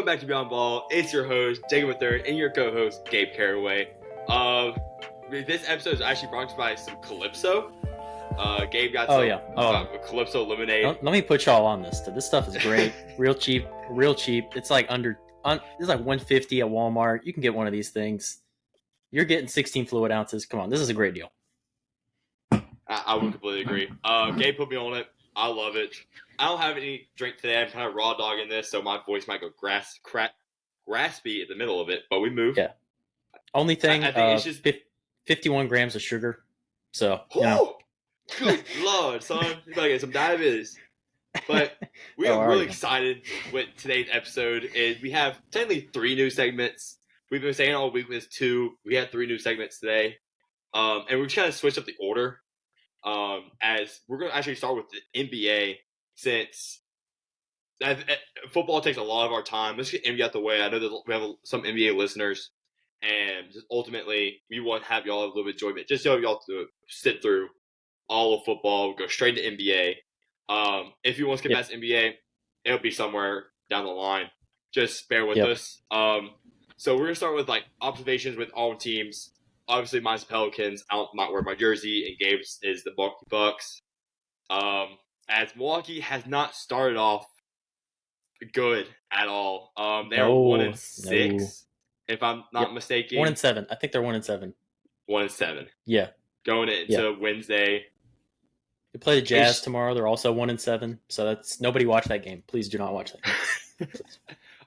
Welcome back to Beyond Ball. It's your host, Jacob III, and your co-host, Gabe Caraway. This episode is actually brought to you by some Calypso. Gabe got Calypso lemonade. Let me put y'all on this. This stuff is great. Real cheap. It's like it's like $150 at Walmart. You can get one of these things. You're getting 16 fluid ounces. Come on, this is a great deal. I would completely agree. Gabe put me on it. I love it. I don't have any drink today. I'm kind of raw dogging this, so my voice might go raspy in the middle of it, but we move. Yeah. Only thing, I think it's just 51 grams of sugar. So, good Lord, son. You better get some diabetes. But we are really excited with today's episode. We have technically 3 new segments. We've been saying all week was 2. We had 3 new segments today. And we're just kind of switch up the order. As we're going to actually start with the NBA, since football takes a lot of our time. Let's get NBA out the way. I know that we have some NBA listeners, and just ultimately we want to have y'all have a little bit of enjoyment. Just so y'all to sit through all of football, go straight to NBA. If you want to skip past NBA, it'll be somewhere down the line. Just bear with us. So we're gonna start with like observations with all teams. Obviously, mine's the Pelicans. I'm not wearing my jersey, and Gabe's is the Milwaukee Bucks. As Milwaukee has not started off good at all. They're 1-6, if I'm not mistaken. 1-7. I think they're 1-7. 1-7. Yeah. Going into Wednesday. They play the Jazz tomorrow. They're also 1-7. So that's nobody watch that game. Please do not watch that game.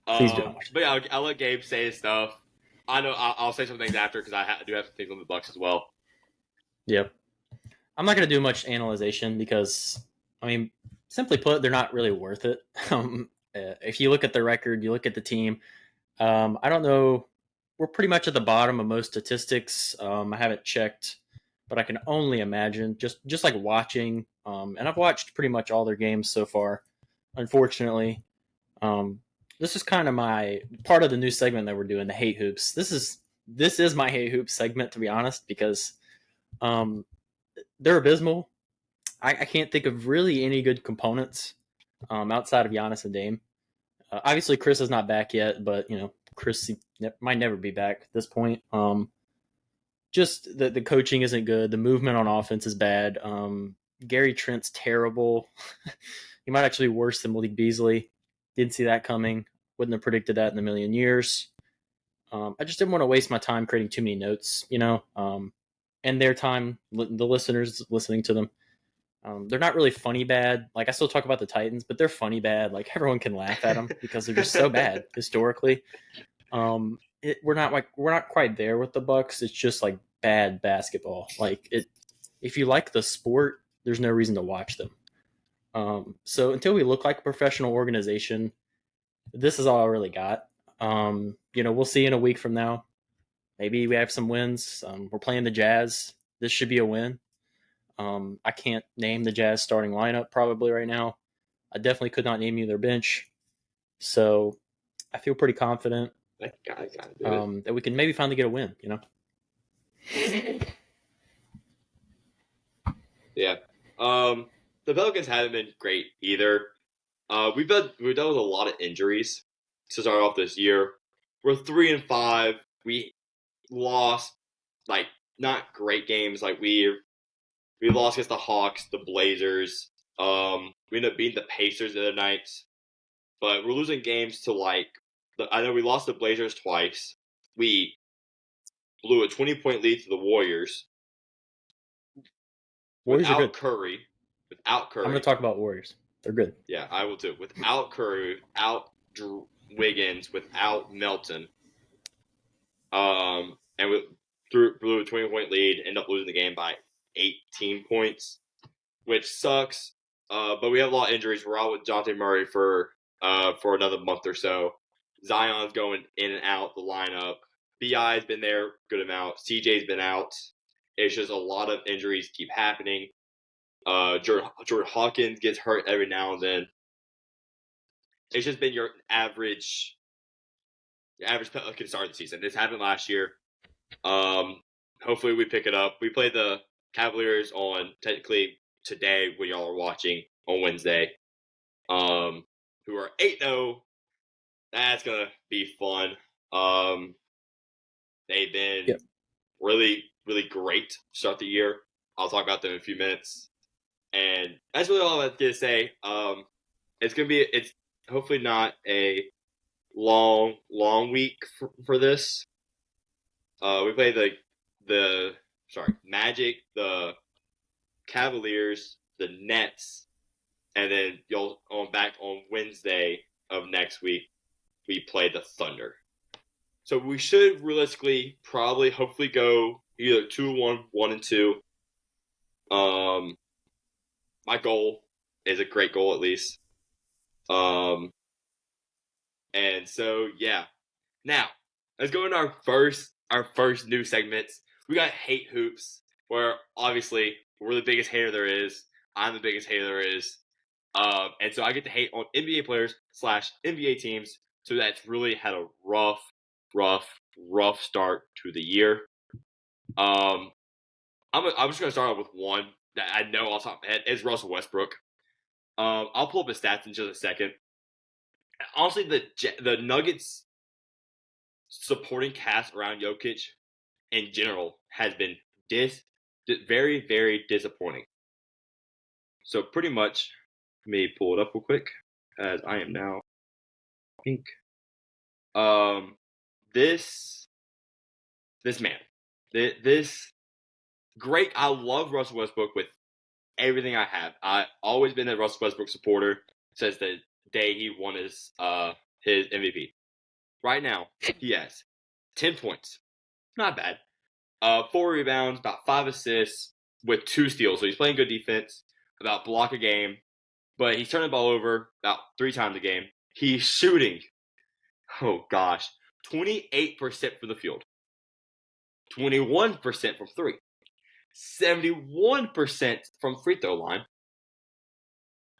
Please do not watch that. But yeah, I'll let Gabe say his stuff. I know I'll say some things after because I do have some things on the Bucks as well. Yep. I'm not going to do much analyzation because, I mean, simply put, they're not really worth it. If you look at the record, you look at the team, I don't know. We're pretty much at the bottom of most statistics. I haven't checked, but I can only imagine just like watching. And I've watched pretty much all their games so far, unfortunately. This is kind of my part of the new segment that we're doing, the hate hoops. This is my hate hoops segment, to be honest, because they're abysmal. I can't think of really any good components outside of Giannis and Dame. Obviously, Chris is not back yet, but Chris might never be back at this point. Just the coaching isn't good. The movement on offense is bad. Gary Trent's terrible. He might actually be worse than Malik Beasley. Didn't see that coming. Wouldn't have predicted that in a million years. I just didn't want to waste my time creating too many notes, and their time, the listeners listening to them. They're not really funny bad. Like, I still talk about the Titans, but they're funny bad. Like, everyone can laugh at them because they're just so bad historically. We're not quite there with the Bucks. It's just like bad basketball. Like, if you like the sport, there's no reason to watch them. So until we look like a professional organization, this is all I really got. We'll see in a week from now. Maybe we have some wins. We're playing the Jazz. This should be a win. I can't name the Jazz starting lineup probably right now. I definitely could not name you their bench. So I feel pretty confident that we can maybe finally get a win, Yeah. The Pelicans haven't been great either. We've dealt with a lot of injuries to start off this year. We're 3-5. We lost not great games. Like we lost against the Hawks, the Blazers. We ended up beating the Pacers the other night, but we're losing games to I know we lost the Blazers twice. We blew a 20-point lead to the Warriors. Warriors are good. Without Curry. I'm going to talk about Warriors. They're good. Yeah, I will too. Without Curry, without Wiggins, without Melton. And we blew a 20-point lead, ended up losing the game by 18 points, which sucks. But we have a lot of injuries. We're out with Dejounte Murray for another month or so. Zion's going in and out the lineup. BI's been there a good amount. CJ's been out. It's just a lot of injuries keep happening. Jordan Hawkins gets hurt every now and then. It's just been your average Pelican start of the season. This happened last year. Hopefully we pick it up. We play the Cavaliers on technically today when y'all are watching on Wednesday. Who are 8-0 That's gonna be fun. They've been Yep. really, really great to start the year. I'll talk about them in a few minutes. And that's really all I was gonna say. It's hopefully not a long week for this. We play the Magic, the Cavaliers, the Nets, and then you'll on back on Wednesday of next week we play the Thunder. So we should realistically probably hopefully go either 2-1, 1-2. My goal is a great goal at least. And so yeah. Now let's go into our first new segments. We got Hate Hoops, where obviously we're the biggest hater there is. I'm the biggest hater there is. And so I get to hate on NBA players / NBA teams. So that's really had a rough start to the year. I'm just gonna start off with one that I know off the top of my head is Russell Westbrook. I'll pull up his stats in just a second. Honestly, the Nuggets supporting cast around Jokic in general has been very, very disappointing. So pretty much, let me pull it up real quick as I am now pink. This man, this great. I love Russell Westbrook with everything I have. I've always been a Russell Westbrook supporter since the day he won his MVP. Right now, he has 10 points. Not bad. 4 rebounds, about 5 assists with 2 steals. So he's playing good defense, about block a game. But he's turning the ball over about 3 times a game. He's shooting, oh gosh, 28% from the field. 21% from 3. 71% from free throw line.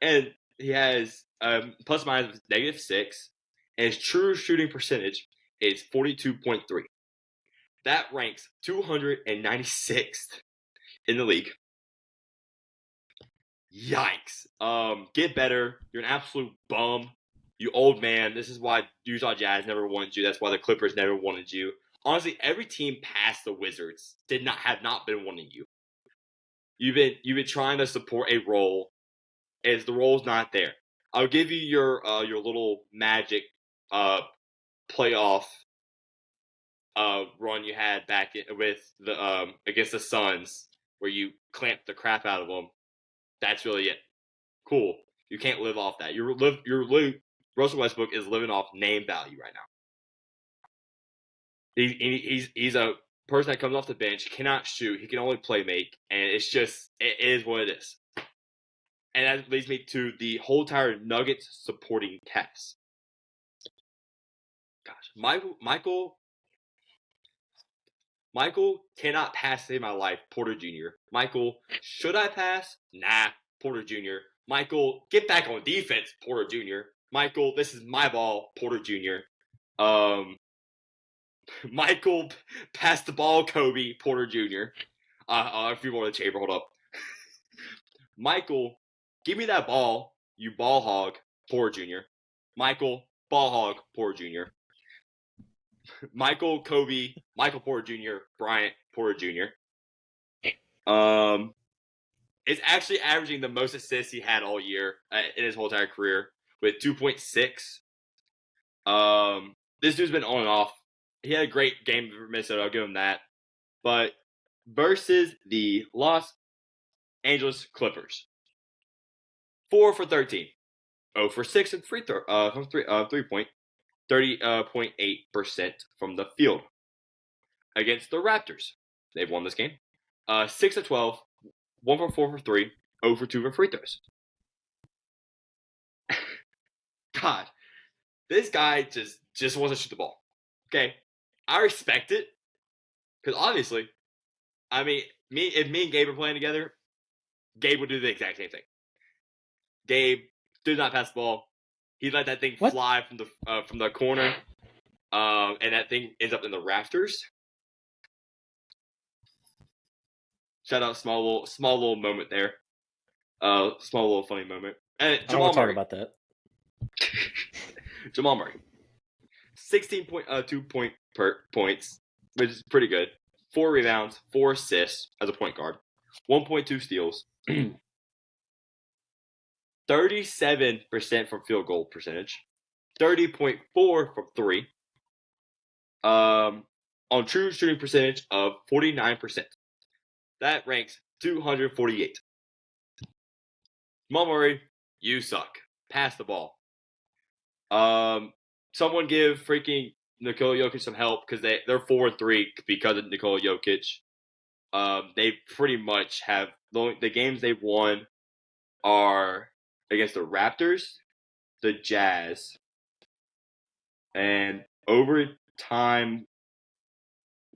And he has plus minus -6. And his true shooting percentage is 42.3. That ranks 296th in the league. Yikes. Get better. You're an absolute bum. You old man. This is why Utah Jazz never wanted you. That's why the Clippers never wanted you. Honestly, every team past the Wizards have not been wanting you. You've been trying to support a role, as the role's not there. I'll give you your little Magic playoff run you had back with the against the Suns, where you clamped the crap out of them. That's really it. Cool. You can't live off that. Russell Westbrook is living off name value right now. He's a person that comes off the bench, cannot shoot, he can only play make, and it is what it is. And that leads me to the whole entire Nuggets supporting cast. Gosh, Michael cannot pass save my life, Porter Jr. Michael, should I pass? Nah, Porter Jr. Michael, get back on defense, Porter Jr. Michael, this is my ball, Porter Jr. Michael, pass the ball, Kobe, Porter Jr. A few more in the chamber, hold up. Michael, give me that ball, you ball hog, Porter Jr. Michael, ball hog, Porter Jr. Michael, Kobe, Michael Porter Jr., Bryant, Porter Jr. Is actually averaging the most assists he had all year in his whole entire career with 2.6. This dude's been on and off. He had a great game for Minnesota, I'll give him that. But versus the Los Angeles Clippers, 4 for 13, 0 for 6 in free throw from 3-point, 30.8% from the field. Against the Raptors, they've won this game. 6 of 12, 1 for 4 for 3, 0 for 2 for free throws. God, this guy just wants to shoot the ball. Okay, I respect it, because obviously, I mean, if me and Gabe are playing together, Gabe would do the exact same thing. Gabe did not pass the ball. He let that thing fly from the corner, and that thing ends up in the rafters. Shout out, small little moment there. Small little funny moment. And I don't want to talk about that. Jamal Murray. 16.2 points, which is pretty good. 4 rebounds, 4 assists as a point guard, 1.2 steals, 37% from field goal percentage, 30.4 from 3. On true shooting percentage of 49%. That ranks 248. Jamal Murray, you suck. Pass the ball. Someone give freaking Nikola Jokic some help because they're 4-3 because of Nikola Jokic. They pretty much have the games they've won are against the Raptors, the Jazz, and overtime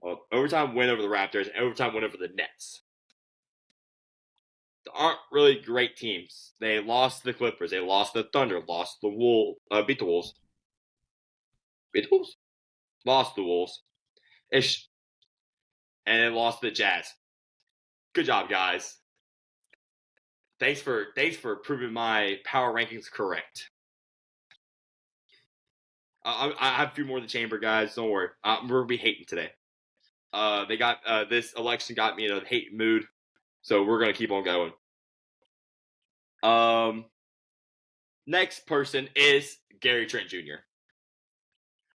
win over the Raptors and overtime win over the Nets. They aren't really great teams. They lost to the Clippers. They lost to the Thunder. Lost the Wolves. Beat the Wolves. Beat the Wolves? Lost the Wolves. Ish. And then lost to the Jazz. Good job, guys. Thanks for proving my power rankings correct. I have a few more in the chamber, guys. Don't worry. We're gonna be hating today. They got this election got me in a hate mood, so we're gonna keep on going. Next person is Gary Trent Jr.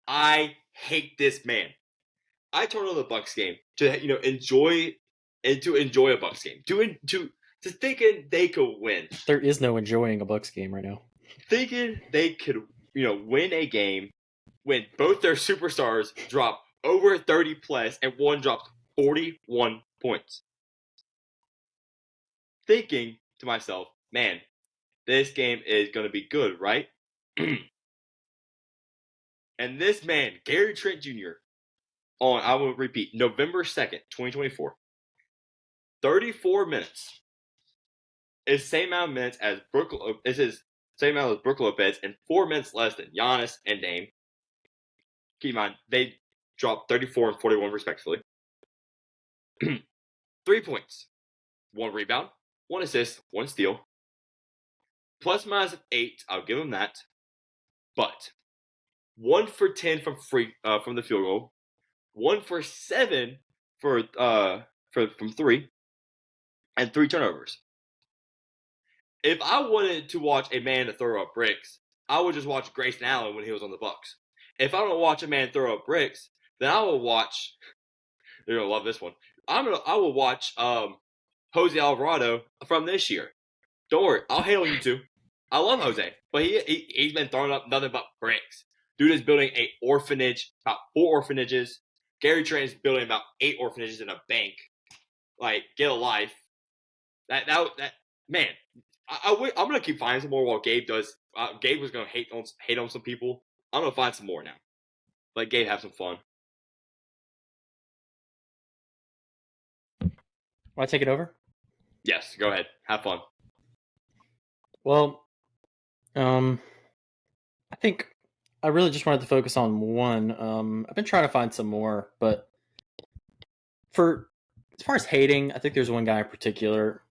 I hate this man. I turned on the Bucks game to enjoy a Bucks game to thinking they could win. There is no enjoying a Bucks game right now. Thinking they could win a game when both their superstars drop over 30 plus and one dropped 41 points. Thinking to myself, man, this game is going to be good, right? And this man, Gary Trent Jr., I will repeat, November 2nd, 2024, 34 minutes. Is the same amount of minutes as Brook Lopez and 4 minutes less than Giannis and Dame. Keep in mind, they dropped 34 and 41 respectively. 3 points, 1 rebound, 1 assist, 1 steal. Plus minus 8, I'll give him that. But 1 for 10 from the field goal, 1 for 7 from 3, and 3 turnovers. If I wanted to watch a man to throw up bricks, I would just watch Grayson Allen when he was on the Bucks. If I don't watch a man throw up bricks, then I will watch. You're gonna love this one. I will watch Jose Alvarado from this year. Don't worry, I'll hate on you too. I love Jose, but he's been throwing up nothing but bricks. Dude is building an orphanage, about 4 orphanages. Gary Trent is building about 8 orphanages in a bank. Like, get a life. That man. I'm gonna keep finding some more while Gabe does. Gabe was gonna hate on some people. I'm gonna find some more now. Let Gabe have some fun. Want to take it over? Yes, go ahead. Have fun. Well, I think I really just wanted to focus on one. I've been trying to find some more, but as far as hating, I think there's one guy in particular.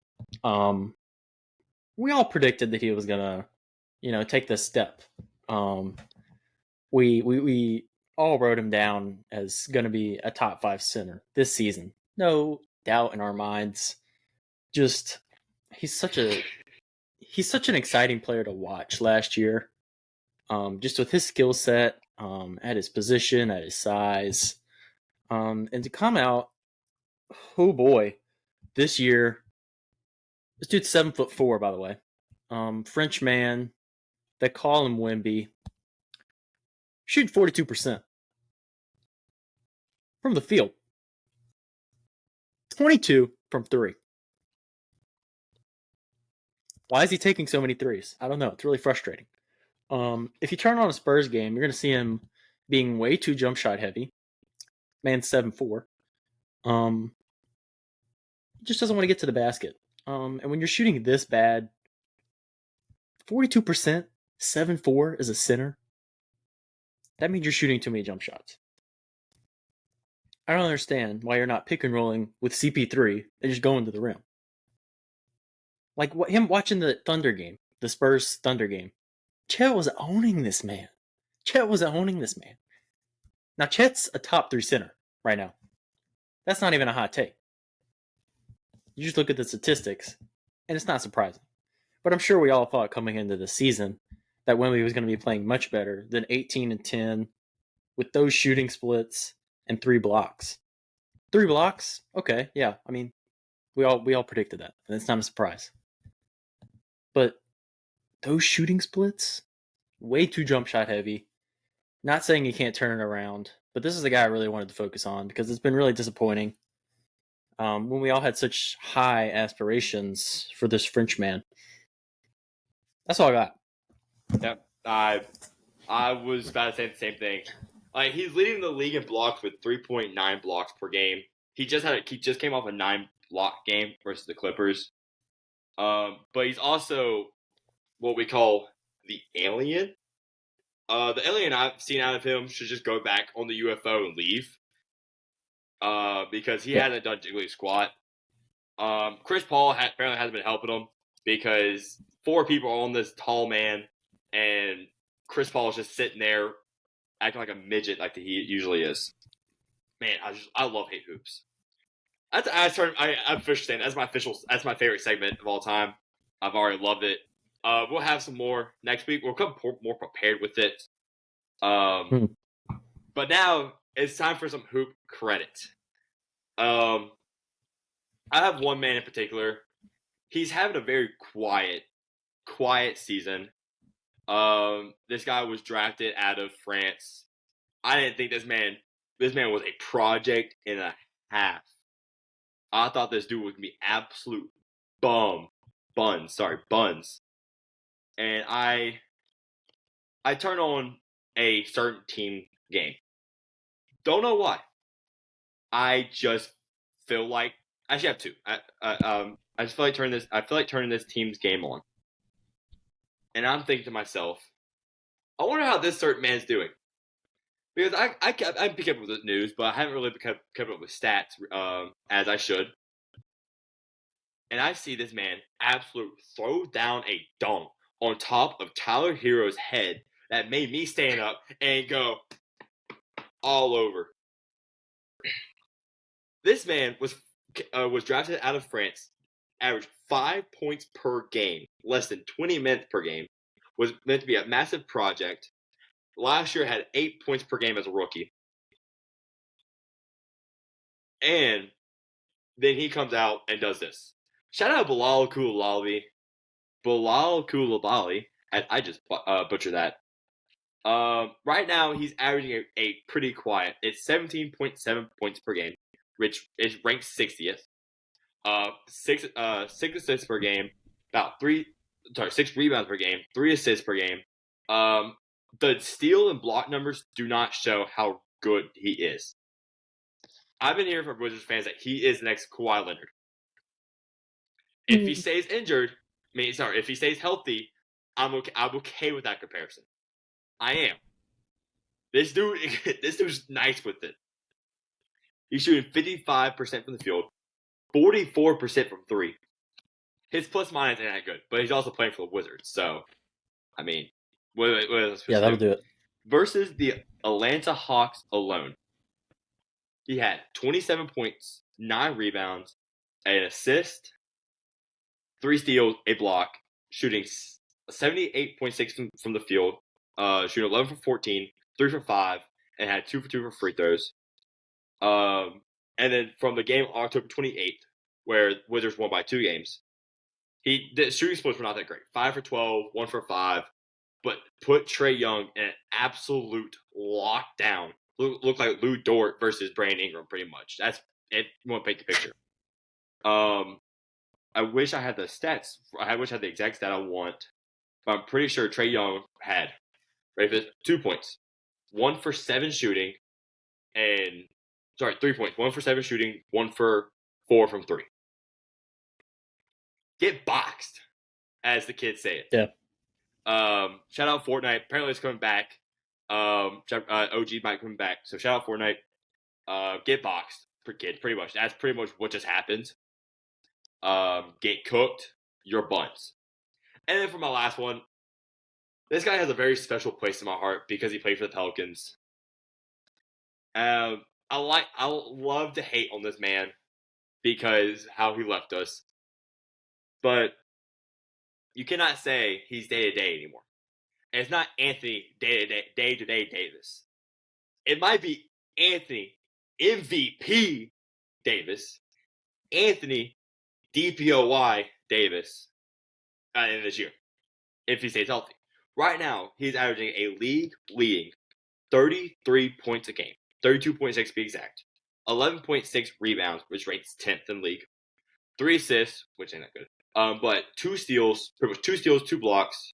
We all predicted that he was gonna, take this step. We all wrote him down as gonna be a top 5 center this season. No doubt in our minds. Just he's such an exciting player to watch last year. Just with his skill set, at his position, at his size, and to come out, oh boy, this year. This dude's 7'4", by the way. French man. They call him Wemby. Shooting 42% from the field. 22 from 3. Why is he taking so many threes? I don't know. It's really frustrating. If you turn on a Spurs game, you're going to see him being way too jump shot heavy. Man's 7'4". He just doesn't want to get to the basket. And when you're shooting this bad, 42%, 7'4" as a center, that means you're shooting too many jump shots. I don't understand why you're not pick and rolling with CP3 and just going to the rim. Like him watching the Thunder game, the Spurs Thunder game. Chet was owning this man. Now, Chet's a top 3 center right now. That's not even a hot take. You just look at the statistics, and it's not surprising. But I'm sure we all thought coming into the season that Wemby was going to be playing much better than 18 and 10 with those shooting splits and 3 blocks. 3 blocks? Okay, yeah. I mean, we all predicted that, and it's not a surprise. But those shooting splits, way too jump shot heavy. Not saying he can't turn it around, but this is the guy I really wanted to focus on because it's been really disappointing. When we all had such high aspirations for this Frenchman. That's all I got. Yep, I was about to say the same thing. Like, he's leading the league in blocks with 3.9 blocks per game. He just came off a 9-block game versus the Clippers. But he's also what we call the alien. The alien I've seen out of him should just go back on the UFO and leave. Because he hasn't done jiggly squat. Chris Paul apparently hasn't been helping him because 4 people are on this tall man, and Chris Paul is just sitting there acting like a midget like he usually is. Man, I love hate hoops. I'm officially saying that's my favorite segment of all time. I've already loved it. We'll have some more next week. We'll come more prepared with it. But now it's time for some hoop credit. I have one man in particular. He's having a very quiet season. This guy was drafted out of France. I didn't think this man was a project and a half. I thought this dude was gonna be absolute buns. And I turn on a certain team game. Don't know why. I just feel like I actually have 2. I just feel like turning this team's game on. And I'm thinking to myself, I wonder how this certain man's doing. Because I pick up with the news, but I haven't really kept up with stats as I should. And I see this man absolutely throw down a dunk on top of Tyler Hero's head that made me stand up and go all over. This man was drafted out of France, averaged 5 points per game, less than 20 minutes per game, was meant to be a massive project. Last year had 8 points per game as a rookie. And then he comes out and does this. Shout out Bilal Koulibaly. I just butchered that. Right now, he's averaging a pretty quiet. It's 17.7 points per game, which is ranked 60th. 6 assists per game, 6 rebounds per game, 3 assists per game. The steal and block numbers do not show how good he is. I've been hearing from Wizards fans that he is the next Kawhi Leonard. If he stays if he stays healthy, I'm okay with that comparison. I am. This dude's nice with it. He's shooting 55% from the field, 44% from 3. His plus minus ain't that good, but he's also playing for the Wizards, so I mean, what else? Yeah, that'll do it. Versus the Atlanta Hawks alone, he had 27 points, 9 rebounds, an assist, 3 steals, a block, shooting 78.6 from the field, shooting 11 for 14, 3 for 5, and had 2 for 2 for free throws. And then from the game October 28th, where Wizards won by 2 games, the shooting splits were not that great. 5 for 12, 1 for 5, but put Trae Young in an absolute lockdown. Looked like Lou Dort versus Brandon Ingram, pretty much. That's it. You want to paint the picture. I wish I had the stats. I wish I had the exact stat I want. But I'm pretty sure Trae Young had 2 points, 1 for 7 shooting, 3 points, 1 for 7 shooting, 1 for 4 from 3. Get boxed, as the kids say it. Yeah. Shout out Fortnite. Apparently it's coming back. OG might come back. So shout out Fortnite. Get boxed, pretty much. That's pretty much what just happened. Get cooked, your buns. And then for my last one, this guy has a very special place in my heart because he played for the Pelicans. I love to hate on this man because how he left us, but you cannot say he's day to day anymore. And it's not Anthony day to day Davis. It might be Anthony MVP Davis, Anthony DPOY Davis in this year if he stays healthy. Right now, he's averaging a league-leading 33 points a game, 32.6 to be exact, 11.6 rebounds, which ranks 10th in league, 3 assists, which ain't that good, but 2 steals, pretty much 2 steals, 2 blocks,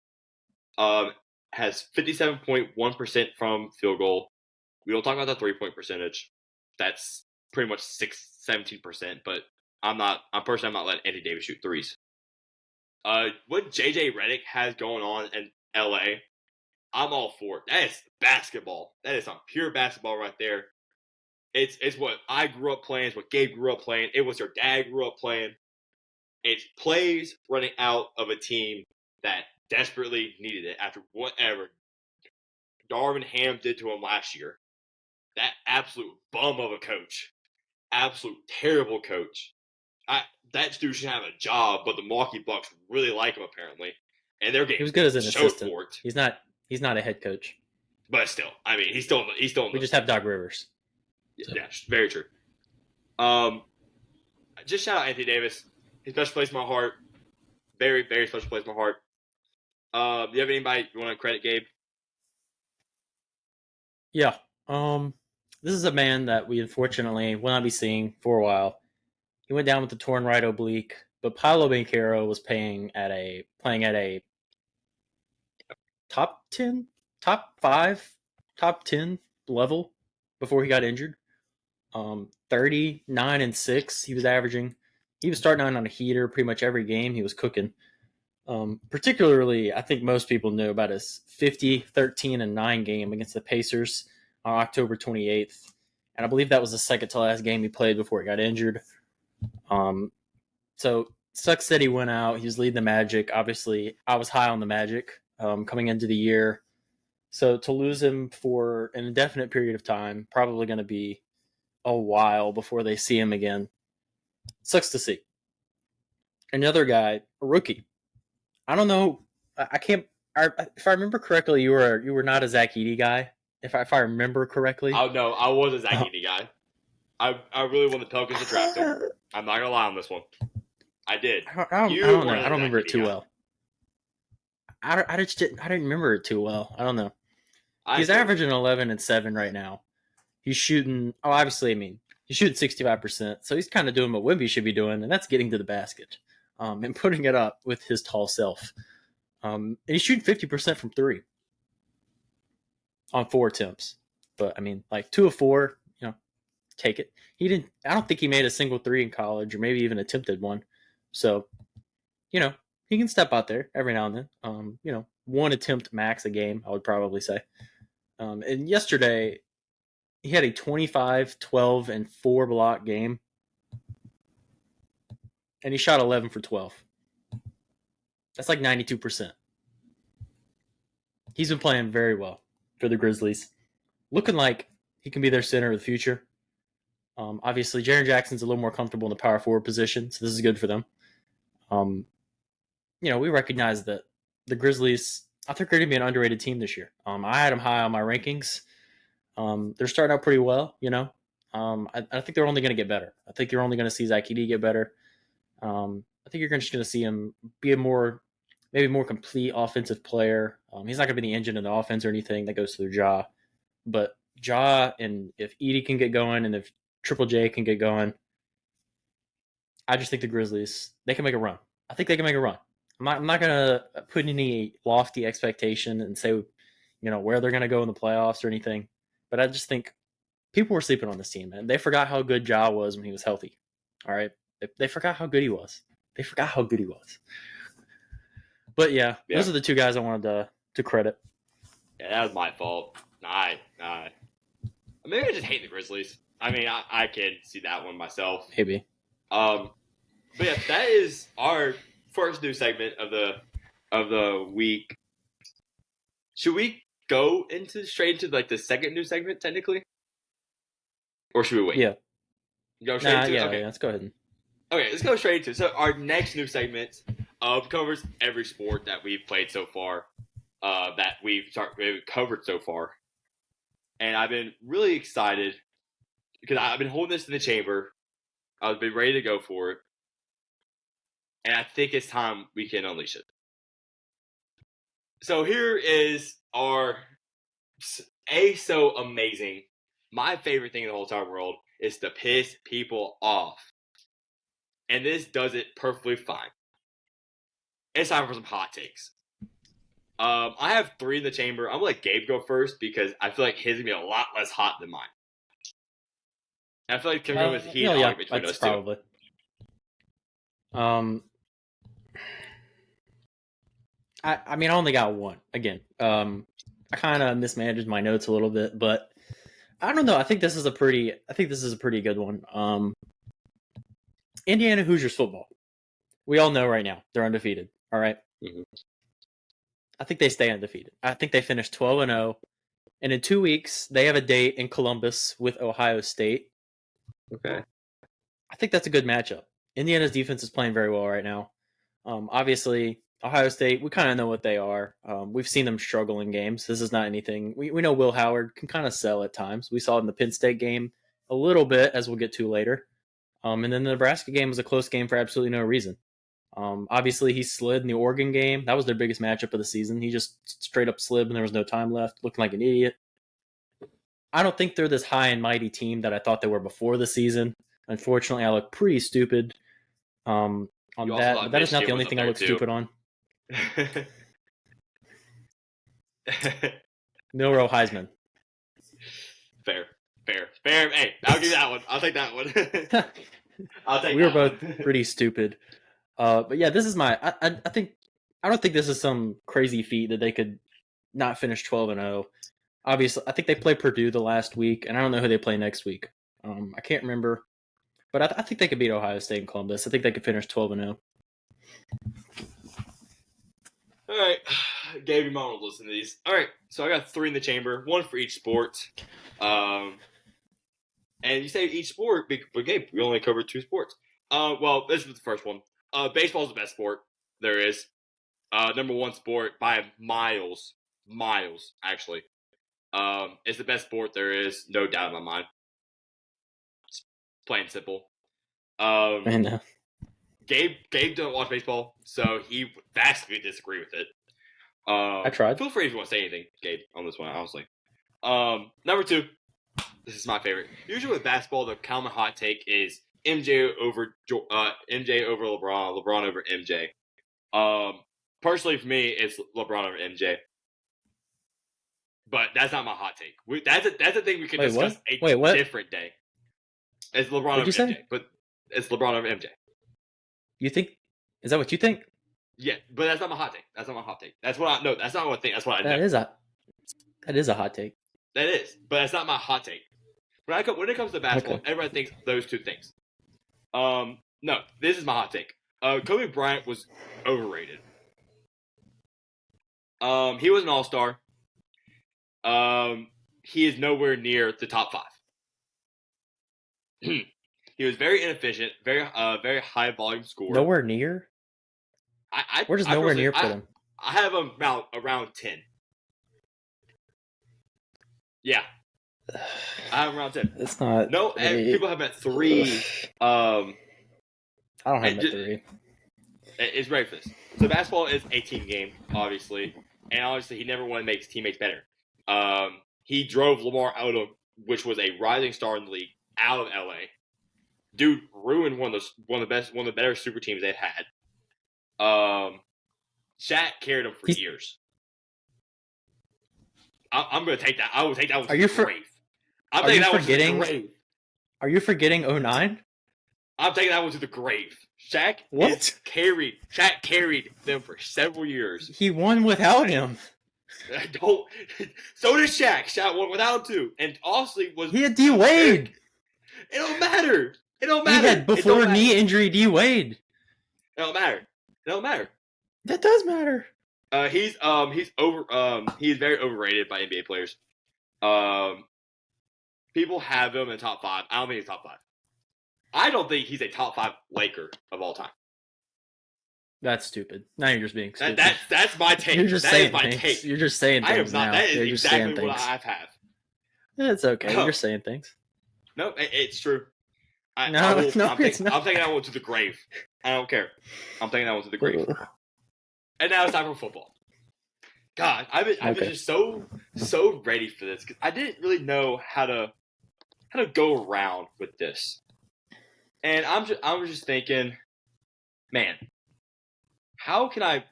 has 57.1% from field goal. We don't talk about the 3-point percentage. That's pretty much 17%, but I'm not letting Anthony Davis shoot threes. What JJ Redick has going on in LA, I'm all for it. That is basketball. That is some pure basketball right there. It's what I grew up playing. It's what Gabe grew up playing. It was your dad grew up playing. It's plays running out of a team that desperately needed it after whatever Darvin Ham did to him last year. That absolute bum of a coach. Absolute terrible coach. That dude should have a job, but the Milwaukee Bucks really like him apparently, and they're getting he was good as an assistant. For it. He's not a head coach, but still, I mean, he's still. We just have Doc Rivers. Yeah, so. Yeah, very true. Just shout out Anthony Davis. His special place in my heart. Very, very special place in my heart. Do you have anybody you want to credit, Gabe? Yeah. This is a man that we unfortunately will not be seeing for a while. He went down with the torn right oblique, but Paolo Banchero was playing at a top 10, top 5, top 10 level before he got injured. 39 and 6 he was averaging. He was starting out on a heater pretty much every game. He was cooking. Particularly, I think most people knew about his 50, 13, and 9 game against the Pacers on October 28th. And I believe that was the second to last game he played before he got injured. So sucks that he went out. He was leading the Magic. Obviously, I was high on the Magic coming into the year. So to lose him for an indefinite period of time, probably going to be a while before they see him again. Sucks to see. Another guy, a rookie. I don't know. I can't. If I remember correctly, you were not a Zach Edey guy. If I remember correctly. Oh no, I was a Zach Edey guy. I really want the Pelicans to draft him. I'm not gonna lie on this one. I did. I don't know. I don't remember it too well. I didn't remember it too well. I don't know. He's averaging 11 and 7 right now. He's shooting. Oh, obviously, I mean, he's shooting 65%. So he's kind of doing what Wemby should be doing, and that's getting to the basket, and putting it up with his tall self. And he's shooting 50% from 3 on 4 attempts. But I mean, like 2 of 4, take it. I don't think he made a single 3 in college, or maybe even attempted one. So, he can step out there every now and then. 1 attempt max a game, I would probably say. And yesterday, he had a 25, 12, and 4 block game. And he shot 11 for 12. That's like 92%. He's been playing very well for the Grizzlies. Looking like he can be their center of the future. Obviously, Jaren Jackson's a little more comfortable in the power forward position, so this is good for them. We recognize that the Grizzlies, I think they're going to be an underrated team this year. I had them high on my rankings. They're starting out pretty well, I think they're only going to get better. I think you're only going to see Zach Edey get better. I think you're just going to see him be a more complete offensive player. He's not going to be the engine of the offense or anything. That goes through Ja. But Ja, and if Edey can get going, and if Triple J can get going, I just think the Grizzlies, they can make a run. I think they can make a run. I'm not going to put any lofty expectation and say, where they're going to go in the playoffs or anything. But I just think people were sleeping on this team, and they forgot how good Ja was when he was healthy. All right? They forgot how good he was. But yeah, those are the 2 guys I wanted to credit. Yeah, that was my fault. Maybe I just hate the Grizzlies. I mean, I can see that one myself. Maybe. But yeah, that is our first news segment of the week. Should we go straight into like the second news segment technically? Or should we wait? Yeah. Go straight into it? Yeah, Okay. yeah, let's go ahead. Okay, let's go straight into it. So our next new segment covers every sport that we've played so far, that we've covered so far. And I've been really excited because I've been holding this in the chamber. I've been ready to go for it. And I think it's time we can unleash it. So here is our so amazing. My favorite thing in the whole entire world is to piss people off. And this does it perfectly fine. It's time for some hot takes. I have 3 in the chamber. I'm going to let Gabe go first because I feel like his is going to be a lot less hot than mine. And I feel like it's going to go with heat argument between those probably. two. I mean, I only got one. Again, I kind of mismanaged my notes a little bit, but I don't know. I think this is a pretty good one. Indiana Hoosiers football. We all know right now they're undefeated. All right. Mm-hmm. I think they stay undefeated. I think they finish 12-0, and in 2 weeks they have a date in Columbus with Ohio State. Okay. I think that's a good matchup. Indiana's defense is playing very well right now. Obviously, Ohio State, we kind of know what they are. We've seen them struggle in games. This is not anything. We know Will Howard can kind of sell at times. We saw it in the Penn State game a little bit, as we'll get to later. And then the Nebraska game was a close game for absolutely no reason. Obviously, he slid in the Oregon game. That was their biggest matchup of the season. He just straight up slid when there was no time left, looking like an idiot. I don't think they're this high and mighty team that I thought they were before the season. Unfortunately, I look pretty stupid on that. But that is not the only thing I look stupid on. Milroe Heisman. Fair. Hey, I'll give you that one. I'll take that one. We were both pretty stupid. But yeah, this is my. I don't think this is some crazy feat that they could not finish 12-0. Obviously, I think they play Purdue the last week, and I don't know who they play next week. I can't remember, but I think they could beat Ohio State and Columbus. I think they could finish 12-0. All right, Gabe, you might want to listen to these. All right, so I got 3 in the chamber, 1 for each sport. And you say each sport, but Gabe, we only covered 2 sports. Well, this is the first one. Baseball is the best sport there is. Number 1 sport by miles, actually. It's the best sport there is, no doubt in my mind. It's plain and simple. I know. Gabe doesn't watch baseball, so he vastly disagree with it. I tried. Feel free if you want to say anything, Gabe, on this one, honestly. Number 2, this is my favorite. Usually with basketball, the common hot take is MJ over LeBron, LeBron over MJ. Personally, for me, it's LeBron over MJ. But that's not my hot take. That's a thing we can discuss a different day. It's LeBron over MJ, but it's LeBron over MJ. You think? Is that what you think? Yeah, but that's not my hot take. That's not what I know. That's not what I think. That's what I know. That is a hot take. That is, but that's not my hot take. When it comes to basketball, everybody thinks those 2 things. No, this is my hot take. Kobe Bryant was overrated. He was an all-star. He is nowhere near the top 5. He was very inefficient, very high volume scorer. Nowhere near? Where does nowhere near put him? I have him around 10. Yeah. I have him around 10. It's not. No, people have him at 3. I don't have him at 3. It's right for this. So basketball is a team game, obviously. And obviously he never wanted to make his teammates better. He drove Lamar out of, which was a rising star in the league, out of LA. Dude ruined one of the better super teams they've had. Shaq carried him for years. I'm going to take that. I will take that one to the grave. I'm taking that one to the grave. Are you forgetting 09? I'm taking that one to the grave. Shaq carried them for several years. He won without him. So did Shaq. Shaq won without him too. And honestly he had D Wade. It don't matter. He had before knee injury D Wade. It don't matter. That does matter. He's very overrated by NBA players. people have him in top 5. I don't think he's top 5. I don't think he's a top 5 Laker of all time. That's stupid. Now you're just being stupid. That's my take. You're just that saying is my things. take. You're just saying things. I am not. Now. That is you're exactly what I have. It's okay. You're saying things. No, it's true. I'm taking that one to the grave. I don't care. I'm taking that one to the grave. And now it's time for football. God, I've been just so ready for this because I didn't really know how to go around with this, and I was just thinking, man, how can I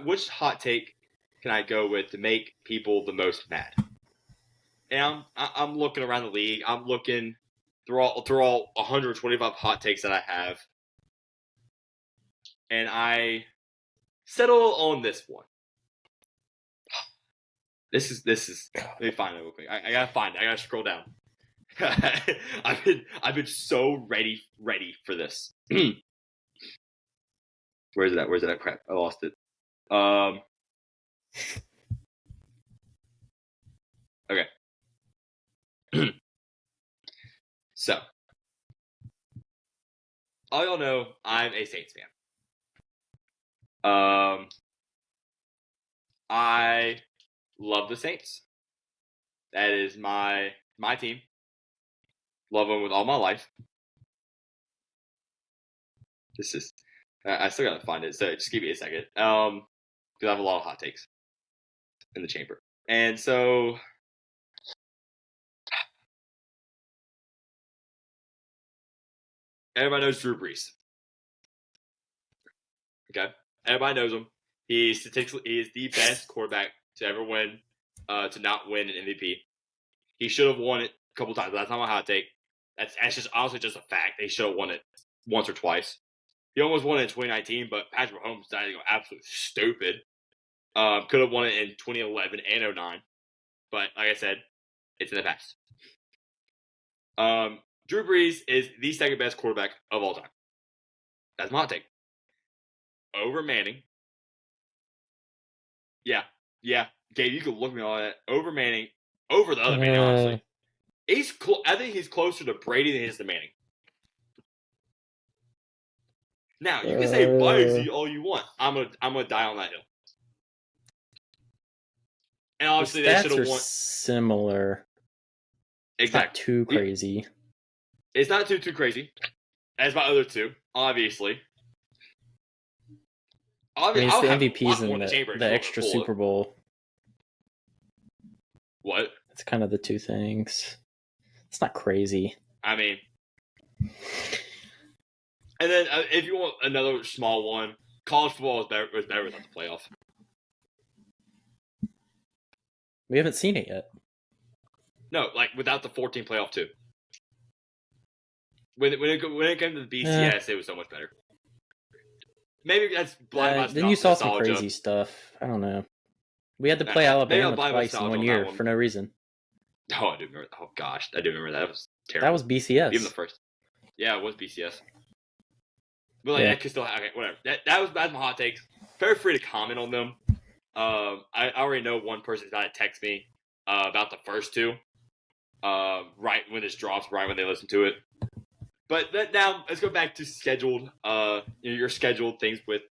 which hot take can I go with to make people the most mad? And I'm looking around the league. I'm looking through all 125 hot takes that I have, and I settle on this one. This is. Let me find it real quick. I gotta find it. I gotta scroll down. I've been so ready for this. Where's it at? Where's it at? Crap, I lost it. Okay. So, all y'all know I'm a Saints fan. I love the Saints. That is my team. Love them with all my life. This is. I still gotta find it, so just give me a second. Because I have a lot of hot takes in the chamber, and so everybody knows Drew Brees. Okay, everybody knows him. He is the best quarterback to ever win, to not win an MVP. He should have won it a couple times. But that's not my hot take. That's just honestly just a fact. They should have won it once or twice. He almost won it in 2019, but Patrick Mahomes decided to go absolutely stupid. Could have won it in 2011 and 2009, but like I said, it's in the past. Drew Brees is the second best quarterback of all time. That's my hot take. Over Manning. Yeah. Gabe, you can look me on that. Over Manning, over the other Manning, honestly. I think he's closer to Brady than he is to Manning. Now you can say Bugsy all you want. I'm gonna die on that hill. And obviously they should have won. Similar. Exactly. It's not too crazy. It's not too crazy. As my other two, obviously. I mean, it's the MVPs and the extra Super Bowl. What? It's kind of the two things. It's not crazy. I mean, and then if you want another small one, college football was better without the playoff. We haven't seen it yet. No, like without the 14 playoff too. When it came to the BCS, it was so much better. Maybe that's blind. Then you saw some crazy stuff. I don't know. We had to play Alabama twice in 1 year for no reason. Oh, I do remember. Oh gosh, I do remember that. That was terrible. That was BCS. Even the first. Yeah, it was BCS. But like, that could still okay, whatever. That's my hot takes. Very free to comment on them. I already know one person's got to text me about the first two. Right when this drops, right when they listen to it. But now let's go back to scheduled. Your scheduled things with.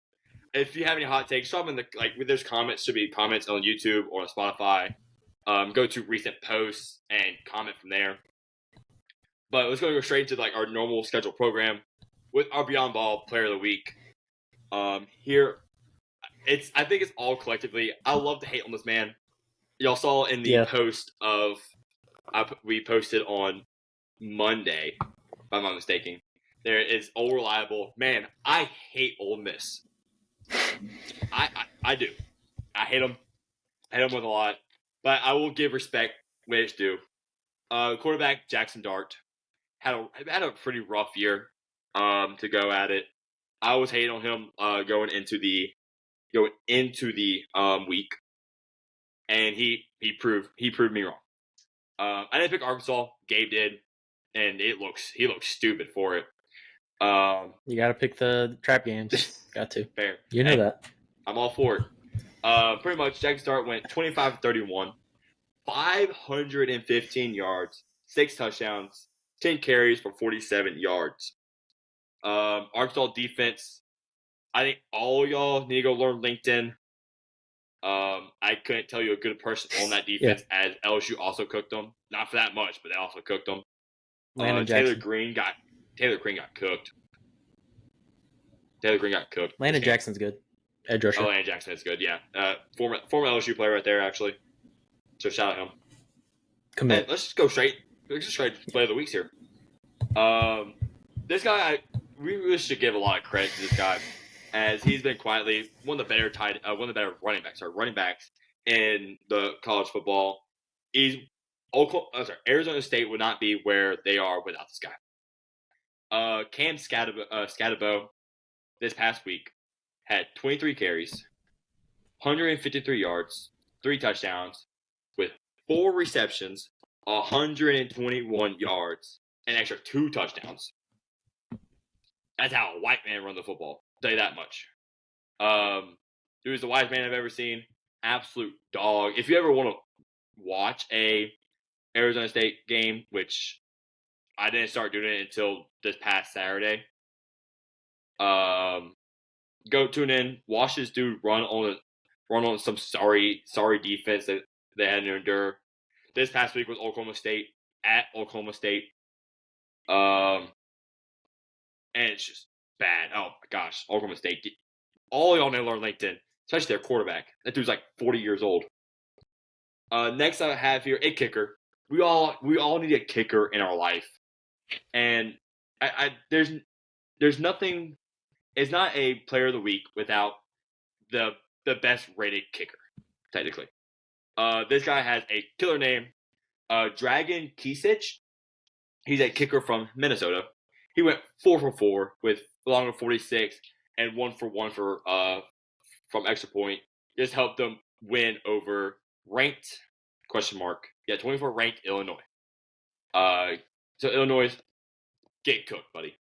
If you have any hot takes, drop them in the there's comments. Should be comments on YouTube or on Spotify. Go to recent posts and comment from there. But let's go straight into our normal scheduled program with our Beyond Ball Player of the Week. Here, I think it's all collectively. I love to hate on this man. Y'all saw in the post we posted on Monday, if I'm not mistaken. There is Old Reliable. Man, I hate Ole Miss. I do. I hate them. I hate them with a lot. But I will give respect where it's due. Quarterback Jackson Dart had a pretty rough year to go at it. I was hating on him going into the week, and he proved me wrong. I didn't pick Arkansas. Gabe did, and he looks stupid for it. You got to pick the trap games. Got to. Fair. You know that. I'm all for it. Pretty much, Jackson Dart went 25-31, 515 yards, 6 touchdowns, 10 carries for 47 yards. Arkansas defense, I think all y'all need to go learn LinkedIn. I couldn't tell you a good person on that defense as LSU also cooked them. Not for that much, but they also cooked them. Taylor Green got cooked. Landon Jackson's good. Edge rusher. Landon Jackson is good, yeah. Former LSU player right there, actually. So shout out him. Commit. And let's just go straight. Let's just straight play of the weeks here. This guy, we really should give a lot of credit to this guy, as he's been quietly one of the better running backs in the college football. Arizona State would not be where they are without this guy. Cam Scatabo this past week had 23 carries, 153 yards, 3 touchdowns, with 4 receptions, 121 yards, and extra 2 touchdowns. That's how a white man runs the football. I'll tell you that much. Dude is the whitest man I've ever seen. Absolute dog. If you ever want to watch a Arizona State game, which I didn't start doing it until this past Saturday, go tune in. Watch this dude run on some sorry defense that they had to endure. This past week was Oklahoma State at Oklahoma State. And it's just bad. Oh my gosh, Oklahoma State. All y'all need to learn LinkedIn, especially their quarterback. That dude's like 40 years old. Next I have here a kicker. We all need a kicker in our life, and there's nothing. It's not a player of the week without the best rated kicker, technically. This guy has a killer name, Dragon Kisich. He's a kicker from Minnesota. He went 4 for 4 with along with 46 and 1 for 1 from extra point. Just helped them win over ranked ? 24 ranked Illinois. So Illinois get cooked, buddy.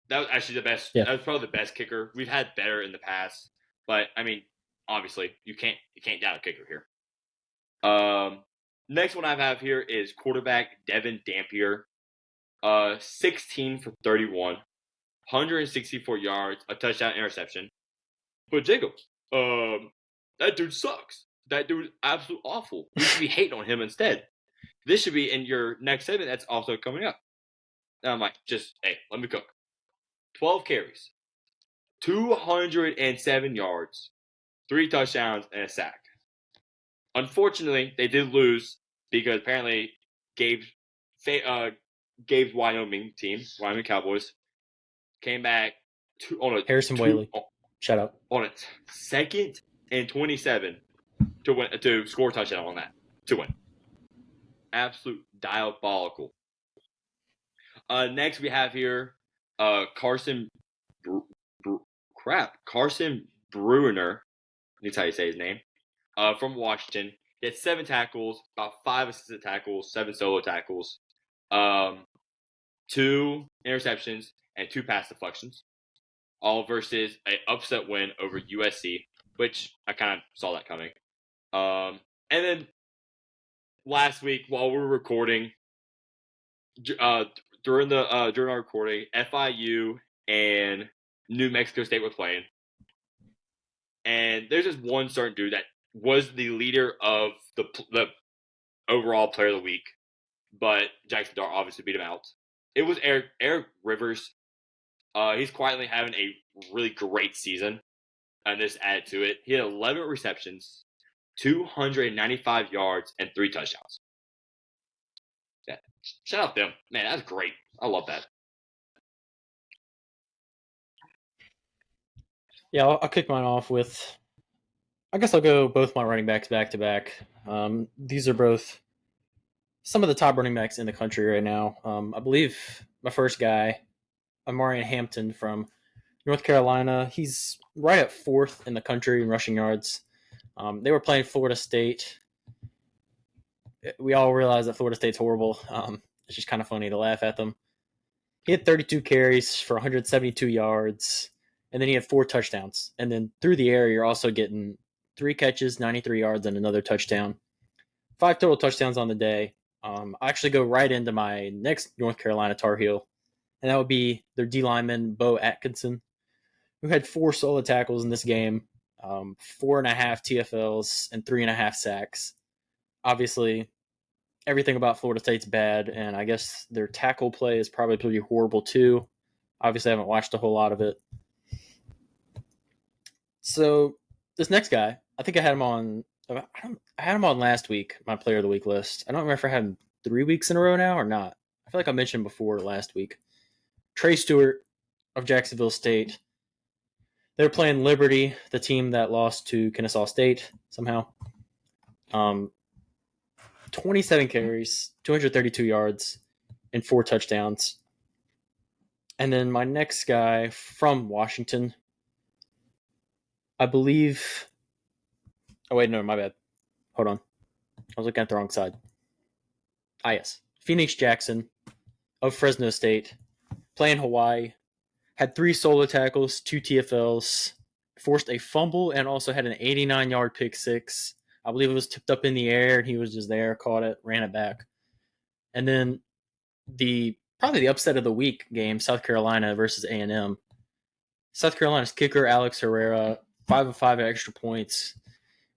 That was actually the best. Yeah. That was probably the best kicker. We've had better in the past, but I mean, obviously, you can't doubt a kicker here. Next one I have here is quarterback Devin Dampier. 16 for 31, 164 yards, a touchdown, interception. But Jacob, that dude sucks. That dude is absolutely awful. You should be hating on him instead. This should be in your next segment that's also coming up. And I'm like, hey, let me cook. 12 carries, 207 yards, 3 touchdowns, and a sack. Unfortunately, they did lose because apparently Gabe's Wyoming team, Wyoming Cowboys, came back Harrison Whaley. Shout out. On its 2nd and 27 to score a touchdown on that to win. Absolute diabolical. Next we have here Carson Bruiner. That's how you say his name. From Washington. He had 7 tackles, about 5 assisted tackles, 7 solo tackles, 2 interceptions, and 2 pass deflections. All versus an upset win over USC, which I kind of saw that coming. And then last week, while we were recording, during our recording, FIU and New Mexico State were playing. And there's this one certain dude that was the leader of the overall player of the week, but Jackson Dart obviously beat him out. It was Eric Rivers. He's quietly having a really great season, and this added to it. He had 11 receptions, 295 yards, and 3 touchdowns. Yeah, shout out to them. Man, that's great. I love that. Yeah, I'll kick mine off with, I guess I'll go both my running backs back to back. These are both some of the top running backs in the country right now. I believe my first guy, Amarian Hampton from North Carolina, he's right at 4th in the country in rushing yards. They were playing Florida State. We all realize that Florida State's horrible. It's just kind of funny to laugh at them. He had 32 carries for 172 yards, and then he had 4 touchdowns. And then through the air, you're also getting 3 catches, 93 yards, and another touchdown. 5 total touchdowns on the day. I actually go right into my next North Carolina Tar Heel, and that would be their D lineman, Bo Atkinson, who had 4 solo tackles in this game, 4.5 TFLs, and 3.5 sacks. Obviously, everything about Florida State's bad, and I guess their tackle play is probably pretty horrible too. Obviously, I haven't watched a whole lot of it. So this next guy, I think I had him on. I had him on last week, my Player of the Week list. I don't remember if I had him 3 weeks in a row now or not. I feel like I mentioned before last week. Trey Stewart of Jacksonville State. They're playing Liberty, the team that lost to Kennesaw State somehow. 27 carries, 232 yards, and 4 touchdowns. And then my next guy from Washington, I believe. Oh, wait, no, my bad. Hold on. I was looking at the wrong side. Yes. Phoenix Jackson of Fresno State, playing Hawaii, had 3 solo tackles, 2 TFLs, forced a fumble, and also had an 89-yard pick six. I believe it was tipped up in the air, and he was just there, caught it, ran it back. And then probably the upset of the week game, South Carolina versus A&M. South Carolina's kicker, Alex Herrera, 5 of 5 extra points,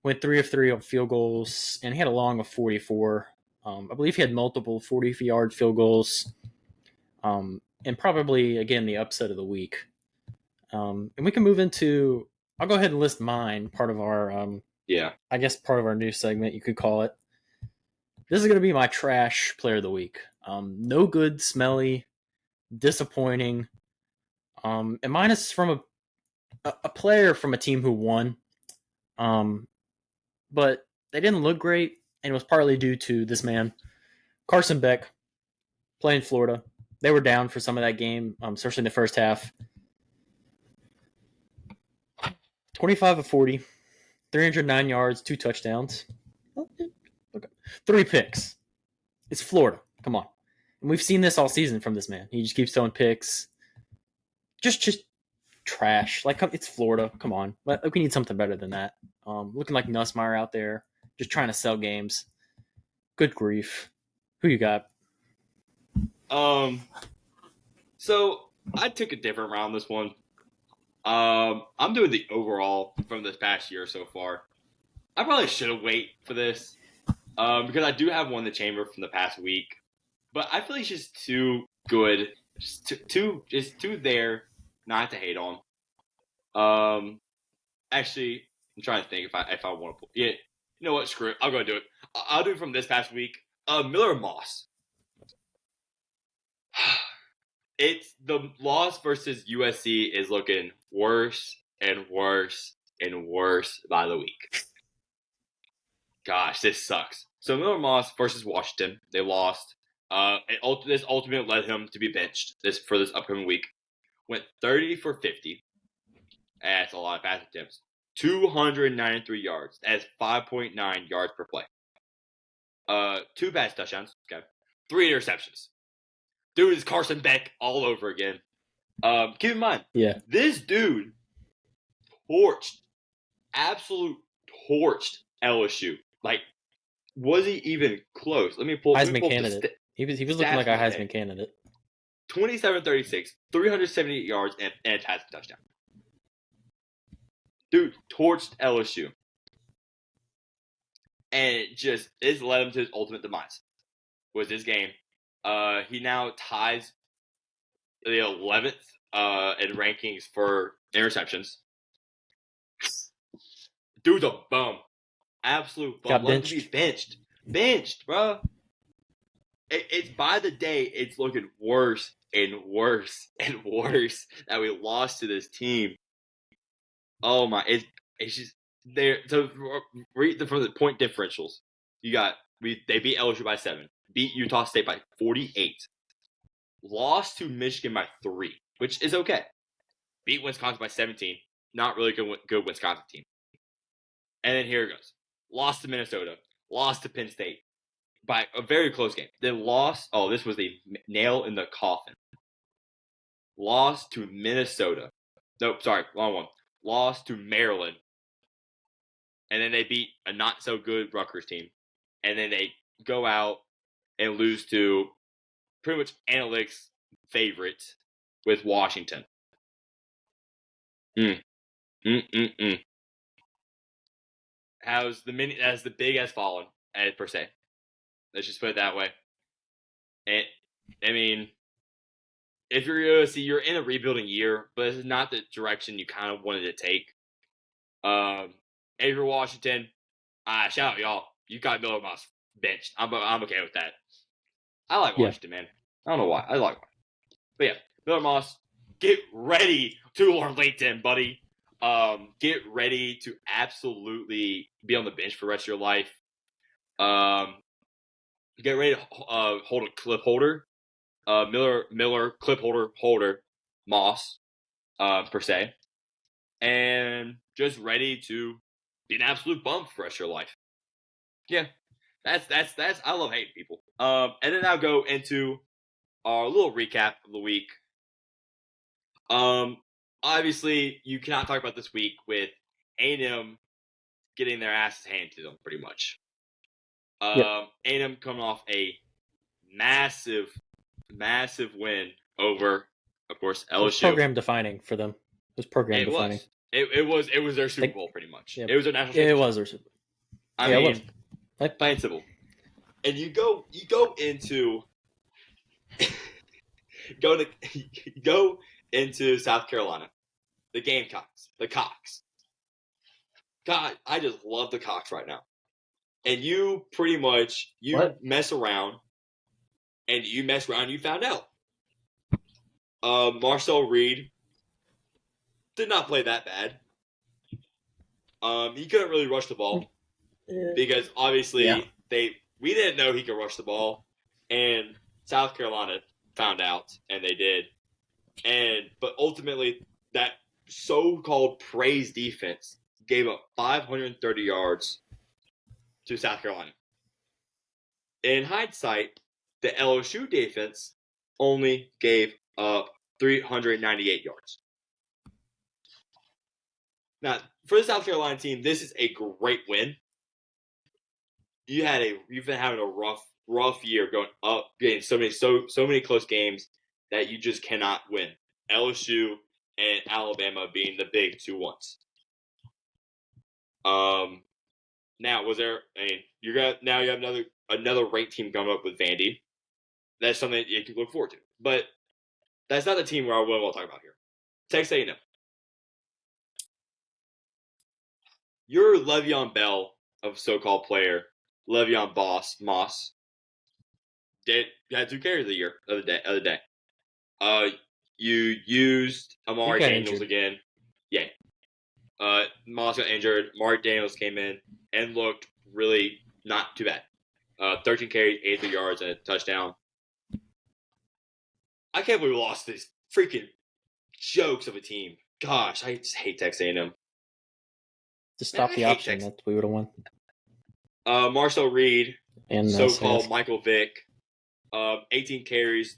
went 3 of 3 on field goals, and he had a long of 44. I believe he had multiple 40-yard field goals, and probably, again, the upset of the week. And we can move into, I'll go ahead and list mine, part of our, I guess part of our new segment, you could call it. This is going to be my trash player of the week. No good, smelly, disappointing. And mine is from a player from a team who won. But they didn't look great, and it was partly due to this man, Carson Beck, playing Florida. They were down for some of that game, especially in the first half. 25 of 40, 309 yards, 2 touchdowns. Okay. 3 picks. It's Florida. Come on. And we've seen this all season from this man. He just keeps throwing picks. Just trash. Like, it's Florida. Come on. We need something better than that. Looking like Nussmeier out there, just trying to sell games. Good grief. Who you got? So I took a different round this one. I'm doing the overall from this past year so far. I probably should have waited for this, because I do have one in the chamber from the past week, but I feel like it's just too good, just too there, not to hate on. Actually, I'm trying to think if I want to. Yeah, you know what? Screw it. I'll go do it. I'll do it from this past week. Miller Moss. It's the loss versus USC is looking worse and worse and worse by the week. Gosh, this sucks. So Miller Moss versus Washington, they lost. This ultimately led him to be benched for this upcoming week. Went 30 for 50. That's a lot of pass attempts. 293 yards. That's 5.9 yards per play. 2 pass touchdowns. Okay. 3 interceptions. Dude is Carson Beck all over again. Keep in mind, this dude torched LSU. Like, was he even close? Let me pull. Heisman candidate. He was looking like a Heisman candidate. 27-36, 378 yards, and a touchdown. Dude torched LSU. And it led him to his ultimate demise. Was this game. He now ties the 11th in rankings for interceptions. Dude's a bum. Absolute bum. Let him be benched. Benched, bro. It's by the day, it's looking worse and worse and worse that we lost to this team. Oh my! It's just there. So read from the point differentials. They beat LSU by 7, beat Utah State by 48, lost to Michigan by 3, which is okay. Beat Wisconsin by 17, not really good Wisconsin team. And then here it goes. Lost to Minnesota, lost to Penn State by a very close game. Then lost. Oh, this was the nail in the coffin. Lost to Minnesota. Nope, sorry, wrong one. Lost to Maryland. And then they beat a not-so-good Rutgers team. And then they go out and lose to pretty much analytics favorite with Washington. As the big has fallen, per se. Let's just put it that way. And I mean, if you're going to see, you're in a rebuilding year, but this is not the direction you kind of wanted to take. Avery Washington, shout out y'all. You got Miller Moss benched. I'm okay with that. I like Washington, man. I don't know why. I like Washington. But yeah, Miller Moss, get ready to learn LinkedIn, buddy. Get ready to absolutely be on the bench for the rest of your life. Get ready to hold a clip holder. Miller clip holder Moss, per se. And just ready to be an absolute bum for the rest of your life. Yeah. That's I love hating people. And then I'll go into our little recap of the week. Obviously you cannot talk about this week with A&M getting their asses handed to them pretty much. A&M coming off a massive win over, of course, LSU. It was program defining for them. It was program defining. It was their Super Bowl pretty much. It was their national championship. It was their Super Bowl. I mean, plain and simple. And you go into go into South Carolina, the Gamecocks, the Cox. God, I just love the Cox right now. And you pretty much mess around, and you found out. Marcel Reed did not play that bad. He couldn't really rush the ball because obviously we didn't know he could rush the ball, and South Carolina found out, and they did. But ultimately, that so-called praised defense gave up 530 yards to South Carolina. In hindsight, the LSU defense only gave up 398 yards. Now, for the South Carolina team, this is a great win. You've been having a rough year going up, getting so many close games that you just cannot win. LSU and Alabama being the big 2-1s. Now you have another ranked team coming up with Vandy. That's something you can look forward to. But that's not the team where I want to talk about here. Texas A&M. Your Le'Veon Bell of so-called player, Le'Veon Moss, had 2 carries of the day. You used Amari Daniels again. Yeah. Moss got injured. Amari Daniels came in and looked really not too bad. 13 carries, 83 yards, and a touchdown. I can't believe we lost these freaking jokes of a team. Gosh, I just hate Texas A&M. To stop the option that we would have won. Marcel Reed, and so-called Michael Vick, 18 carries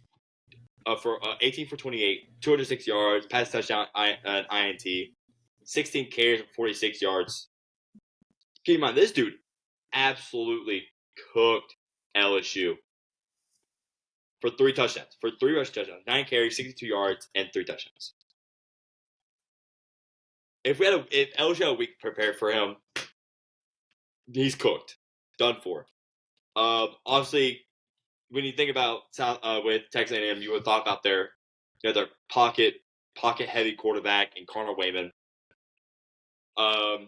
for 18 for 28, 206 yards, pass touchdown, an INT, 16 carries for 46 yards. Keep in mind, this dude absolutely cooked LSU for 3 touchdowns, for 3 rushing touchdowns, 9 carries, 62 yards, and 3 touchdowns. If LSU had a week prepared for him, he's cooked, done for. Obviously, when you think about with Texas A&M, you would have thought about their pocket heavy quarterback and Connor Wayman.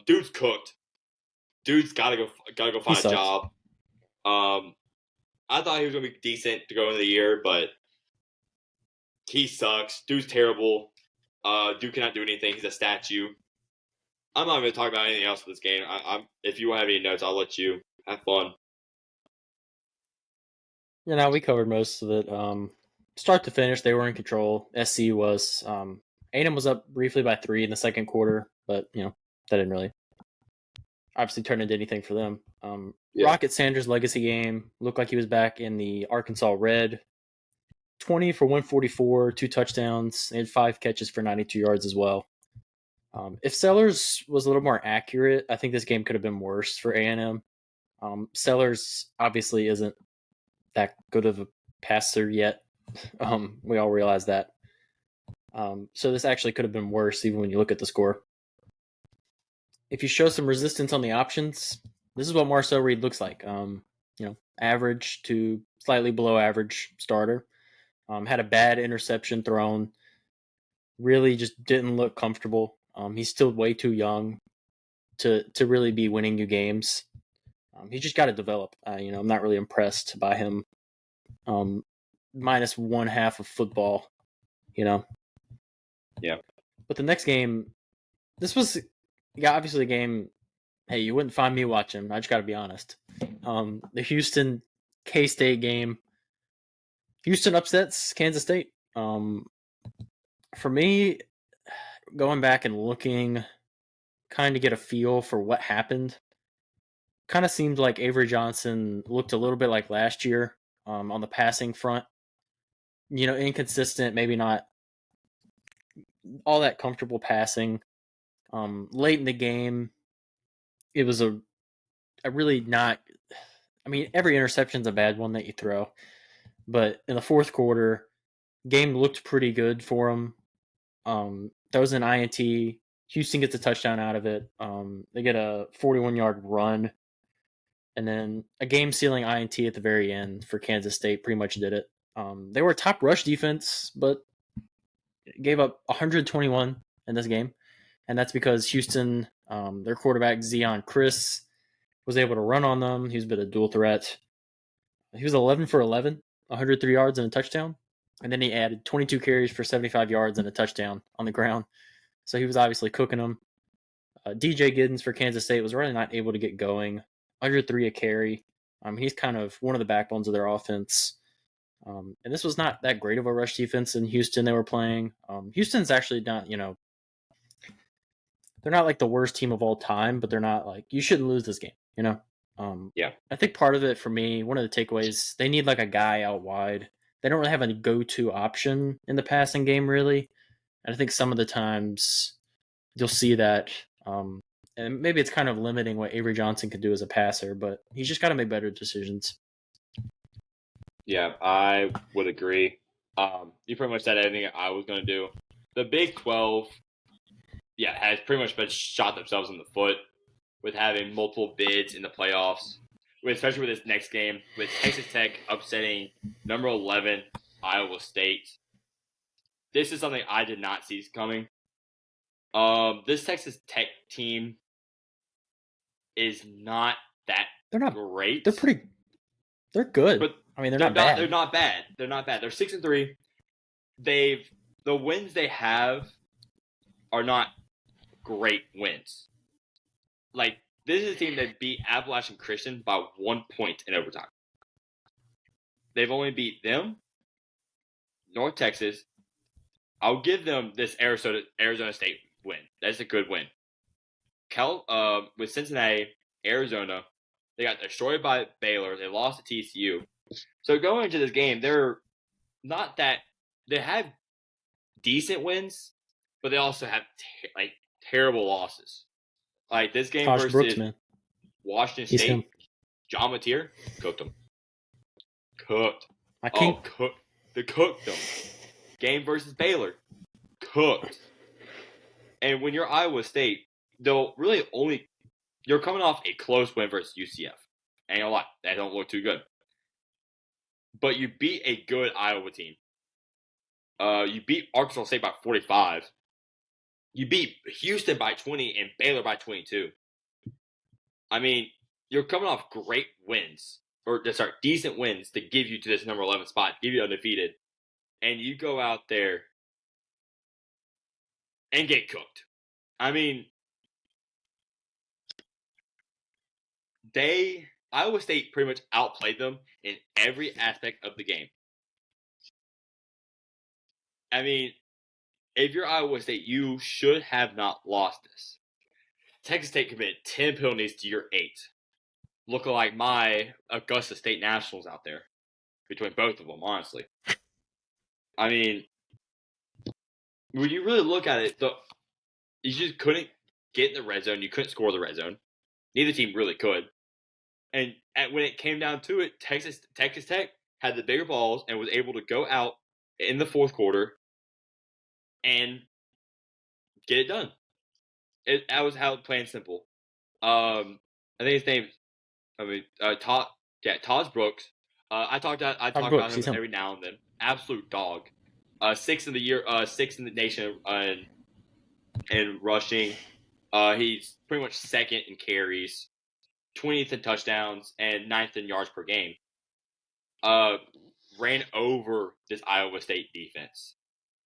Dude's cooked. Dude's gotta go find a job. I thought he was gonna be decent to go into the year, but he sucks. Dude's terrible. Dude cannot do anything. He's a statue. I'm not going to talk about anything else with this game. If you have any notes, I'll let you have fun. We covered most of it. Start to finish, they were in control. SC was. A&M was up briefly by 3 in the second quarter, but that didn't really obviously turn into anything for them. Rocket Sanders' legacy game looked like he was back in the Arkansas Red. 20 for 144, 2 touchdowns, and 5 catches for 92 yards as well. If Sellers was a little more accurate, I think this game could have been worse for A&M. Sellers obviously isn't that good of a passer yet. We all realize that. So this actually could have been worse, even when you look at the score. If you show some resistance on the options, this is what Marcel Reed looks like. Average to slightly below average starter. Had a bad interception thrown. Really just didn't look comfortable. He's still way too young to really be winning you games. He just got to develop. I'm not really impressed by him. Minus 1/2 of football. Yeah. But the next game, this was obviously a game. Hey, you wouldn't find me watching. I just got to be honest. The Houston K-State game. Houston upsets Kansas State. For me, going back and looking, kind of get a feel for what happened. Kind of seemed like Avery Johnson looked a little bit like last year on the passing front. Inconsistent, maybe not all that comfortable passing. Late in the game, it was a really not. I mean, every interception's a bad one that you throw, but in the fourth quarter, game looked pretty good for him. Throws an INT. Houston gets a touchdown out of it. They get a 41-yard run, and then a game-sealing INT at the very end for Kansas State. Pretty much did it. They were a top rush defense, but gave up 121 in this game, and that's because Houston, their quarterback Zion Chris, was able to run on them. He was a bit of dual threat. He was 11 for 11, 103 yards and a touchdown. And then he added 22 carries for 75 yards and a touchdown on the ground. So he was obviously cooking them. DJ Giddens for Kansas State was really not able to get going. 103 a carry. He's kind of one of the backbones of their offense. And this was not that great of a rush defense in Houston they were playing. Houston's actually not, they're not like the worst team of all time, but they're not like, you shouldn't lose this game, Yeah. I think part of it for me, one of the takeaways, they need like a guy out wide. They don't really have a go-to option in the passing game, really. And I think some of the times you'll see that. And maybe it's kind of limiting what Avery Johnson can do as a passer, but he's just got to make better decisions. Yeah, I would agree. You pretty much said everything I was going to do. The Big 12, has pretty much been shot themselves in the foot with having multiple bids in the playoffs, especially with this next game, with Texas Tech upsetting number 11 Iowa State. This is something I did not see coming. This Texas Tech team is not that great. They're good. But I mean, they're not bad. They're not bad. They're not bad. They're 6-3. The wins they have are not great wins. Like, this is a team that beat Appalachian Christian by 1 point in overtime. They've only beat them, North Texas. I'll give them this Arizona State win. That's a good win. With Cincinnati, Arizona, they got destroyed by Baylor. They lost to TCU. So going into this game, they're not that. They have decent wins, but they also have terrible losses. Like this game versus Brooks, Washington State, John Mateer cooked them. Cooked. They cooked them. Game versus Baylor, cooked. And when you're Iowa State, they'll really you're coming off a close win versus UCF. Ain't a lot. That don't look too good. But you beat a good Iowa team. You beat Arkansas State by 45. You beat Houston by 20 and Baylor by 22. I mean, you're coming off great wins, decent wins to give you to this number 11 spot, give you undefeated, and you go out there and get cooked. I mean, Iowa State pretty much outplayed them in every aspect of the game. I mean, if you're Iowa State, you should have not lost this. Texas State committed 10 penalties to your 8. Looking like my Augusta State Nationals out there. Between both of them, honestly. I mean, when you really look at it, you just couldn't get in the red zone. You couldn't score the red zone. Neither team really could. And when it came down to it, Texas Tech had the bigger balls, and was able to go out in the fourth quarter and get it done. That was how plain simple. I think his name. Todd. Yeah, Todd Brooks. I talk about him every now and then. Absolute dog. Sixth in the year. Sixth in the nation in rushing. He's pretty much second in carries, 20th in touchdowns, and 9th in yards per game. Ran over this Iowa State defense,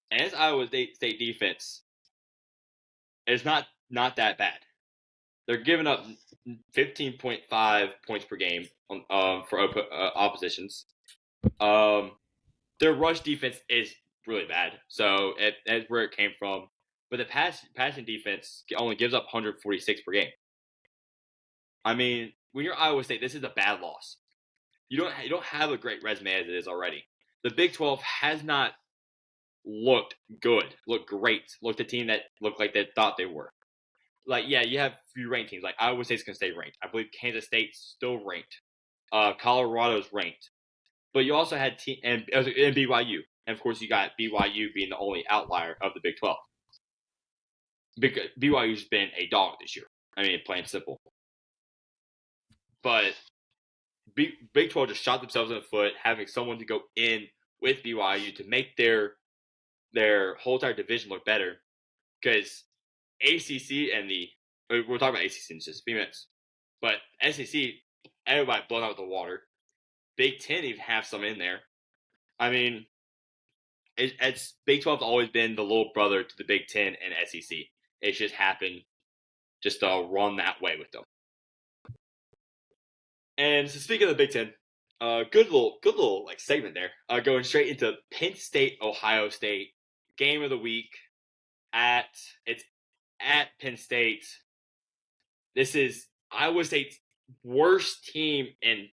and this Iowa State defense is not that bad. They're giving up 15.5 points per game for oppositions. Their rush defense is really bad, so that's where it came from. But the passing defense only gives up 146 per game. I mean, when you're Iowa State, this is a bad loss. You don't have a great resume as it is already. The Big 12 has not looked good, looked great, looked a team that looked like they thought they were. Like, yeah, you have a few ranked teams. Like, Iowa State's going to stay ranked. I believe Kansas State's still ranked. Colorado's ranked. But you also had and BYU. And, of course, you got BYU being the only outlier of the Big 12. Because BYU's been a dog this year. I mean, plain simple. But Big 12 just shot themselves in the foot, having someone to go in with BYU to make their whole entire division look better. Because ACC and we're talking about ACC in just a few minutes, but SEC, everybody blown out of the water. Big 10 even have some in there. I mean, it's Big 12's always been the little brother to the Big 10 and SEC. It's just happened just to run that way with them. And so speaking of the Big 10, good little like segment there. Going straight into Penn State, Ohio State, game of the week. It's at Penn State. This is Iowa State's worst team in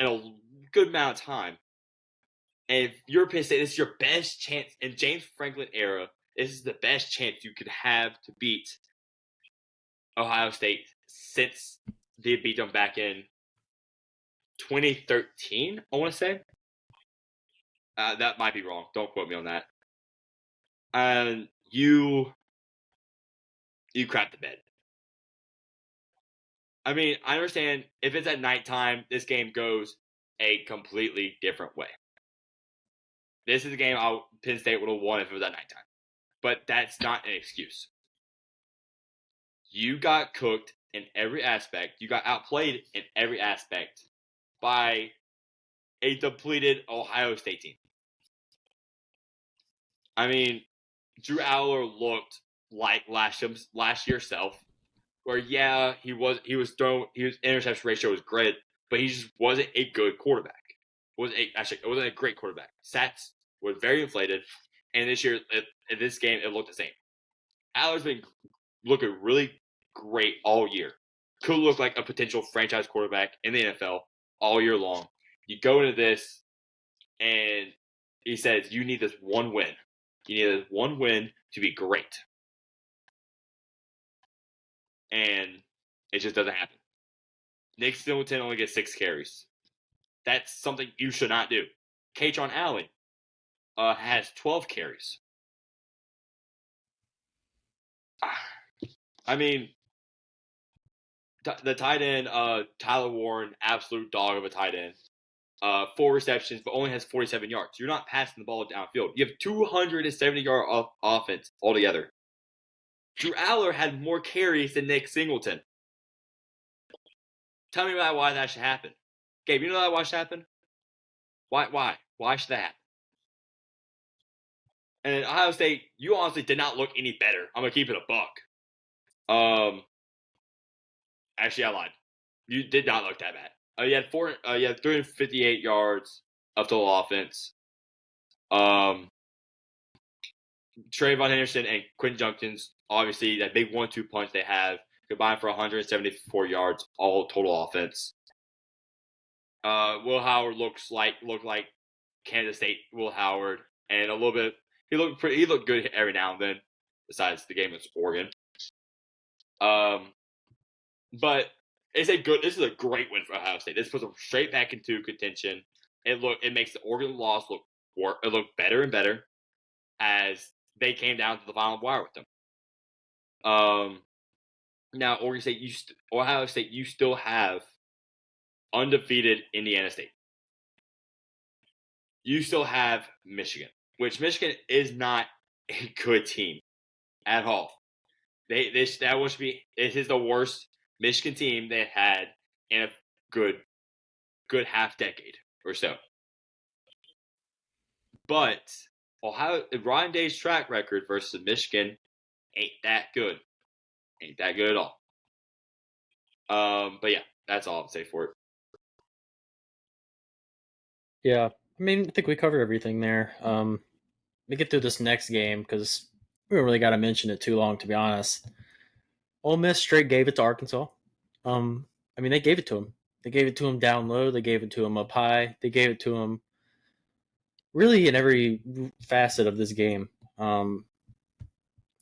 a good amount of time. And if you're Penn State, this is your best chance in James Franklin era. This is the best chance you could have to beat Ohio State since they beat them back in 2013, I want to say. That might be wrong. Don't quote me on that. And you crap the bed. I mean, I understand if it's at nighttime, this game goes a completely different way. This is a game Penn State would have won if it was at nighttime. But that's not an excuse. You got cooked in every aspect. You got outplayed in every aspect by a depleted Ohio State team. I mean, Drew Aller looked like last year's self, where his interception ratio was great, but he just wasn't a good quarterback. It wasn't a great quarterback. Stats was very inflated, and this year in this game it looked the same. Aller's been looking really great all year. Could look like a potential franchise quarterback in the NFL all year long. You go into this, and he says you need this one win. You need this one win to be great. And it just doesn't happen. Nick Singleton only gets 6 carries. That's something you should not do. Katron Allen has 12 carries. I mean, the tight end, Tyler Warren, absolute dog of a tight end. 4 receptions, but only has 47 yards. You're not passing the ball downfield. You have 270-yard offense altogether. Drew Aller had more carries than Nick Singleton. Tell me why that should happen. Gabe, you know why that should happen? Why? Why should that happen? And Ohio State, you honestly did not look any better. I'm going to keep it a buck. Actually, I lied. You did not look that bad. You had 358 yards of total offense. Trayvon Henderson and Quentin Junkins, obviously, that big 1-2 punch they have, combined for 174 yards, all total offense. Will Howard looked like Kansas State Will Howard, and a little bit he looked good every now and then, besides the game against Oregon. But this is a great win for Ohio State. This puts them straight back into contention. it makes the Oregon loss look better and better as they came down to the final wire with them. Now Ohio State, you still have undefeated Indiana State. You still have Michigan, which Michigan is not a good team at all. This is the worst Michigan team they've had in a good half decade or so. But Ryan Day's track record versus Michigan ain't that good. Ain't that good at all. But yeah, that's all I'll say for it. Yeah, I mean, I think we covered everything there. We get through this next game because we don't really got to mention it too long, to be honest. Ole Miss straight gave it to Arkansas. I mean, they gave it to him. They gave it to him down low. They gave it to him up high. They gave it to him really in every facet of this game. And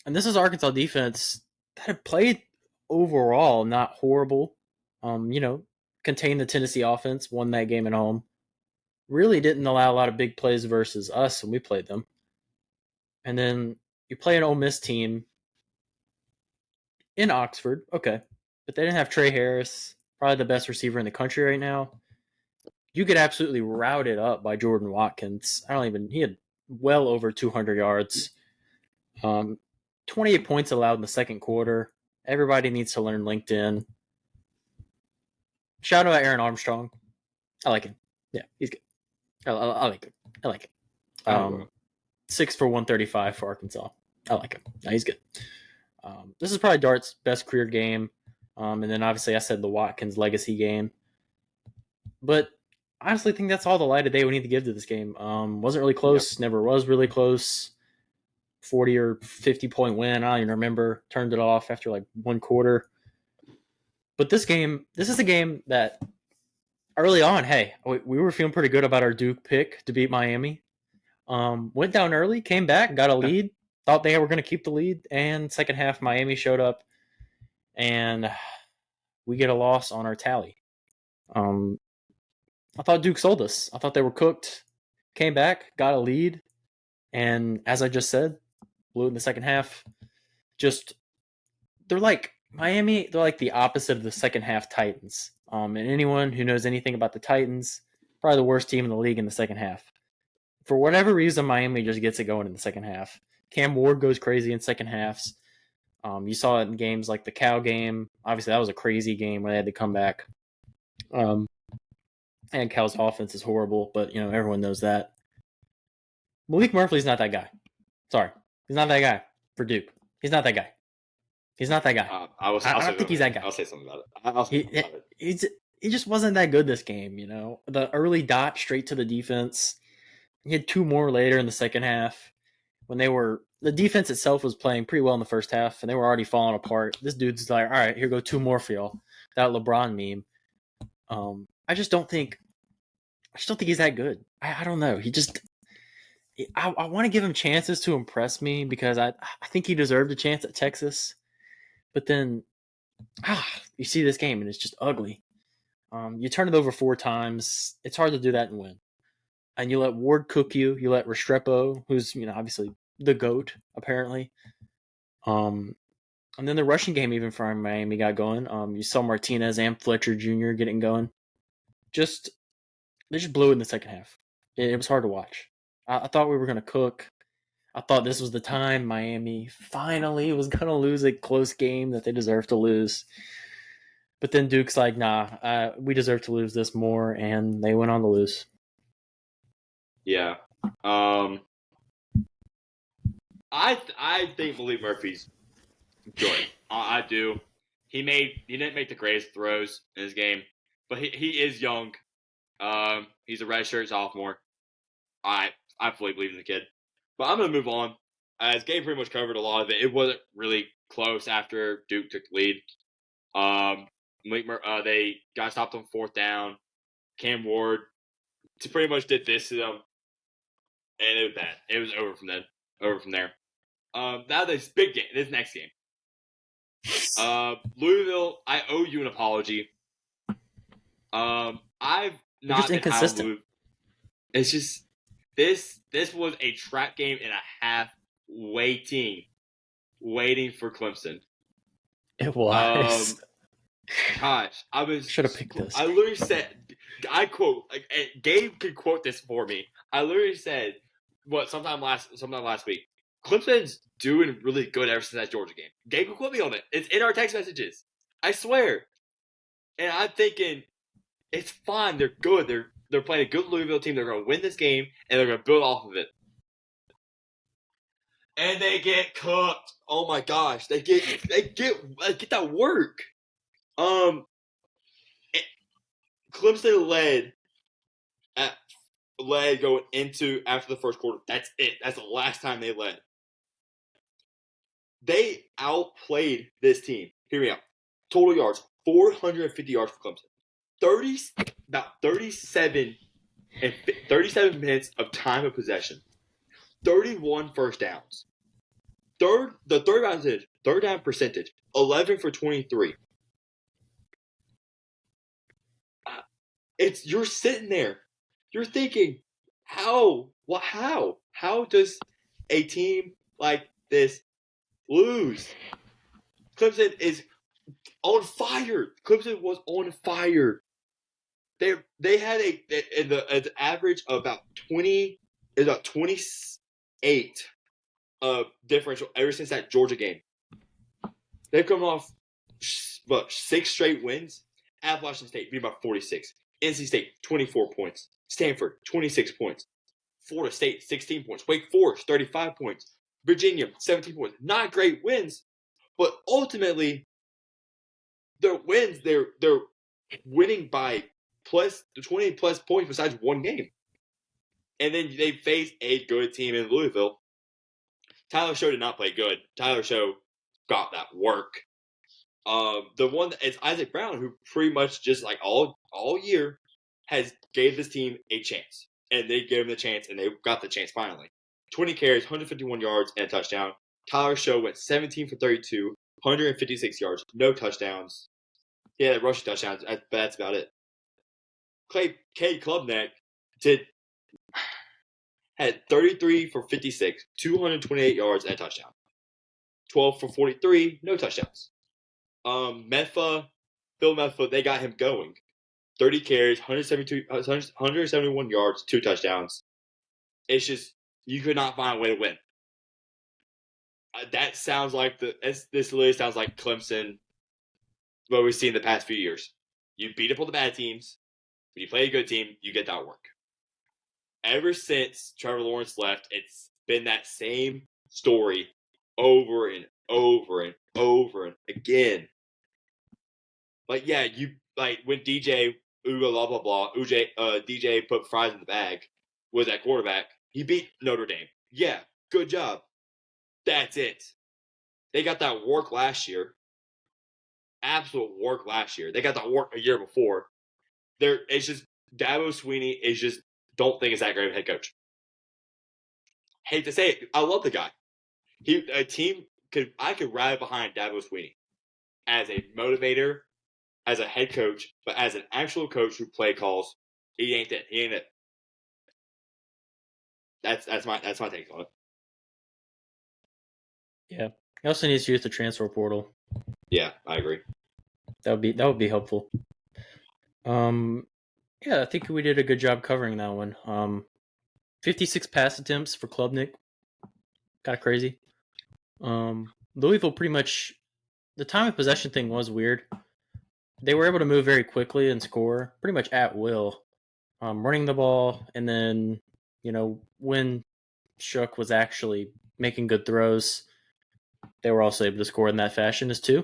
this is Arkansas defense that had played overall not horrible. Contained the Tennessee offense, won that game at home. Really didn't allow a lot of big plays versus us when we played them. And then you play an Ole Miss team in Oxford, okay, but they didn't have Trey Harris, probably the best receiver in the country right now. You get absolutely routed up by Jordan Watkins. He had well over 200 yards. 28 points allowed in the second quarter. Everybody needs to learn LinkedIn. Shout out Aaron Armstrong. I like him. Yeah, he's good. I like him. I like him. 6 for 135 for Arkansas. I like him. Yeah, he's good. This is probably Dart's best career game. And then obviously I said the Watkins legacy game. But I honestly think that's all the light of day we need to give to this game. Wasn't really close. Yep. Never was really close. 40 or 50 point win. I don't even remember. Turned it off after like one quarter. But this is a game that early on, hey, we were feeling pretty good about our Duke pick to beat Miami. Went down early, came back, got a lead. Thought they were going to keep the lead. And second half, Miami showed up. And we get a loss on our tally. I thought Duke sold us. I thought they were cooked. Came back, got a lead. And as I just said, blew it in the second half. They're like Miami, they're like the opposite of the second half Titans. And anyone who knows anything about the Titans, probably the worst team in the league in the second half. For whatever reason, Miami just gets it going in the second half. Cam Ward goes crazy in second halves. You saw it in games like the Cal game. Obviously, that was a crazy game where they had to come back. And Cal's offense is horrible, but everyone knows that. Malik Murphy's not that guy. Sorry, he's not that guy for Duke. He's not that guy. He's not that guy. I don't think he's that guy. I'll say something about it. He just wasn't that good this game. The early dot straight to the defense. He had two more later in the second half when the defense itself was playing pretty well in the first half and they were already falling apart. This dude's like, all right, here go two more for y'all. That LeBron meme. I just don't think he's that good. I don't know. I want to give him chances to impress me because I think he deserved a chance at Texas. But then you see this game and it's just ugly. You turn it over 4 times. It's hard to do that and win. And you let Ward cook you. You let Restrepo, who's obviously the GOAT apparently. And then the rushing game even for Miami got going. You saw Martinez and Fletcher Jr. getting going. They just blew it in the second half. It was hard to watch. I thought we were going to cook. I thought this was the time Miami finally was going to lose a close game that they deserved to lose. But then Duke's like, nah, we deserve to lose this more, and they went on to lose. Yeah. I think Malik Murphy's good. I do. He didn't make the greatest throws in his game, but he is young. He's a redshirt sophomore. I fully believe in the kid. But I'm going to move on. As Gabe pretty much covered a lot of it, it wasn't really close after Duke took the lead. They got stopped on 4th down. Cam Ward pretty much did this to them. And it was bad. It was over from there. Now this big game, this next game. Louisville, I owe you an apology. I've not just been inconsistent. It's just this was a trap game and a half waiting for Clemson. It was. Gosh, I was should have picked this. I literally said, I quote, like, Gabe could quote this for me. I literally said, sometime last week, Clemson's doing really good ever since that Georgia game. Gabe could quote me on it. It's in our text messages. I swear. And I'm thinking, it's fine. They're good. They're playing a good Louisville team. They're going to win this game, and they're going to build off of it. And they get cooked. Oh my gosh, they get that work. Clemson led going into after the first quarter. That's it. That's the last time they led. They outplayed this team. Hear me out. Total yards, 450 yards for Clemson. About 37 minutes of time of possession. 31 first downs. The third down percentage, 11 for 23. You're sitting there. You're thinking, how does a team like this lose? Clemson is on fire. Clemson was on fire. They had an average of about 28 differential ever since that Georgia game. They've come off 6 straight wins. Appalachian State beat by 46. NC State 24 points. Stanford 26 points. Florida State 16 points. Wake Forest 35 points. Virginia 17 points. Not great wins, but ultimately their wins they're winning by plus 20 plus points besides one game. And then they faced a good team in Louisville. Tyler Show did not play good. Tyler Show got that work. The one that is Isaac Brown, who pretty much just like all year has gave this team a chance. And they gave him the chance, and they got the chance finally. 20 carries, 151 yards, and a touchdown. Tyler Show went 17 for 32, 156 yards, no touchdowns. He had rushing touchdowns, but that's about it. Cade Klubnik had 33 for 56, 228 yards, and a touchdown. 12 for 43, no touchdowns. Phil Metfa, they got him going. 30 carries, 171 yards, 2 touchdowns. It's just, you could not find a way to win. That sounds like this literally sounds like Clemson, what we've seen the past few years. You beat up on the bad teams. When you play a good team, you get that work. Ever since Trevor Lawrence left, it's been that same story over and over and over and again. Like, yeah, when DJ blah blah blah, DJ put fries in the bag with that quarterback, he beat Notre Dame. Yeah, good job. That's it. They got that work last year. Absolute work last year. They got that work a year before. It's just Dabo Swinney is just don't think it's that great of a head coach. Hate to say it, I love the guy. I could ride behind Dabo Swinney as a motivator, as a head coach, but as an actual coach who play calls, he ain't it. He ain't it. That's my take on it. Yeah, he also needs to use the transfer portal. Yeah, I agree. That would be helpful. Yeah, I think we did a good job covering that one. 56 pass attempts for Klubnik. Got crazy. Louisville pretty much, the time of possession thing was weird. They were able to move very quickly and score pretty much at will. Running the ball, and then, when Shook was actually making good throws, they were also able to score in that fashion as too.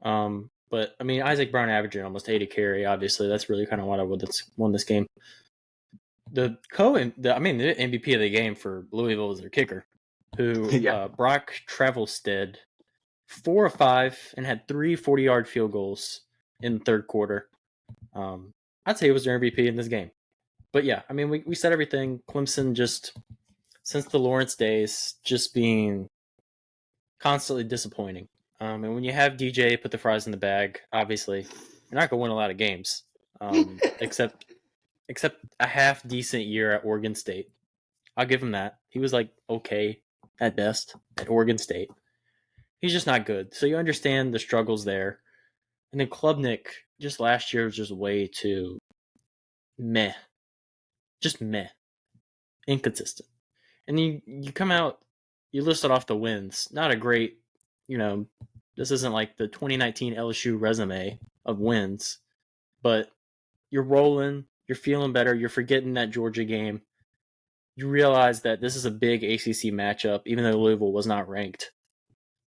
But, I mean, Isaac Brown averaging almost 80 carry, obviously. That's really kind of what I would have won this game. The MVP of the game for Louisville was their kicker, who Brock Travelstead, 4 of 5, and had 3 40-yard field goals in the third quarter. I'd say he was their MVP in this game. But, yeah, I mean, we said everything. Clemson just, since the Lawrence days, just being constantly disappointing. And when you have DJ put the fries in the bag, obviously, you're not going to win a lot of games, except except a half decent year at Oregon State. I'll give him that. He was like okay at best at Oregon State. He's just not good. So you understand the struggles there. And then Klubnik just last year was just way too meh. Just meh. Inconsistent. And you come out, you listed off the wins. Not a great, this isn't like the 2019 LSU resume of wins, but you're rolling, you're feeling better, you're forgetting that Georgia game. You realize that this is a big ACC matchup, even though Louisville was not ranked.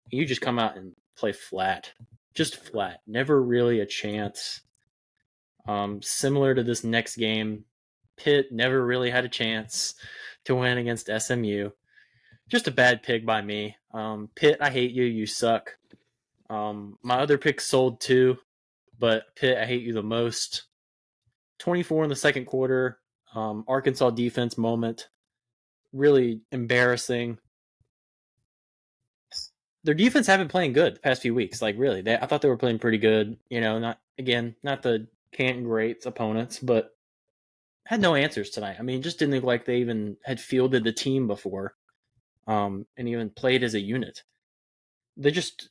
You just come out and play flat. Just flat. Never really a chance. Similar to this next game, Pitt never really had a chance to win against SMU. Just a bad pick by me. Pitt, I hate you. You suck. My other picks sold too, but Pitt, I hate you the most. 24 in the second quarter. Arkansas defense moment. Really embarrassing. Their defense have been playing good the past few weeks. Like, really. I thought they were playing pretty good. Not the Canton Greats opponents, but had no answers tonight. I mean, just didn't look like they even had fielded the team before and even played as a unit. They just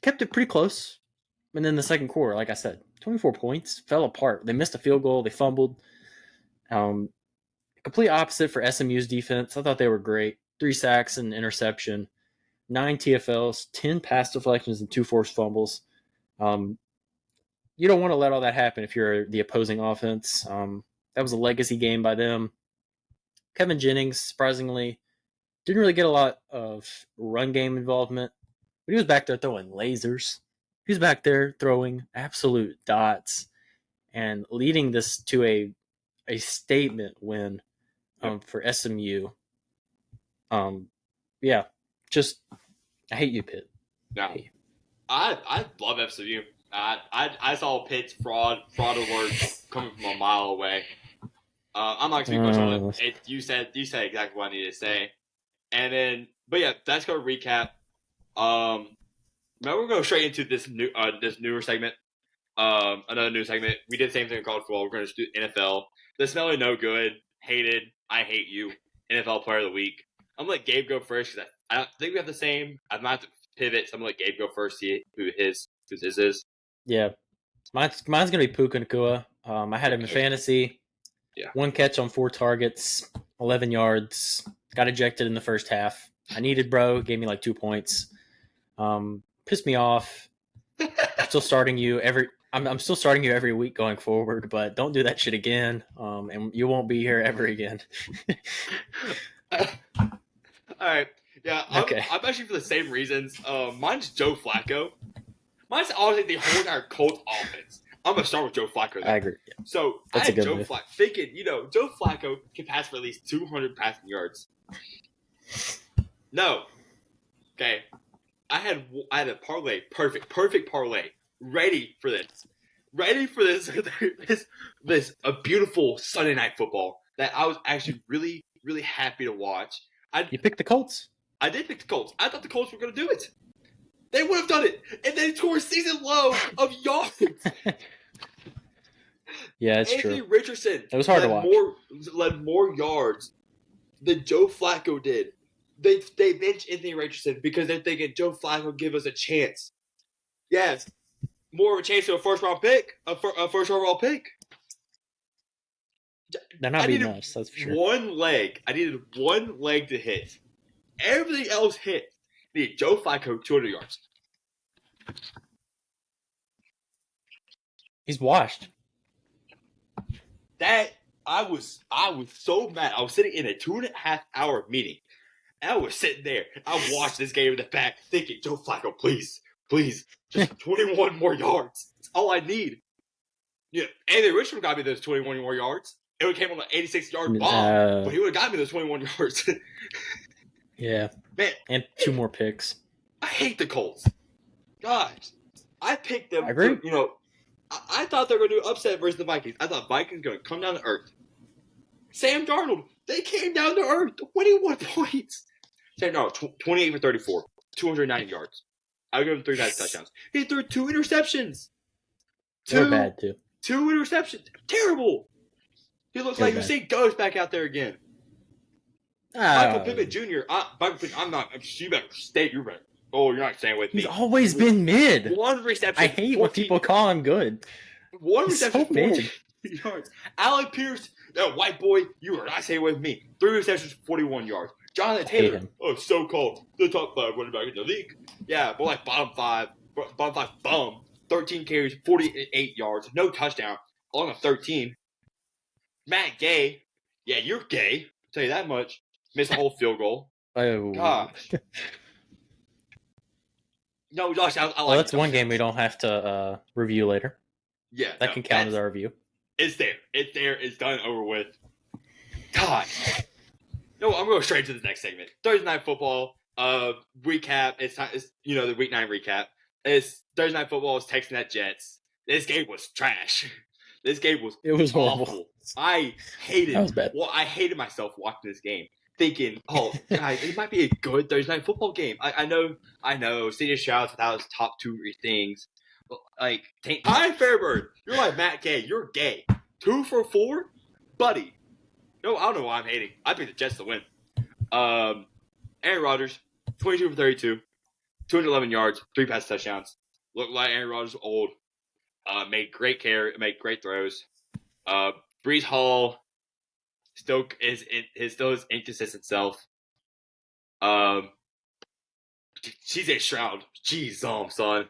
kept it pretty close. And then the second quarter, like I said, 24 points, fell apart. They missed a field goal. They fumbled. Complete opposite for SMU's defense. I thought they were great. 3 sacks and interception. 9 TFLs, 10 pass deflections, and 2 forced fumbles. You don't want to let all that happen if you're the opposing offense. That was a legacy game by them. Kevin Jennings, surprisingly, didn't really get a lot of run game involvement, but he was back there throwing lasers. He was back there throwing absolute dots and leading this to a statement win for SMU. I hate you, Pitt. No, I love SMU. I saw Pitt's fraud alerts coming from a mile away. I'm not gonna speak much on it. You said exactly what I needed to say, and then let's go recap. Now we're going straight into this newer segment. Another new segment. We did the same thing in college football. We're going to do NFL. The smelly no good, hated, I hate you, NFL Player of the Week. I'm gonna let Gabe go first because I don't think we have the same. I'm not to pivot, so I'm gonna let Gabe go first. See who his is. Yeah, mine's gonna be Puka Nacua. I had him in fantasy. Yeah. 1 catch on 4 targets, 11 yards. Got ejected in the first half. I needed bro. Gave me like 2 points. Pissed me off. I'm still starting you every week going forward, but don't do that shit again. And you won't be here ever again. All right. Yeah. Okay. I'm actually for the same reasons. Mine's Joe Flacco. Mine's honestly the whole entire Colts offense. I'm gonna start with Joe Flacco. I agree. Yeah. So That's I had Joe Flacco thinking, Joe Flacco can pass for at least 200 passing yards. No. Okay. I had a parlay, perfect parlay, ready for this, a beautiful Sunday night football that I was actually really, really happy to watch. You picked the Colts. I did pick the Colts. I thought the Colts were going to do it. They would have done it, and they tore a season low of yards. Yeah, it's Anthony true. Richardson. It was hard to watch. Led more yards than Joe Flacco did. They bench Anthony Richardson because they're thinking Joe Flacco give us a chance. Yes, more of a chance to a first overall pick. They're not beating us, that's for sure. I needed one leg to hit. Everything else hit. I needed Joe Flacco 200 yards. He's washed. I was so mad. I was sitting in a 2.5 hour meeting. And I was sitting there. I watched this game in the back thinking, Joe Flacco, please, just 21 more yards. That's all I need. Yeah, Anthony Richardson got me those 21 more yards. It would have came on an 86-yard bomb, but he would have got me those 21 yards. Yeah. Man. And 2 more picks. I hate the Colts. Gosh. I picked them. I agree. I thought they were going to do upset versus the Vikings. I thought Vikings going to come down to earth. Sam Darnold, they came down to earth. 21 points. 28 for 34. 290 yards. I would give him 3 touchdowns. He threw 2 interceptions. They're bad, too. 2 interceptions. Terrible. He looks like Hussein Ghost back out there again. Michael Pittman Jr. Michael Pittman, I'm not. You better stay. You better. Oh, you're not staying with me. He's always been mid. One reception. I hate when people call him good. One reception, 14 yards. Alec Pierce, that white boy, you are not staying with me. 3 receptions, 41 yards. Jonathan Taylor, so-called the top 5 running back in the league. Yeah, but like bottom 5 bum. 13 carries, 48 yards, no touchdown, along with 13. Matt Gay, yeah, you're gay. I'll tell you that much. Missed a whole field goal. Oh. Gosh. No, Josh, I like well, that's one game we don't have to review later. Yeah. That can count as our review. It's there. It's there. It's done, over with. God. No, I'm going straight to the next segment. Thursday Night Football recap. It's the Week 9 recap. It's Thursday Night Football. It's Texans at Jets. This game was trash. This game was awful. Horrible. I hated. That was bad. Well, I hated myself watching this game, thinking, "Oh, guys, it might be a good Thursday Night Football game." I know. CJ Stroud's without his top 2 things, but like, Ty Fairburn, you're like Matt Gay. You're gay. 2 for 4, buddy. No, I don't know why I'm hating. I picked the Jets to win. Aaron Rodgers, 22 for 32, 211 yards, 3 pass touchdowns. Looked like Aaron Rodgers was old. Made great throws. Brees Hall still is his inconsistent self. CJ Stroud, jeez, son.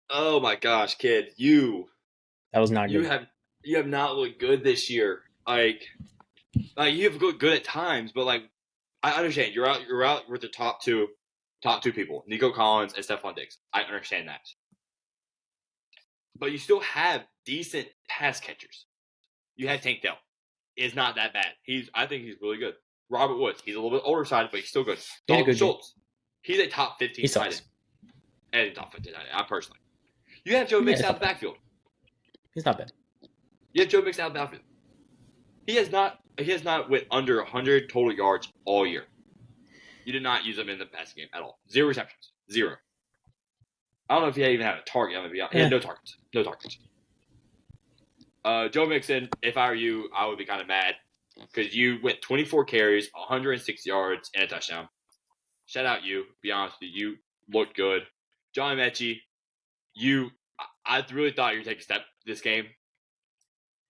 Oh my gosh, kid, that was not good. You have not looked good this year. Like you have looked good at times, but like I understand you're out with the top two people, Nico Collins and Stephon Diggs. I understand that. But you still have decent pass catchers. You have Tank Dell. It's not that bad. I think he's really good. Robert Woods, he's a little bit older side, but he's still good. Dalton Schultz, he's a top 15 tight end. And top 15 tight end, I personally. You have Joe Mixon out of the backfield. He's not bad. You have Joe Mixon out of the backfield. He has not went under 100 total yards all year. You did not use him in the passing game at all. 0 receptions. 0. I don't know if he even had a target. He had no targets. No targets. Joe Mixon, if I were you, I would be kind of mad because you went 24 carries, 106 yards, and a touchdown. Shout out you. Be honest with you. You looked good. John Mechie, I really thought you were taking a step this game.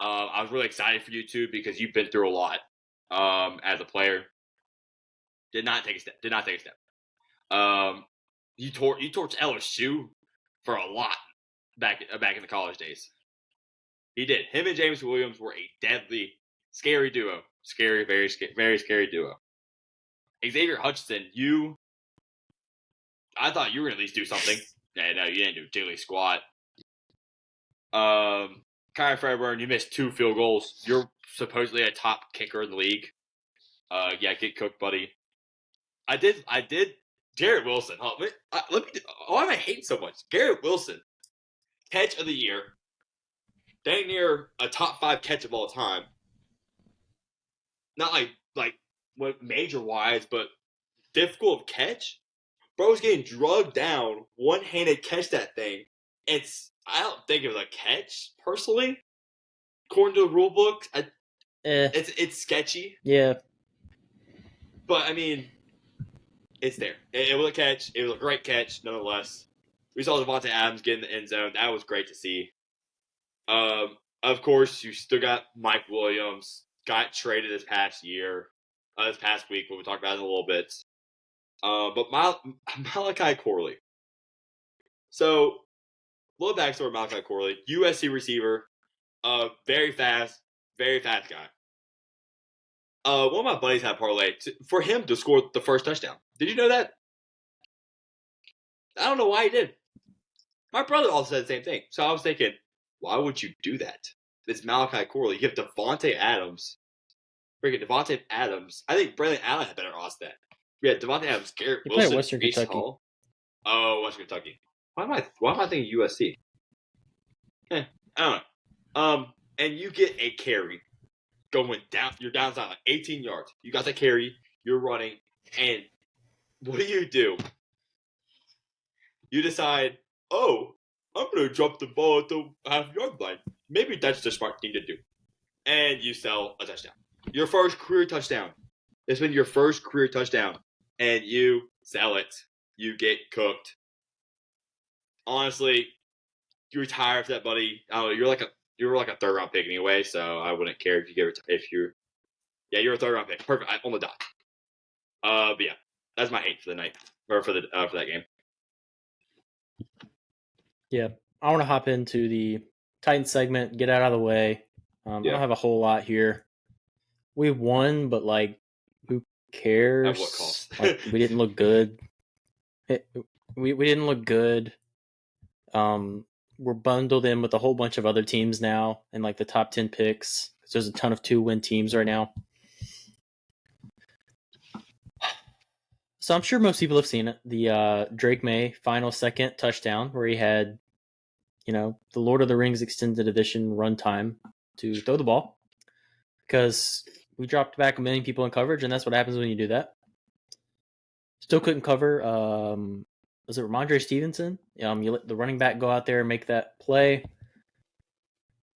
I was really excited for you too because you've been through a lot as a player. Did not take a step. You torched LSU for a lot back in the college days. He did. Him and James Williams were a deadly, scary duo. Scary, very scary duo. Xavier Hutchinson, I thought you were going to at least do something. Yeah, no, you didn't do diddly squat. Kyrie Fairburn, you missed 2 field goals. You're supposedly a top kicker in the league. Yeah, get cooked, buddy. I did. Garrett Wilson. Why am I hating so much? Garrett Wilson, catch of the year. Dang near a top 5 catch of all time. Not like what major wise, but difficult catch. Bro's getting drugged down, one-handed catch that thing. I don't think it was a catch personally. According to the rule book, it's sketchy. Yeah. But I mean, it's there. It was a catch. It was a great catch, nonetheless. We saw Devontae Adams get in the end zone. That was great to see. Of course, you still got Mike Williams. Got traded this past week. We'll talk about it in a little bit. But Malachi Corley. So, a little backstory of Malachi Corley. USC receiver. Very fast guy. One of my buddies had a parlay for him to score the first touchdown. Did you know that? I don't know why he did. My brother also said the same thing. So I was thinking, why would you do that? It's Malachi Corley. You have Devontae Adams. Freaking Devontae Adams. I think Braylon Allen had better odds than that. Yeah, Devontae Adams, Garrett Wilson, Western Kentucky. Hall. Oh, Western Kentucky. Why am I thinking USC? I don't know. And you get a carry going down. You're downside like 18 yards. You got the carry. You're running, and what do? You decide, oh, I'm going to drop the ball at the half-yard line. Maybe that's the smart thing to do. and you sell a touchdown. Your first career touchdown. It's been your first career touchdown, and you sell it. You get cooked. Honestly, you retire for that, buddy. I don't know, you were like a third round pick anyway, so I wouldn't care if you give it if you're you're a third round pick. Perfect on the dot. But yeah, that's my hate for the night or for that game. Yeah, I want to hop into the Titans segment, get out of the way. I don't have a whole lot here. We won, but like, who cares? At what cost? Like, we didn't look good. We didn't look good. We're bundled in with a whole bunch of other teams now in like the top 10 picks. There's a ton of 2-win teams right now. So I'm sure most people have seen it. The Drake May final second touchdown where he had, the Lord of the Rings extended edition runtime to throw the ball. Because we dropped back a million people in coverage, and that's what happens when you do that. Still couldn't cover. Was it Ramondre Stevenson? You let the running back go out there and make that play.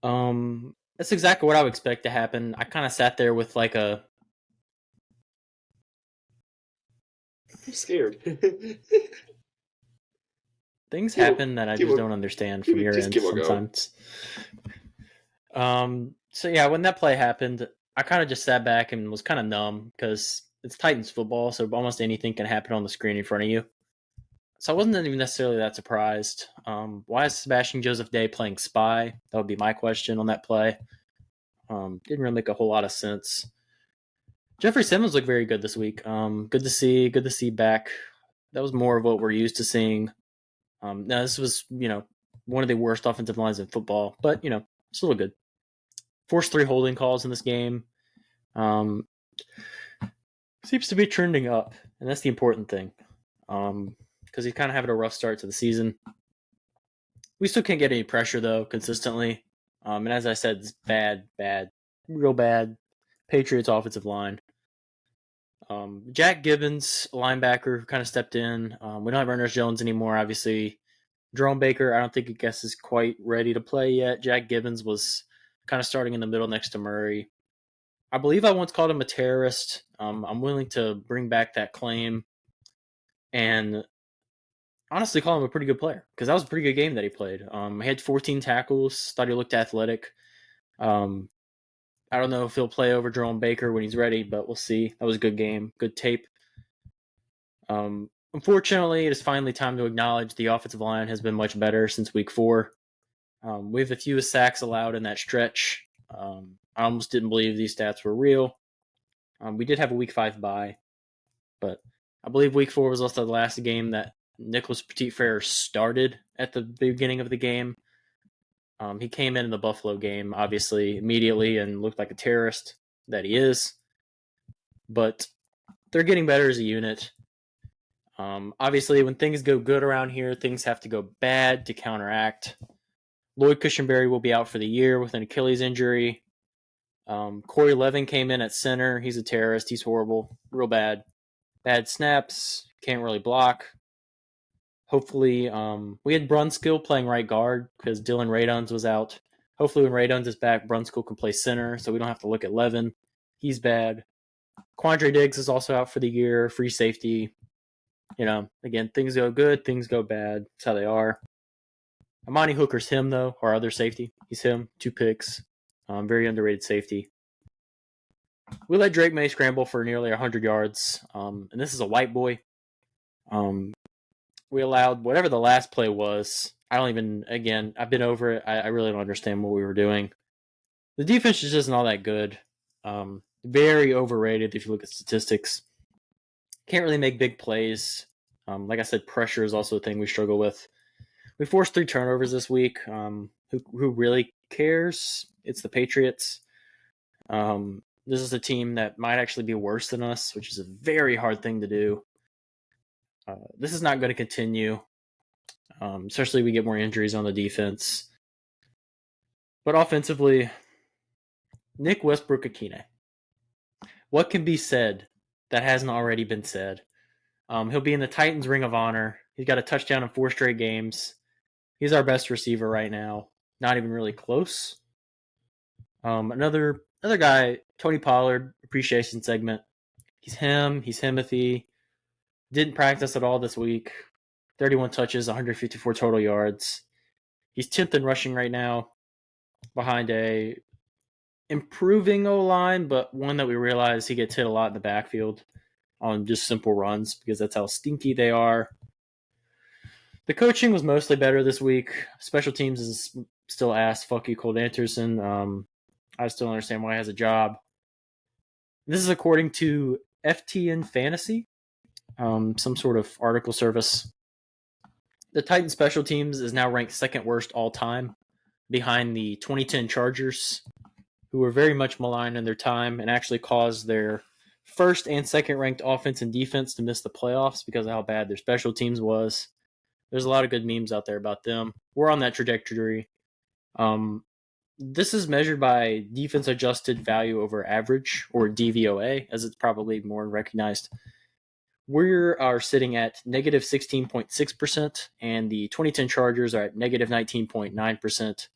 That's exactly what I would expect to happen. I kind of sat there with like a... I'm scared. Things happen that I just don't understand from your end sometimes. So yeah, when that play happened, I kind of just sat back and was kind of numb because it's Titans football, so almost anything can happen on the screen in front of you. So I wasn't even necessarily that surprised. Why is Sebastian Joseph Day playing spy? That would be my question on that play. Didn't really make a whole lot of sense. Jeffrey Simmons looked very good this week. Good to see back. That was more of what we're used to seeing. Now this was, one of the worst offensive lines in football, but still good. Forced 3 holding calls in this game. Seems to be trending up, and that's the important thing. Because he's kind of having a rough start to the season. We still can't get any pressure though consistently. And as I said, it's bad, real bad. Patriots offensive line. Jack Gibbons, linebacker, who kind of stepped in. We don't have Ernest Jones anymore, obviously. Jerome Baker, I don't think is quite ready to play yet. Jack Gibbons was kind of starting in the middle next to Murray. I believe I once called him a terrorist. I'm willing to bring back that claim and honestly call him a pretty good player because that was a pretty good game that he played. He had 14 tackles, thought he looked athletic. I don't know if he'll play over Jerome Baker when he's ready, but we'll see. That was a good game, good tape. Unfortunately, it is finally time to acknowledge the offensive line has been much better since week 4. We have the fewest sacks allowed in that stretch. I almost didn't believe these stats were real. We did have a week 5 bye, but I believe week 4 was also the last game that Nicholas Petit-Frere started at the beginning of the game. He came in the Buffalo game, obviously, immediately and looked like a terrorist that he is. But they're getting better as a unit. Obviously, when things go good around here, things have to go bad to counteract. Lloyd Cushenberry will be out for the year with an Achilles injury. Corey Levin came in at center. He's a terrorist. He's horrible. Real bad. Bad snaps. Can't really block. Hopefully, we had Brunskill playing right guard because Dylan Raduns was out. Hopefully, when Raduns is back, Brunskill can play center, so we don't have to look at Levin. He's bad. Quandre Diggs is also out for the year, free safety. Again, things go good, things go bad. That's how they are. Amani Hooker's him, though, our other safety. He's him, 2 picks. Very underrated safety. We let Drake May scramble for nearly 100 yards, and this is a white boy. We allowed whatever the last play was. I've been over it. I really don't understand what we were doing. The defense just isn't all that good. Very overrated if you look at statistics. Can't really make big plays. Like I said, pressure is also a thing we struggle with. We forced 3 turnovers this week. Who really cares? It's the Patriots. This is a team that might actually be worse than us, which is a very hard thing to do. This is not going to continue, especially if we get more injuries on the defense. But offensively, Nick Westbrook-Akine. What can be said that hasn't already been said? He'll be in the Titans Ring of Honor. He's got a touchdown in 4 straight games. He's our best receiver right now. Not even really close. Another guy, Tony Pollard, appreciation segment. He's Himothy. Didn't practice at all this week. 31 touches, 154 total yards. He's 10th in rushing right now, behind a improving O-line, but one that we realize he gets hit a lot in the backfield on just simple runs because that's how stinky they are. The coaching was mostly better this week. Special teams is still ass. Fuck you, Colt Anderson. I still don't understand why he has a job. This is according to FTN Fantasy, some sort of article service. The Titans special teams is now ranked second worst all time, behind the 2010 Chargers, who were very much maligned in their time and actually caused their first and second ranked offense and defense to miss the playoffs because of how bad their special teams was. There's a lot of good memes out there about them. We're on that trajectory. This is measured by defense adjusted value over average, or DVOA, as it's probably more recognized. We are sitting at negative 16.6%, and the 2010 Chargers are at negative 19.9%.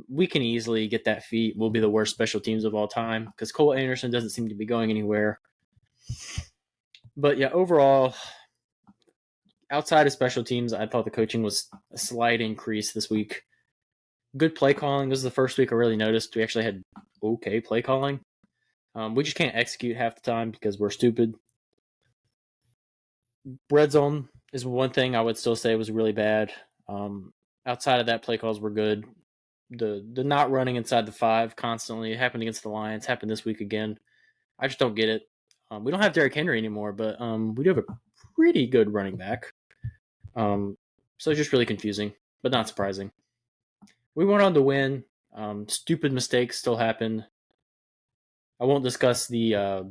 We can easily get that feat. We'll be the worst special teams of all time because Cole Anderson doesn't seem to be going anywhere. But yeah, overall, outside of special teams, I thought the coaching was a slight increase this week. Good play calling. This is the first week I really noticed we actually had okay play calling. We just can't execute half the time because we're stupid. Red zone is one thing I would still say was really bad. Outside of that, play calls were good. The not running inside the 5 constantly happened against the Lions. Happened this week again. I just don't get it. We don't have Derrick Henry anymore, but we do have a pretty good running back. So it's just really confusing, but not surprising. We went on to win. Stupid mistakes still happen. I won't discuss the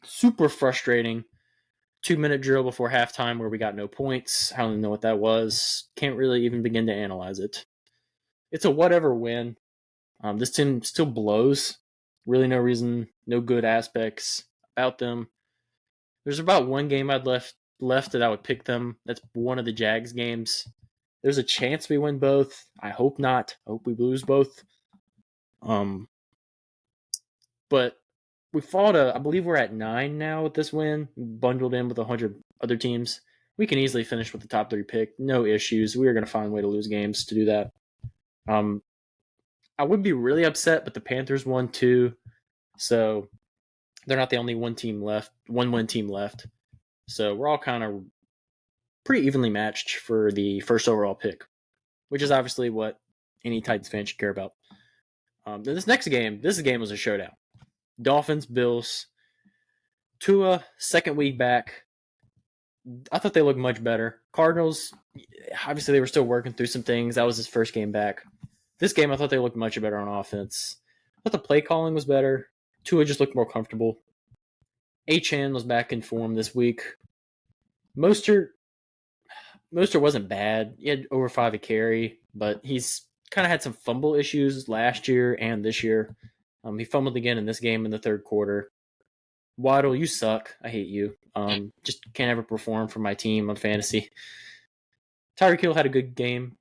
super frustrating 2-minute drill before halftime where we got no points. I don't even know what that was. Can't really even begin to analyze it. It's a whatever win. This team still blows. Really no reason, no good aspects about them. There's about one game I'd left that I would pick them. That's one of the Jags games. There's a chance we win both. I hope not. I hope we lose both. But we fought I believe we're at 9 now with this win, bundled in with 100 other teams. We can easily finish with the top 3 pick. No issues. We are going to find a way to lose games to do that. I would be really upset, but the Panthers won too. So they're not the only one win team left. So we're all kind of pretty evenly matched for the first overall pick, which is obviously what any Titans fan should care about. This game was a showdown. Dolphins, Bills. Tua, second week back. I thought they looked much better. Cardinals, obviously they were still working through some things. That was his first game back. This game, I thought they looked much better on offense. I thought the play calling was better. Tua just looked more comfortable. Achane was back in form this week. Mostert wasn't bad. He had over 5 a carry, but he's kind of had some fumble issues last year and this year. He fumbled again in this game in the third quarter. Waddle, you suck. I hate you. Just can't ever perform for my team on fantasy. Tyreek Hill had a good game.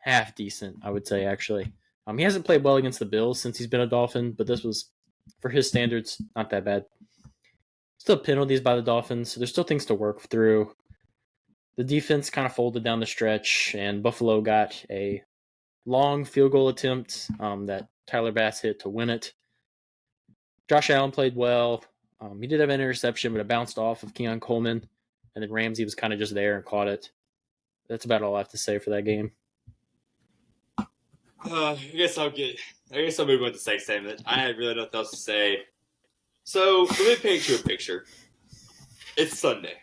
Half decent, I would say, actually. He hasn't played well against the Bills since he's been a Dolphin, but this was, for his standards, not that bad. Still penalties by the Dolphins, so there's still things to work through. The defense kind of folded down the stretch, and Buffalo got a long field goal attempt that Tyler Bass hit to win it. Josh Allen played well. He did have an interception, but it bounced off of Keon Coleman, and then Ramsey was kind of just there and caught it. That's about all I have to say for that game. I guess I'll move on to the next statement. I have really nothing else to say. So let me paint you a picture. It's Sunday.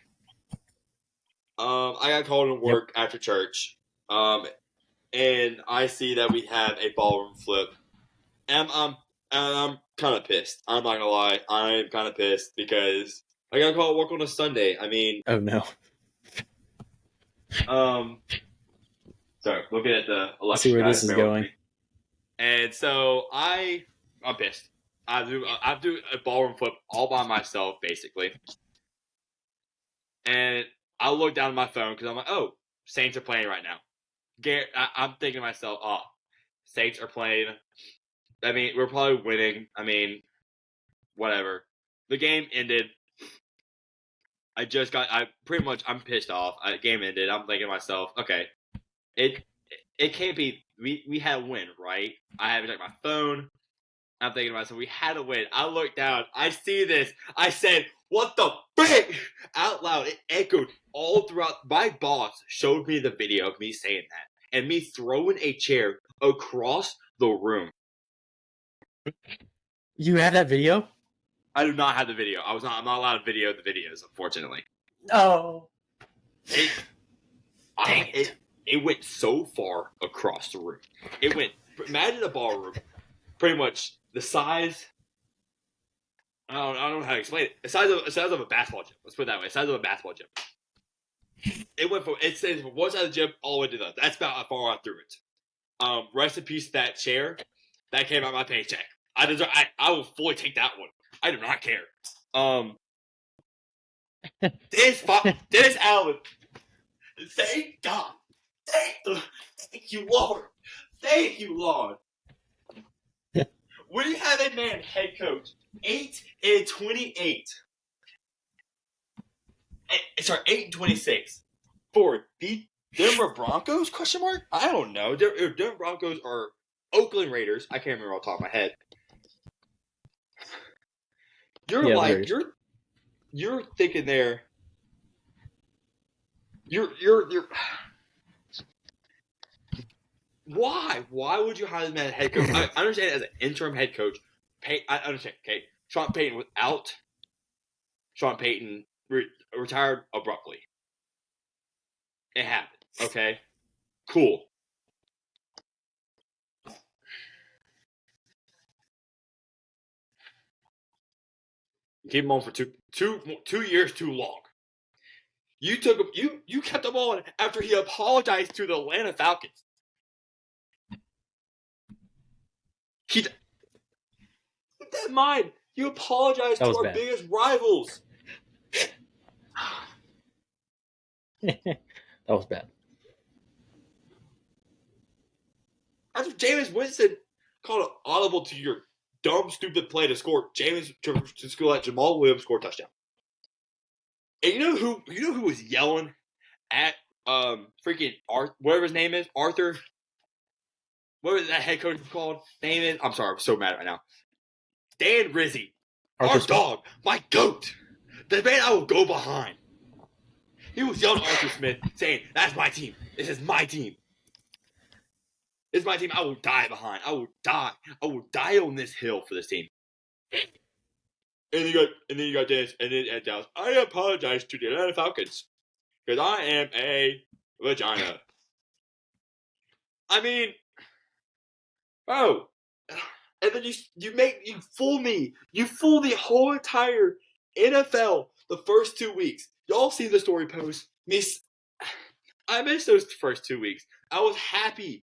I got called to work after church, and I see that we have a ballroom flip, and I'm kind of pissed. I'm not gonna lie, I'm kind of pissed because I got called to work on a Sunday. I mean, oh no. Sorry, looking at the election. Let's see where this is going. And so I'm pissed. I do a ballroom flip all by myself, basically. And I look down at my phone because I'm like, oh, Saints are playing right now. I'm thinking to myself, oh, Saints are playing. I mean, we're probably winning. I mean, whatever. The game ended. I'm pissed off. The game ended. I'm thinking to myself, okay, it can't be. We had a win, right? I haven't checked my phone. I'm thinking to myself, we had a win. I look down. I see this. I said, what the frick? Out loud. It echoed all throughout. My boss showed me the video of me saying that and me throwing a chair across the room. You have that video? I do not have the video. I'm not allowed to video the videos, unfortunately. No. It went so far across the room. It went. Imagine a ballroom, pretty much the size. I don't know how to explain it. The size of a basketball gym. Let's put it that way. The size of a basketball gym. It says from one side of the gym all the way to the other. That's about how far I threw it. Rest in peace to that chair. That came out of my paycheck. I will fully take that one. I do not care. Dennis Allen. Thank God. Thank you, Lord. Thank you, Lord. When you have a man head coach, 8-28. 8-26 for the Denver Broncos? Question mark? I don't know. Denver Broncos are Oakland Raiders. I can't remember off the top of my head. You're thinking there. You're. Why? Why would you hire this man as head coach? I understand it as an interim head coach. I understand. Okay, Sean Payton without Sean Payton retired abruptly. It happened. Okay, cool. Keep him on for two years too long. You took him. You kept him on after he apologized to the Atlanta Falcons. Keep that in mind. You apologized to our biggest rivals. That was bad. After Jameis Winston called an audible to your dumb, stupid play to score, to score that Jamal Williams score a touchdown. And you know who was yelling at freaking whatever his name is, Arthur. What was that head coach called? Name is? I'm sorry, I'm so mad right now. Dan Rizzi, our dog, my goat, the man I will go behind. He was yelling at Arthur Smith, saying, "That's my team. This is my team. This is my team. I will die behind. I will die. I will die on this hill for this team." And then you got this, and then at Dallas, I apologize to the Atlanta Falcons because I am a vagina. I mean, and then you fool me. You fool the whole entire NFL the first 2 weeks. Y'all see the story post. I missed those first 2 weeks. I was happy.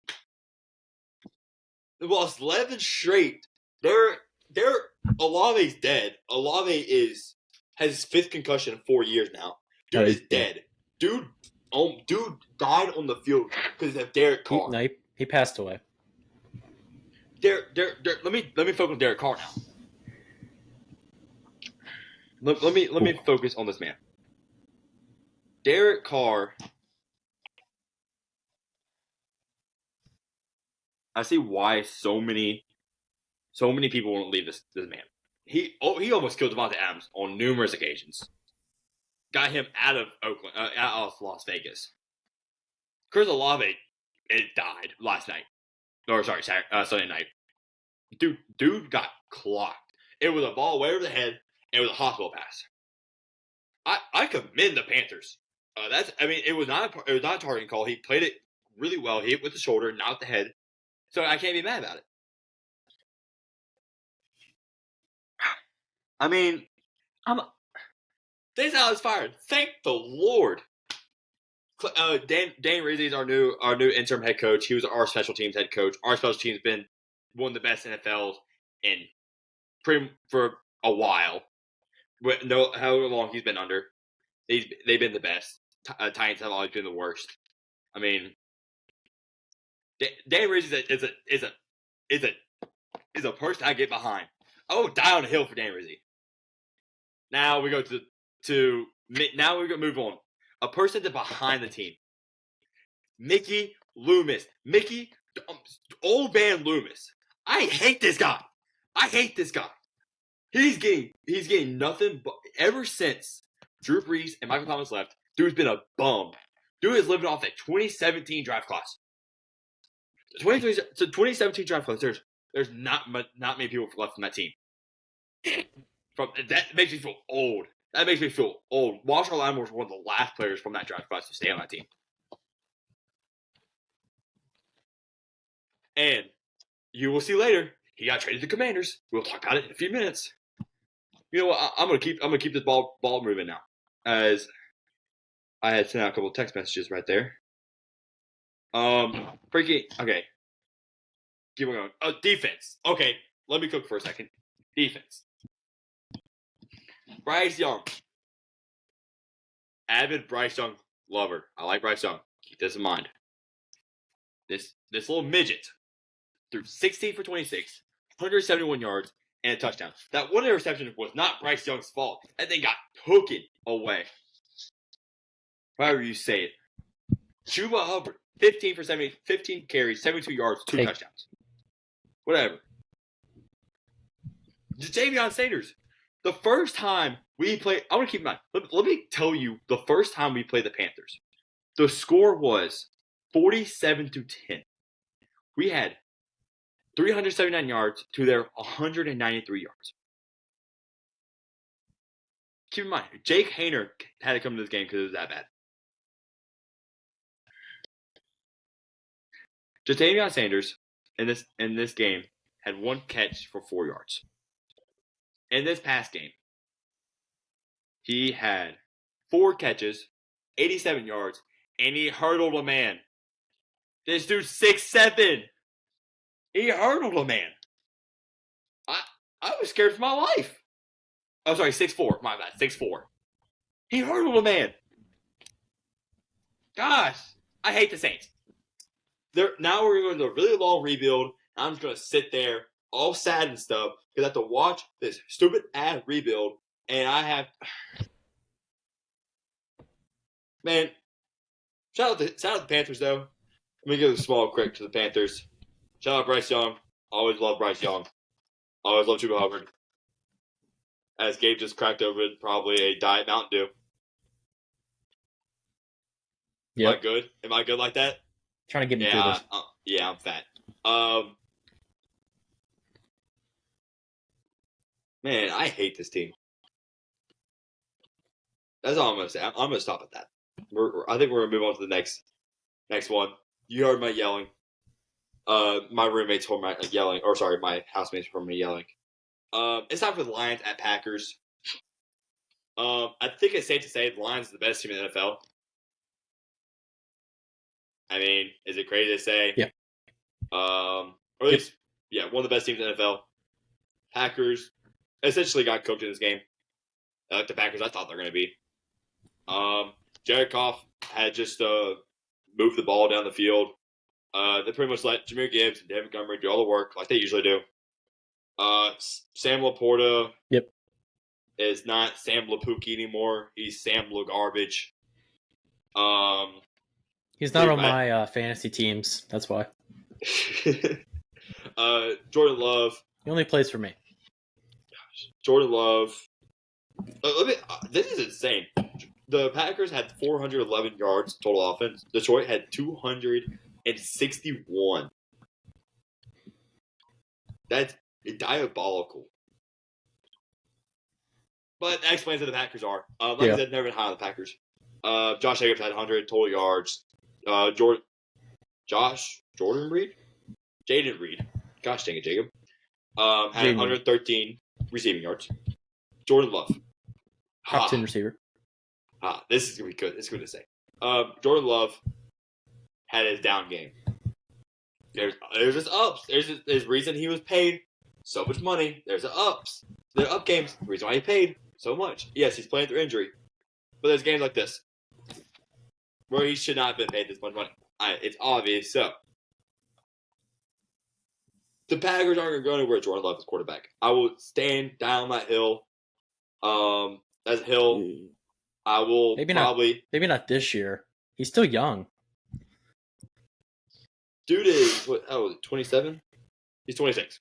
They lost 11 straight. Olave's dead. Olave has his 5th concussion in 4 years now. Dude is dead. Dude died on the field because of Derek Carr. He passed away. Let me focus on Derek Carr now. Let me focus on this man. Derek Carr. I see why so many people won't leave this man. He almost killed Devontae Adams on numerous occasions. Got him out of Oakland, out of Las Vegas. Chris Olave, it died last night. Or sorry, Sunday night. Dude got clocked. It was a ball way over the head, and it was a hospital pass. I commend the Panthers. It was not a targeting call. He played it really well. He hit with the shoulder, not with the head. So I can't be mad about it. I mean, Dennis Allen's fired. Thank the Lord. Dan Rizzi is our new interim head coach. He was our special teams head coach. Our special teams been one of the best NFLs for a while. However long he's been under, they've been the best. Titans have always been the worst. I mean, Dan Rizzi is a person I get behind. I will die on the hill for Dan Rizzi. Now we go now we're gonna move on. A person that's behind the team. Mickey Loomis. Old man Loomis. I hate this guy. He's getting nothing but ever since Drew Brees and Michael Thomas left. Dude's been a bum. Dude is living off that 2017 draft class. The 2017 draft class. There's not many people left from that team. That makes me feel old. Marshall Lattimore was one of the last players from that draft class to stay on that team. And you will see later, he got traded to the Commanders. We'll talk about it in a few minutes. You know what? I'm gonna keep this ball moving now, as I had sent out a couple of text messages right there. Okay. Keep on going. Defense. Okay, let me cook for a second. Defense. Bryce Young. Avid Bryce Young lover. I like Bryce Young. Keep this in mind. This little midget threw 16 for 26, 171 yards, and a touchdown. That one interception was not Bryce Young's fault. That thing got taken away. However you say it. Chuba Hubbard, 15 carries, 72 yards, 2 touchdowns. Whatever. Ja'Tavion Sanders. The first time we played, I want to keep in mind, let me tell you the first time we played the Panthers. The score was 47-10. We had 379 yards to their 193 yards. Keep in mind, Jake Hayner had to come to this game because it was that bad. Ja'Tavion Sanders in this game had 1 catch for 4 yards. In this past game, he had 4 catches, 87 yards, and he hurdled a man. This dude's 6'7". He hurdled a man. I was scared for my life. Oh, sorry, 6'4". My bad, 6'4". He hurdled a man. Gosh, I hate the Saints. Now we're going to do a really long rebuild. I'm just going to sit there all sad and stuff because I have to watch this stupid ass rebuild. And I have... Man, shout out the Panthers, though. Let me give a small quick to the Panthers. Shout out Bryce Young. Always love Bryce Young. Always love Chuba Hubbard. As Gabe just cracked open probably a Diet Mountain Dew. Yep. Am I good? Am I good like that? Trying to get me through this. Yeah, I'm fat. Man, I hate this team. That's all I'm going to say. I'm going to stop at that. I think we're going to move on to the next one. You heard my yelling. My roommates heard my yelling. Or sorry, my housemates heard me yelling. It's time for the Lions at Packers. I think it's safe to say the Lions is the best team in the NFL. I mean, is it crazy to say? Yeah. Or at least, one of the best teams in the NFL. Packers essentially got cooked in this game. Like the Packers I thought they were going to be. Jared Goff had just moved the ball down the field. They pretty much let Jahmyr Gibbs and David Montgomery do all the work like they usually do. Sam Laporta is not Sam Lapuki anymore. He's Sam LaGarbage. He's not on my fantasy teams. That's why. Jordan Love. He only plays for me. Jordan Love. This is insane. The Packers had 411 yards total offense. Detroit had 261. That's diabolical. But that explains who the Packers are. I said, never been high on the Packers. Josh Jacobs had 100 total yards. Jordan Reed? Jaden Reed. Gosh dang it, Jacob. Had 113 receiving yards. Jordan Love. Top 10 receiver. This is going to be good. It's good to say. Jordan Love had his down game. There's his ups. There's reason he was paid so much money. There's the ups. The up games. The reason why he paid so much. Yes, he's playing through injury. But there's games like this where he should not have been paid this much money. It's obvious. So, the Packers aren't going to go anywhere. Jordan Love is quarterback. I will stand down that hill. That hill. I will maybe not this year. He's still young. Dude is 27? He's 26.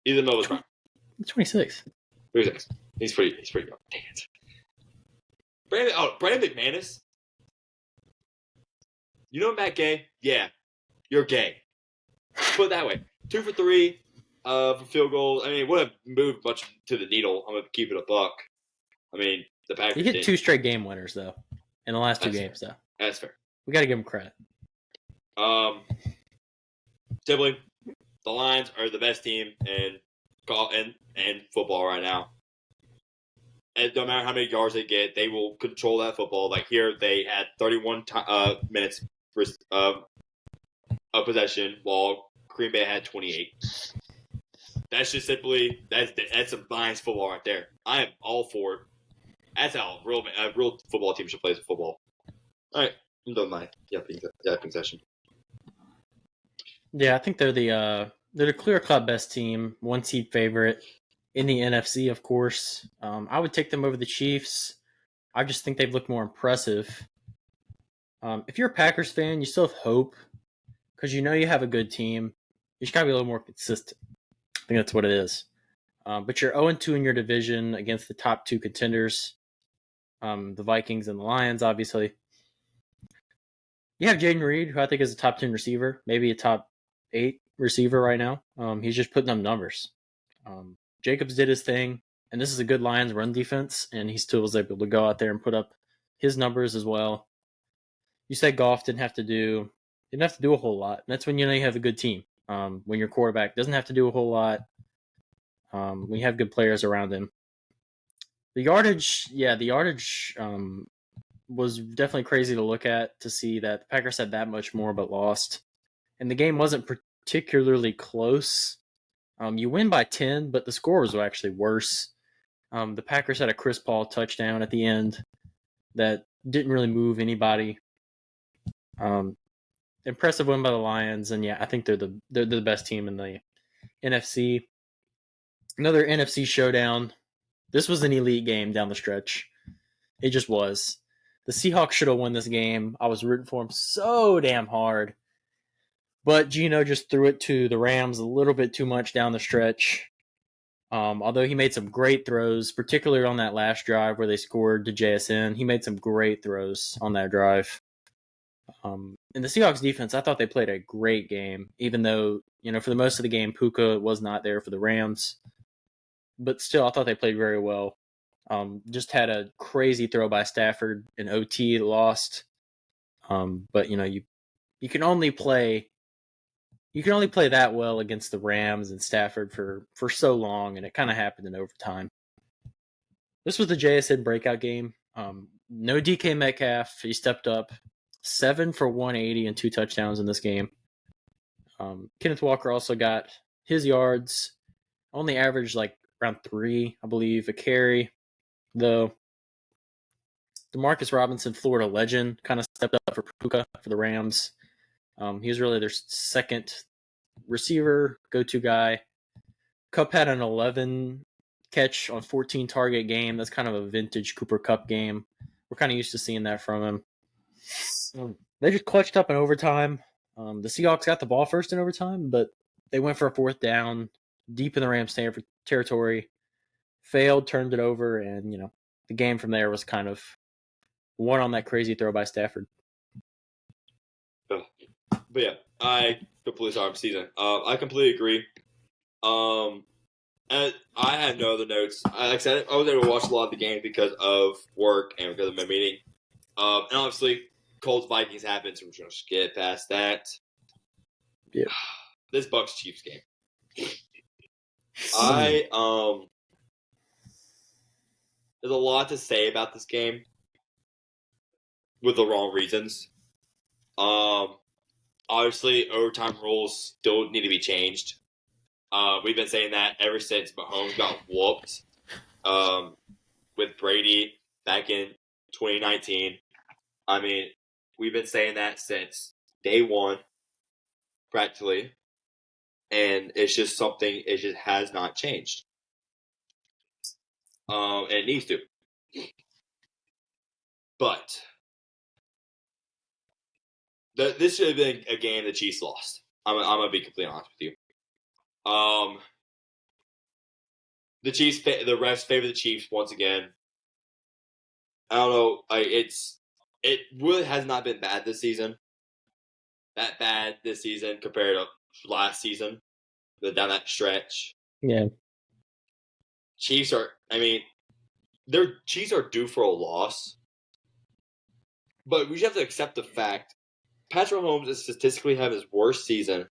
He's in the middle of his prime. 26. 26. He's pretty young. Dang it. Brandon McManus. You know Matt Gay? Yeah. You're gay. Put it that way. 2 for 3 for field goals. I mean, it wouldn't have moved much to the needle. I'm going to keep it a buck. I mean, the Packers. He hit 2 straight game winners, though, in the last 2 games, though. That's fair. We got to give him credit. Sibling, the Lions are the best team in football right now. And no matter how many yards they get, they will control that football. Like here, they had 31 minutes of possession, while Green Bay had 28. That's just simply that's some Lions football right there. I am all for it. That's how a real football team should play football. All right, I'm done with my yapping session. Yeah, I think they're the clear-cut best team, 1 seed favorite in the NFC, of course. I would take them over the Chiefs. I just think they've looked more impressive. If you're a Packers fan, you still have hope because you know you have a good team. You just got to be a little more consistent. I think that's what it is. But you're 0-2 in your division against the top 2 contenders, the Vikings and the Lions, obviously. You have Jaden Reed, who I think is a top 10 receiver, maybe a top 8 receiver right now. He's just putting up numbers. Jacobs did his thing, and this is a good Lions run defense, and he still was able to go out there and put up his numbers as well. You said Goff didn't have to do a whole lot. And that's when you know you have a good team. When your quarterback doesn't have to do a whole lot. When you have good players around him. The yardage was definitely crazy to look at, to see that the Packers had that much more but lost. And the game wasn't particularly close. You win by 10, but the scores were actually worse. The Packers had a Chris Paul touchdown at the end that didn't really move anybody. Impressive win by the Lions, and yeah, I think they're the best team in the NFC. Another NFC showdown. This was an elite game down the stretch. It just was. The Seahawks should have won this game. I was rooting for them so damn hard. But Geno just threw it to the Rams a little bit too much down the stretch. Although he made some great throws, particularly on that last drive where they scored to JSN. He made some great throws on that drive. In the Seahawks defense, I thought they played a great game, even though, for the most of the game, Puka was not there for the Rams. But still, I thought they played very well. Just had a crazy throw by Stafford in OT, lost. But you can only play that well against the Rams and Stafford for so long, and it kind of happened in overtime. This was the JSN breakout game. No DK Metcalf. He stepped up. 7 for 180 and 2 touchdowns in this game. Kenneth Walker also got his yards. Only averaged around 3, I believe, a carry. Though Demarcus Robinson, Florida legend, kind of stepped up for Puka for the Rams. He was really their second receiver, go-to guy. Kupp had an 11 catch on 14 target game. That's kind of a vintage Cooper Kupp game. We're kind of used to seeing that from him. They just clutched up in overtime. The Seahawks got the ball first in overtime, but they went for a 4th down deep in the Rams territory. Failed, turned it over, and the game from there was kind of won on that crazy throw by Stafford. But yeah, I completely sorry for season. I completely agree. And I had no other notes. Like I said, I was able to watch a lot of the game because of work and because of my meeting. And obviously, Colts Vikings happened, so we're going to skip past that. Yeah. This Bucks Chiefs game. There's a lot to say about this game with the wrong reasons. Obviously, overtime rules still need to be changed. We've been saying that ever since Mahomes got whooped with Brady back in 2019. I mean, we've been saying that since day one, practically. and it's just something. It just has not changed. And it needs to. But this should have been a game the Chiefs lost. I'm gonna be completely honest with you. The Chiefs, the refs favor the Chiefs once again. I don't know. It really has not been bad this season. That bad this season compared to last season, down that stretch. Yeah. Chiefs are. I mean, their Chiefs are due for a loss, but we just have to accept the fact Patrick Mahomes is statistically have his worst season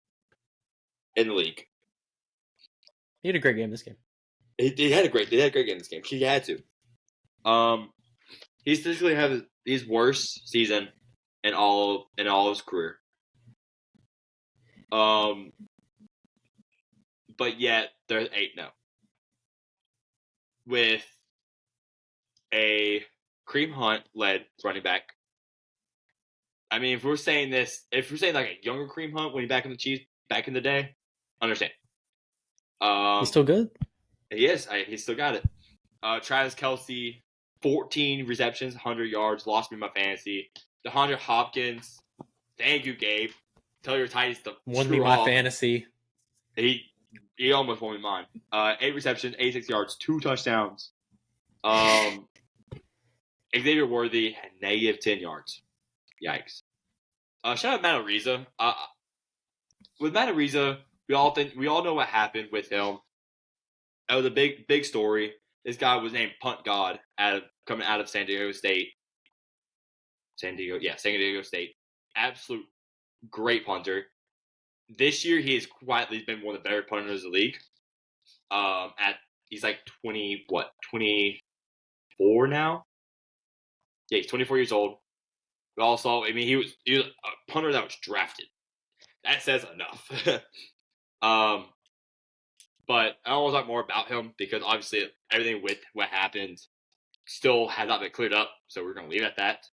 in the league. He had a great game this game. He had a great game this game. He had to. He statistically have his worst season in all his career. But yet they're 8-0 with a Kareem Hunt led running back. I mean, if we're saying like a younger Kareem Hunt when he's back in the Chiefs back in the day, understand. He's still good. He is. He's still got it. Travis Kelce, 14 receptions, 100 yards, lost me my fantasy. DeAndre Hopkins, thank you, Gabe. Tell your Titans to won me my fantasy. He almost won me mine. 8 receptions, 86 yards, 2 touchdowns. Xavier Worthy had negative 10 yards. Yikes. Shout out Matt Ariza. With Matt Ariza, we all know what happened with him. That was a big story. This guy was named Punt God coming out of San Diego State. San Diego State. Absolute great punter. This year, he has quietly been one of the better punters in the league. He's like 24 now? Yeah, he's 24 years old. We all saw. I mean, he was a punter that was drafted. That says enough. But I always talk more about him because obviously everything with what happened still has not been cleared up. So we're going to leave it at that.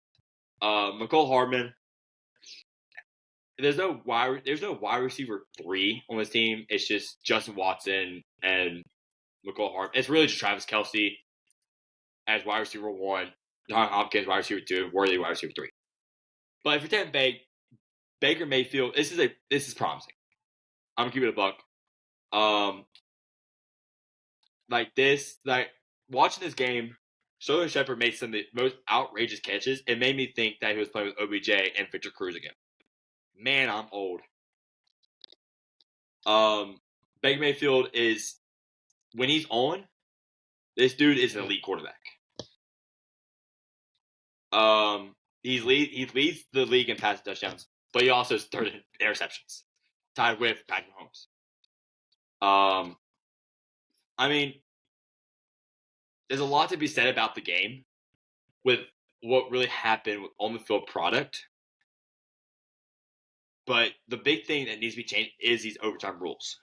McCole Hardman. There's no wide receiver 3 on this team. It's just Justin Watson and McCole Hardman. It's really just Travis Kelce as wide receiver 1, John Hopkins wide receiver 2, Worthy wide receiver 3. But if you're taking Baker Mayfield, this is promising. I'm gonna keep it a buck. Watching this game, Sterling Shepard made some of the most outrageous catches. It made me think that he was playing with OBJ and Victor Cruz again. Man, I'm old. Baker Mayfield is, when he's on, this dude is an elite quarterback. He leads the league in passing touchdowns, but he also has 30 interceptions, tied with Patrick Mahomes. I mean, there's a lot to be said about the game with what really happened on the field product. But the big thing that needs to be changed is these overtime rules.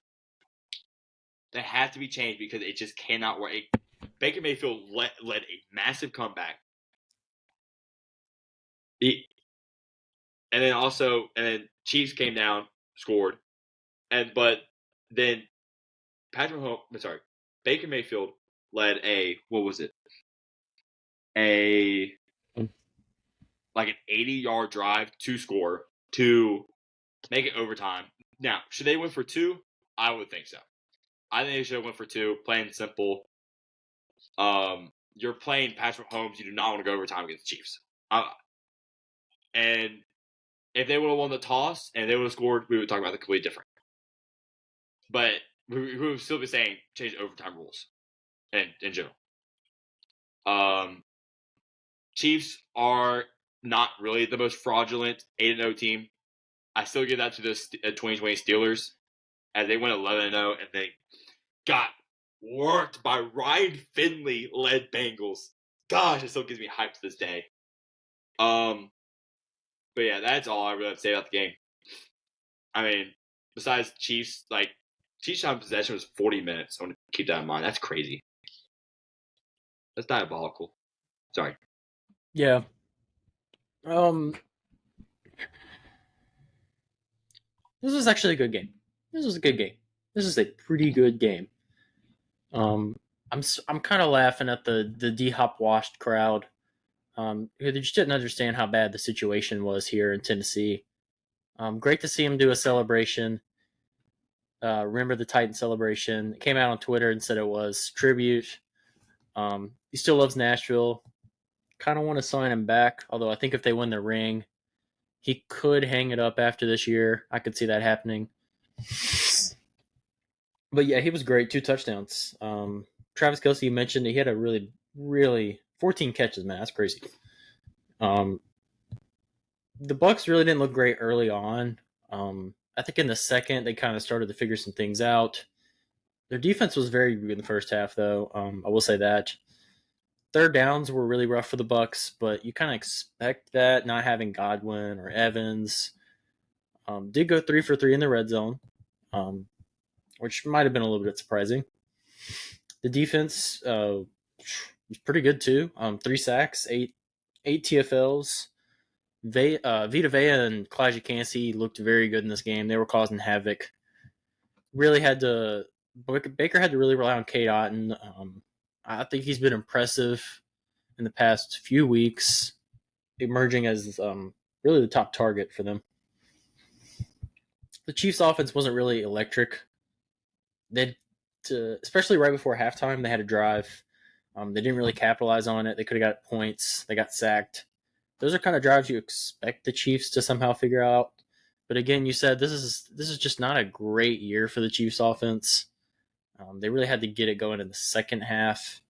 They have to be changed because it just cannot work. Baker Mayfield led a massive comeback. And then Chiefs came down, scored, but then Baker Mayfield led an 80-yard drive to score to make it overtime. Now, should they win for 2? I would think so. I think they should have went for 2, plain and simple. You're playing Patrick Mahomes. You do not want to go overtime against the Chiefs. And if they would have won the toss and they would have scored, we would talk about the completely different. But we would still be saying change overtime rules in general. Chiefs are not really the most fraudulent 8-0 team. I still give that to the 2020 Steelers as they went 11-0 and they got worked by Ryan Finley-led Bengals. Gosh, it still gives me hype to this day. But yeah, that's all I really have to say about the game. I mean, besides Chiefs, Chiefs time possession was 40 minutes. I want to keep that in mind. That's crazy. That's diabolical. Sorry. Yeah. This was actually a good game. This was a good game. this is a pretty good game. I'm kind of laughing at the D-Hop washed crowd. They just didn't understand how bad the situation was here in Tennessee. Great to see him do a celebration. Remember the Titan celebration. It came out on Twitter and said it was tribute. He still loves Nashville. Kind of want to sign him back, although I think if they win the ring, he could hang it up after this year. I could see that happening. But yeah, he was great. 2 touchdowns. Travis Kelce, you mentioned he had a really 14 catches, man. That's crazy. The Bucs really didn't look great early on. I think in the second they kind of started to figure some things out. Their defense was very good in the first half, though. I will say that. Third downs were really rough for the Bucs, but you kind of expect that, not having Godwin or Evans. Did go 3 for 3 in the red zone, which might have been a little bit surprising. The defense was pretty good too. 3 sacks, 8 TFLs. Vita Vea and Kalijah Kancey looked very good in this game. They were causing havoc. Baker had to really rely on Kate Otten. I think he's been impressive in the past few weeks, emerging as really the top target for them. The Chiefs' offense wasn't really electric. Especially right before halftime, they had a drive. They didn't really capitalize on it. They could have got points. They got sacked. Those are kind of drives you expect the Chiefs to somehow figure out. But again, you said this is just not a great year for the Chiefs' offense. They really had to get it going in the second half.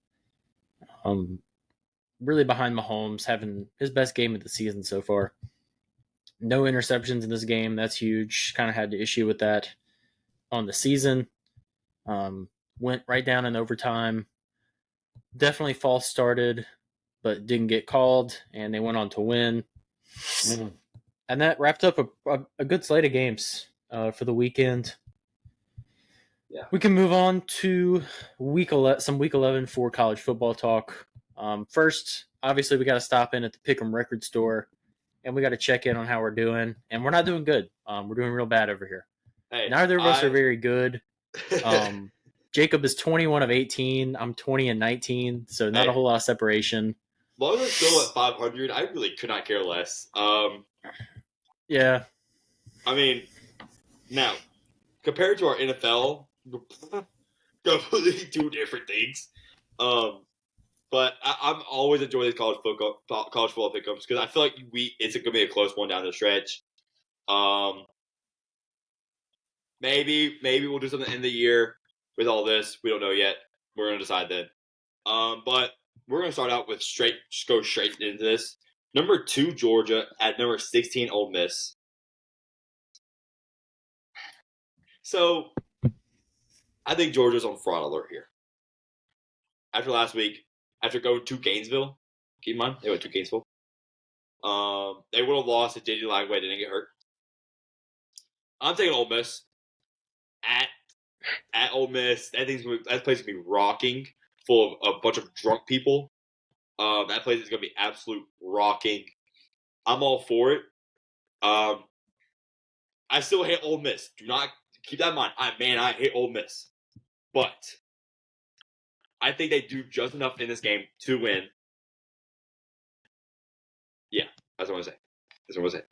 Really behind Mahomes, having his best game of the season so far. No interceptions in this game. That's huge. Kind of had the issue with that on the season. Went right down in overtime. Definitely false started, but didn't get called, and they went on to win. And that wrapped up a good slate of games for the weekend. Yeah. We can move on to some Week 11 for college football talk. First, obviously, we got to stop in at the Pick'em Record Store, and we got to check in on how we're doing. And we're not doing good. We're doing real bad over here. Hey, Neither of us are very good. Jacob is 21 of 18. I'm 20 and 19, so not a whole lot of separation. Long as it's still at 500, I really could not care less. Yeah. I mean, now, compared to our NFL, completely 2 different things. But I'm always enjoying these college football pickups because I feel like it's going to be a close one down the stretch. Maybe we'll do something at the end of the year with all this. We don't know yet. We're going to decide then. But we're going to start out with go straight into this. Number 2, Georgia, at number 16, Ole Miss. So, I think Georgia's on fraud alert here. After last week, after going to Gainesville, keep in mind, they went to Gainesville. They would have lost if J.J. Lagway didn't get hurt. I'm taking Ole Miss. At Ole Miss, that place is going to be rocking, full of a bunch of drunk people. That place is going to be absolute rocking. I'm all for it. I still hate Ole Miss. Do not keep that in mind. I hate Ole Miss. But I think they do just enough in this game to win. Yeah, that's what I want to say.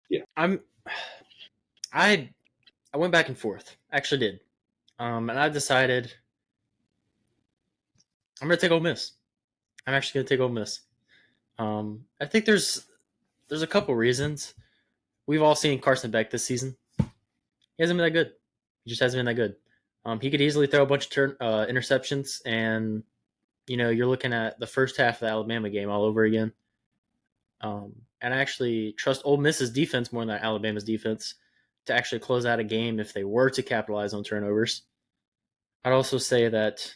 Yeah. I went back and forth. Actually did. And I decided I'm going to take Ole Miss. I'm actually going to take Ole Miss. I think there's a couple reasons. We've all seen Carson Beck this season. He hasn't been that good. He just hasn't been that good. He could easily throw a bunch of interceptions, and you're looking at the first half of the Alabama game all over again. And I actually trust Ole Miss's defense more than Alabama's defense to actually close out a game if they were to capitalize on turnovers. I'd also say that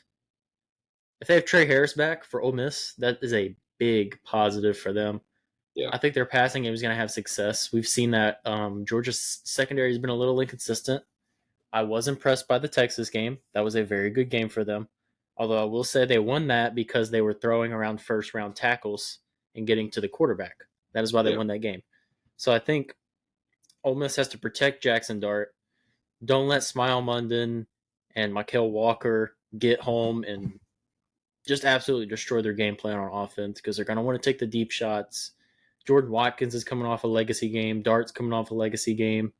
if they have Trey Harris back for Ole Miss, that is a big positive for them. Yeah. I think their passing game is going to have success. We've seen that Georgia's secondary has been a little inconsistent. I was impressed by the Texas game. That was a very good game for them. Although I will say they won that because they were throwing around first-round tackles and getting to the quarterback. That is why they won that game. So I think Ole Miss has to protect Jackson Dart. Don't let Smile Munden and Mykal Walker get home and just absolutely destroy their game plan on offense because they're going to want to take the deep shots. Jordan Watkins is coming off a legacy game. Dart's coming off a legacy game.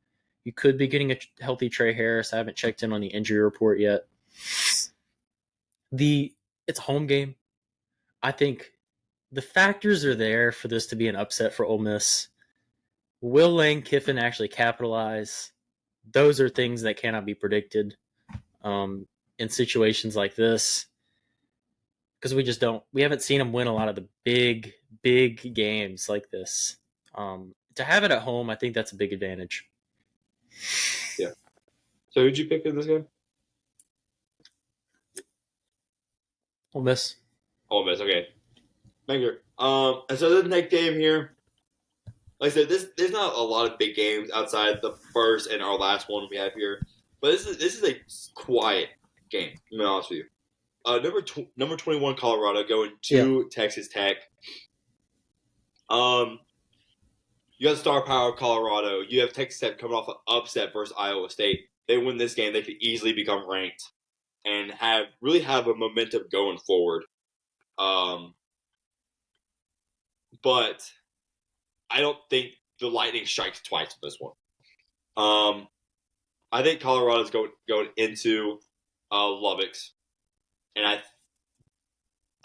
You could be getting a healthy Trey Harris. I haven't checked in on the injury report yet. It's a home game. I think the factors are there for this to be an upset for Ole Miss. Will Lane Kiffin actually capitalize? Those are things that cannot be predicted in situations like this because we haven't seen them win a lot of the big games like this. To have it at home, I think that's a big advantage. Yeah. So who'd you pick in this game? Ole Miss. Ole Miss, okay. Thank you. And so the next game here, like I said, there's not a lot of big games outside the first and our last one we have here, but this is a quiet game. To be honest with you, number 21 Colorado going to Texas Tech. You got star power Colorado. You have Texas Tech coming off an upset versus Iowa State. They win this game, they could easily become ranked and really have a momentum going forward. But I don't think the Lightning strikes twice in this one. I think Colorado's going into Lubbock's, and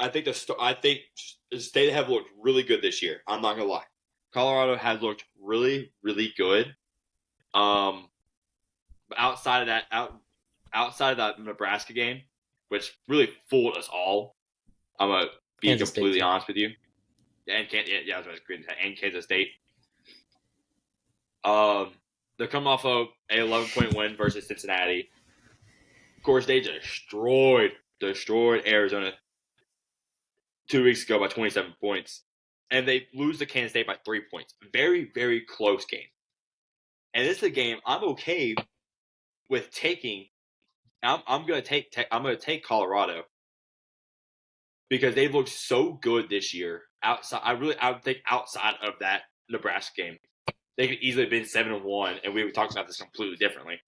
I think the state have looked really good this year. I'm not gonna lie, Colorado has looked really, really good. But outside of that Nebraska game, which really fooled us all, I'm gonna be Kansas completely State. honest with you. And Kansas State. They're coming off of an 11-point win versus Cincinnati. Of course, they destroyed Arizona 2 weeks ago by 27 points, and they lose to Kansas State by 3 points. Very, very close game. And this is a game I'm okay with taking. I'm gonna take Colorado because they've looked so good this year. I would think outside of that Nebraska game, they could easily have been 7-1, and we would talk about this completely differently.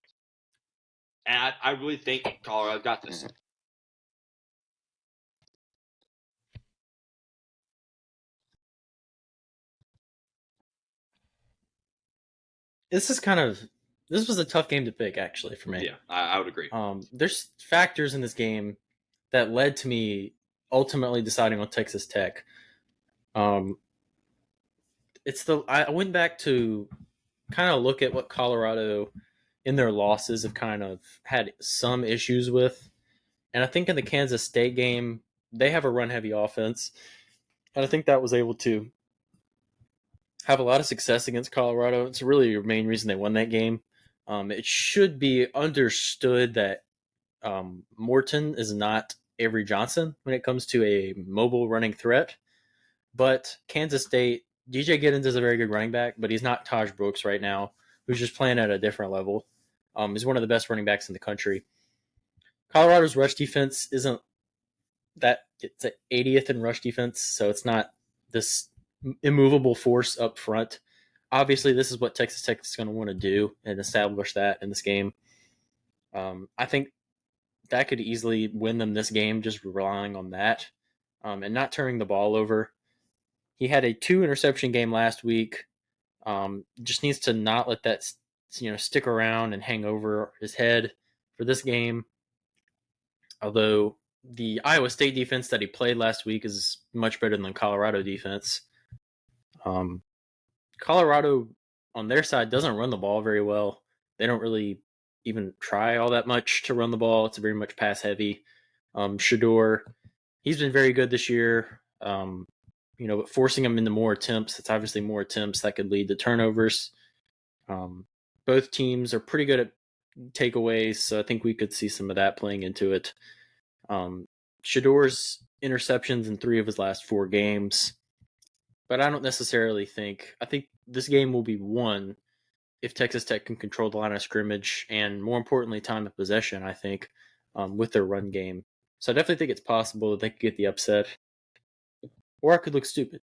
And I really think Colorado's got this. This was a tough game to pick, actually, for me. Yeah, I would agree. There's factors in this game that led to me ultimately deciding on Texas Tech. I went back to kind of look at what Colorado in their losses have kind of had some issues with. And I think in the Kansas State game, they have a run-heavy offense. And I think that was able to have a lot of success against Colorado. It's really the main reason they won that game. It should be understood that Morton is not Avery Johnson when it comes to a mobile running threat. But Kansas State, DJ Giddens is a very good running back, but he's not Taj Brooks right now, who's just playing at a different level. He's one of the best running backs in the country. Colorado's rush defense isn't that it's at 80th in rush defense, so it's not this immovable force up front. Obviously, this is what Texas Tech is going to want to do and establish that in this game. I think that could easily win them this game just relying on that and not turning the ball over. He had a 2-interception game last week. Just needs to not let that stick around and hang over his head for this game. Although the Iowa State defense that he played last week is much better than the Colorado defense. Colorado on their side doesn't run the ball very well. They don't really even try all that much to run the ball. It's very much pass heavy. Shador, he's been very good this year. But forcing him into more attempts, it's obviously more attempts that could lead to turnovers. Both teams are pretty good at takeaways, so I think we could see some of that playing into it. Shador's interceptions in 3 of his last 4 games, but I don't necessarily think. I think this game will be won if Texas Tech can control the line of scrimmage and, more importantly, time of possession, I think, with their run game. So I definitely think it's possible that they could get the upset. Or I could look stupid,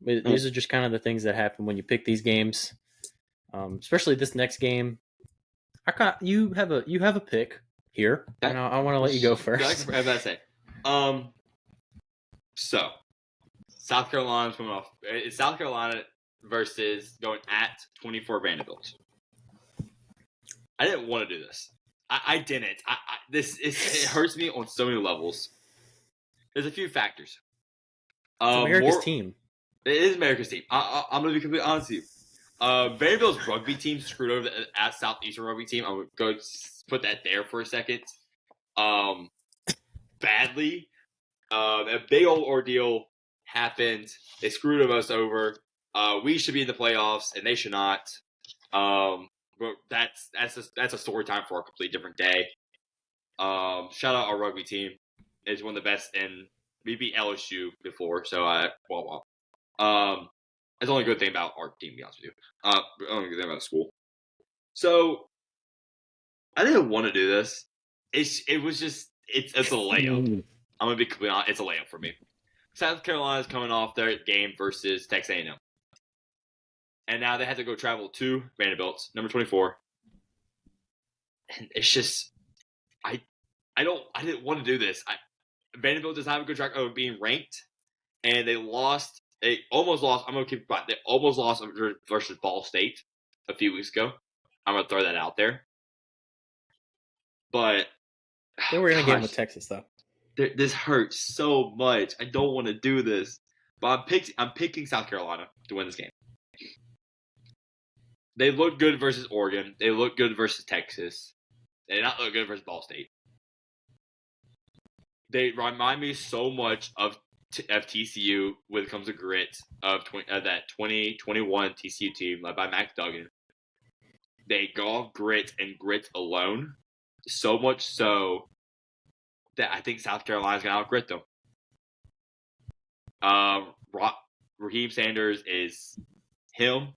These are just kind of the things that happen when you pick these games. especially this next game. You have a pick here, and I want to let you go first. I was about to say. So South Carolina's coming off. It's South Carolina versus going at 24 Vanderbilt. I didn't want to do this. I didn't. It hurts me on so many levels. There's a few factors. It's America's team. It is America's team. I'm going to be completely honest with you. Vanderbilt's rugby team screwed over the Southeastern rugby team. I'm going to go put that there for a second. Badly. A big old ordeal happened. They screwed us over. We should be in the playoffs, and they should not. But that's a story time for a completely different day. Shout out our rugby team. It's one of the best, and we beat LSU before, so that's the only good thing about our team, to be honest with you. The only good thing about the school. So I didn't want to do this. It's a layup. I'm gonna be completely honest. It's a layup for me. South Carolina's coming off their game versus Texas A&M. And now they have to go travel to Vanderbilt, number 24. And it's just, I didn't want to do this. Vanderbilt does not have a good track of being ranked, and they lost. They almost lost. I'm gonna keep it quiet. They almost lost versus Ball State a few weeks ago. I'm gonna throw that out there. But they were in a game with Texas, though. This hurts so much. I don't want to do this, but I'm picking South Carolina to win this game. They look good versus Oregon. They look good versus Texas. They did not look good versus Ball State. They remind me so much of TCU when it comes to grit of that 2021 TCU team led by Mac Duggan. They go off grit and grit alone, so much so that I think South Carolina's going to out-grit them. Raheem Sanders is him.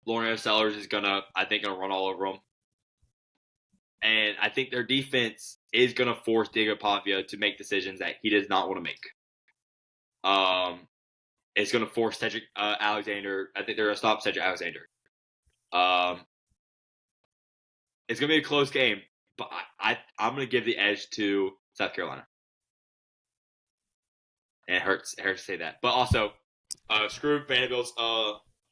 Lawrence Sellers is going to run all over them. And I think their defense is going to force Diego Pavia to make decisions that he does not want to make. It's going to force Cedric Alexander. I think they're going to stop Cedric Alexander. It's going to be a close game, but I'm going to give the edge to South Carolina. And it hurts to say that. But also, screw Vanderbilt's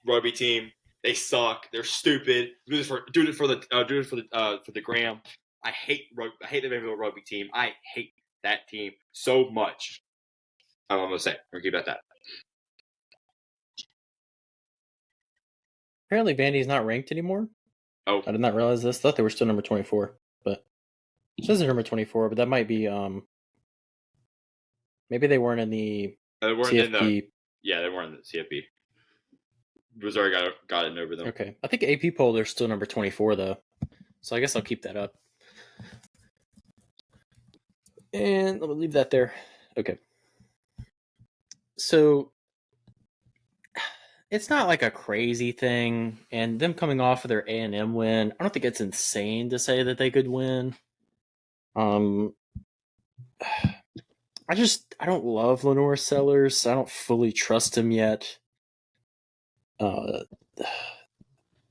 rugby team. They suck. They're stupid. Do it for the gram. I hate the Vanderbilt rugby team. I hate that team so much. I'm gonna say. We're gonna keep at that. Apparently, Vandy's not ranked anymore. Oh, I did not realize this. Thought they were still number 24, but it says they're number 24. But that might be maybe they weren't in the CFB. They weren't in the CFB. Missouri got it over them. Okay. I think AP poll, they're still number 24, though. So I guess I'll keep that up. And let me leave that there. Okay. So it's not like a crazy thing. And them coming off of their A&M win, I don't think it's insane to say that they could win. I don't love Lenore Sellers. I don't fully trust him yet.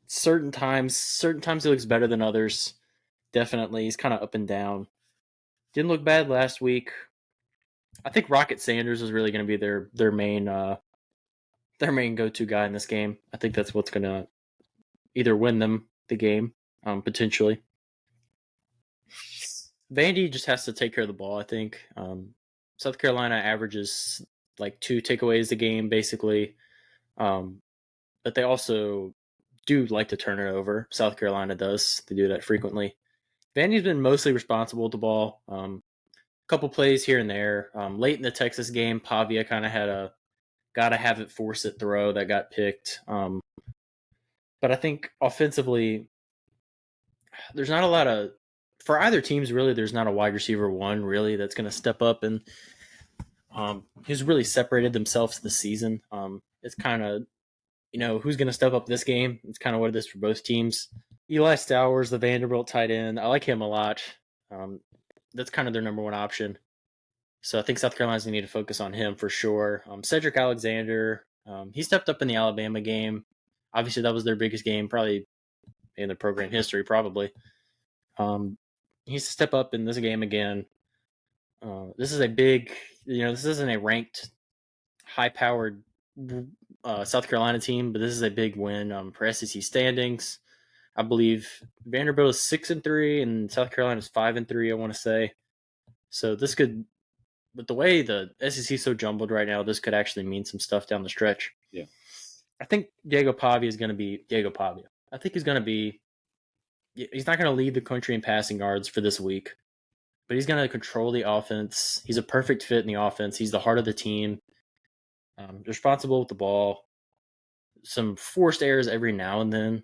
Certain times he looks better than others. Definitely, he's kind of up and down. Didn't look bad last week. I think Rocket Sanders is really going to be their main go-to guy in this game. I think that's what's going to either win them the game, potentially. Vandy just has to take care of the ball, I think. South Carolina averages like 2 takeaways a game, basically. But they also do like to turn it over. South Carolina does. They do that frequently. Vandy's been mostly responsible with the ball. A couple plays here and there. Late in the Texas game, Pavia kind of had a gotta have it, force it throw that got picked. But I think offensively, there's not a lot of, for either teams really, there's not a wide receiver one really that's going to step up and who's really separated themselves this season. It's kind of, who's going to step up this game? It's kind of what it is for both teams. Eli Stowers, the Vanderbilt tight end, I like him a lot. That's kind of their number one option. So I think South Carolina's going to need to focus on him for sure. Cedric Alexander, he stepped up in the Alabama game. Obviously, that was their biggest game, probably in the program history, probably. He needs to step up in this game again. This is a big, this isn't a ranked, high-powered South Carolina team, but this is a big win for SEC standings. I believe Vanderbilt is 6-3 and South Carolina is 5-3. I want to say, so this could, with the way the SEC is so jumbled right now, this could actually mean some stuff down the stretch. Yeah, I think Diego Pavia is going to be Diego Pavia. I think he's going to be. He's not going to lead the country in passing yards for this week, but he's going to control the offense. He's a perfect fit in the offense. He's the heart of the team. Responsible with the ball. Some forced errors every now and then,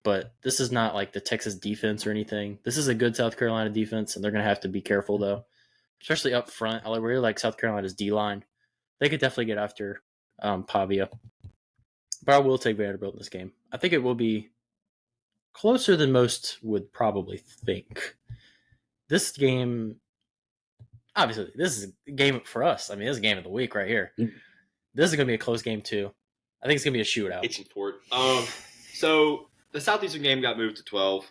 but this is not like the Texas defense or anything. This is a good South Carolina defense, and they're going to have to be careful, though, especially up front. I really like South Carolina's D-line. They could definitely get after Pavia. But I will take Vanderbilt in this game. I think it will be closer than most would probably think. This game, obviously, this is a game for us. I mean, this is a game of the week right here. Mm-hmm. This is going to be a close game, too. I think it's going to be a shootout. Itching for it. So the Southeastern game got moved to 12,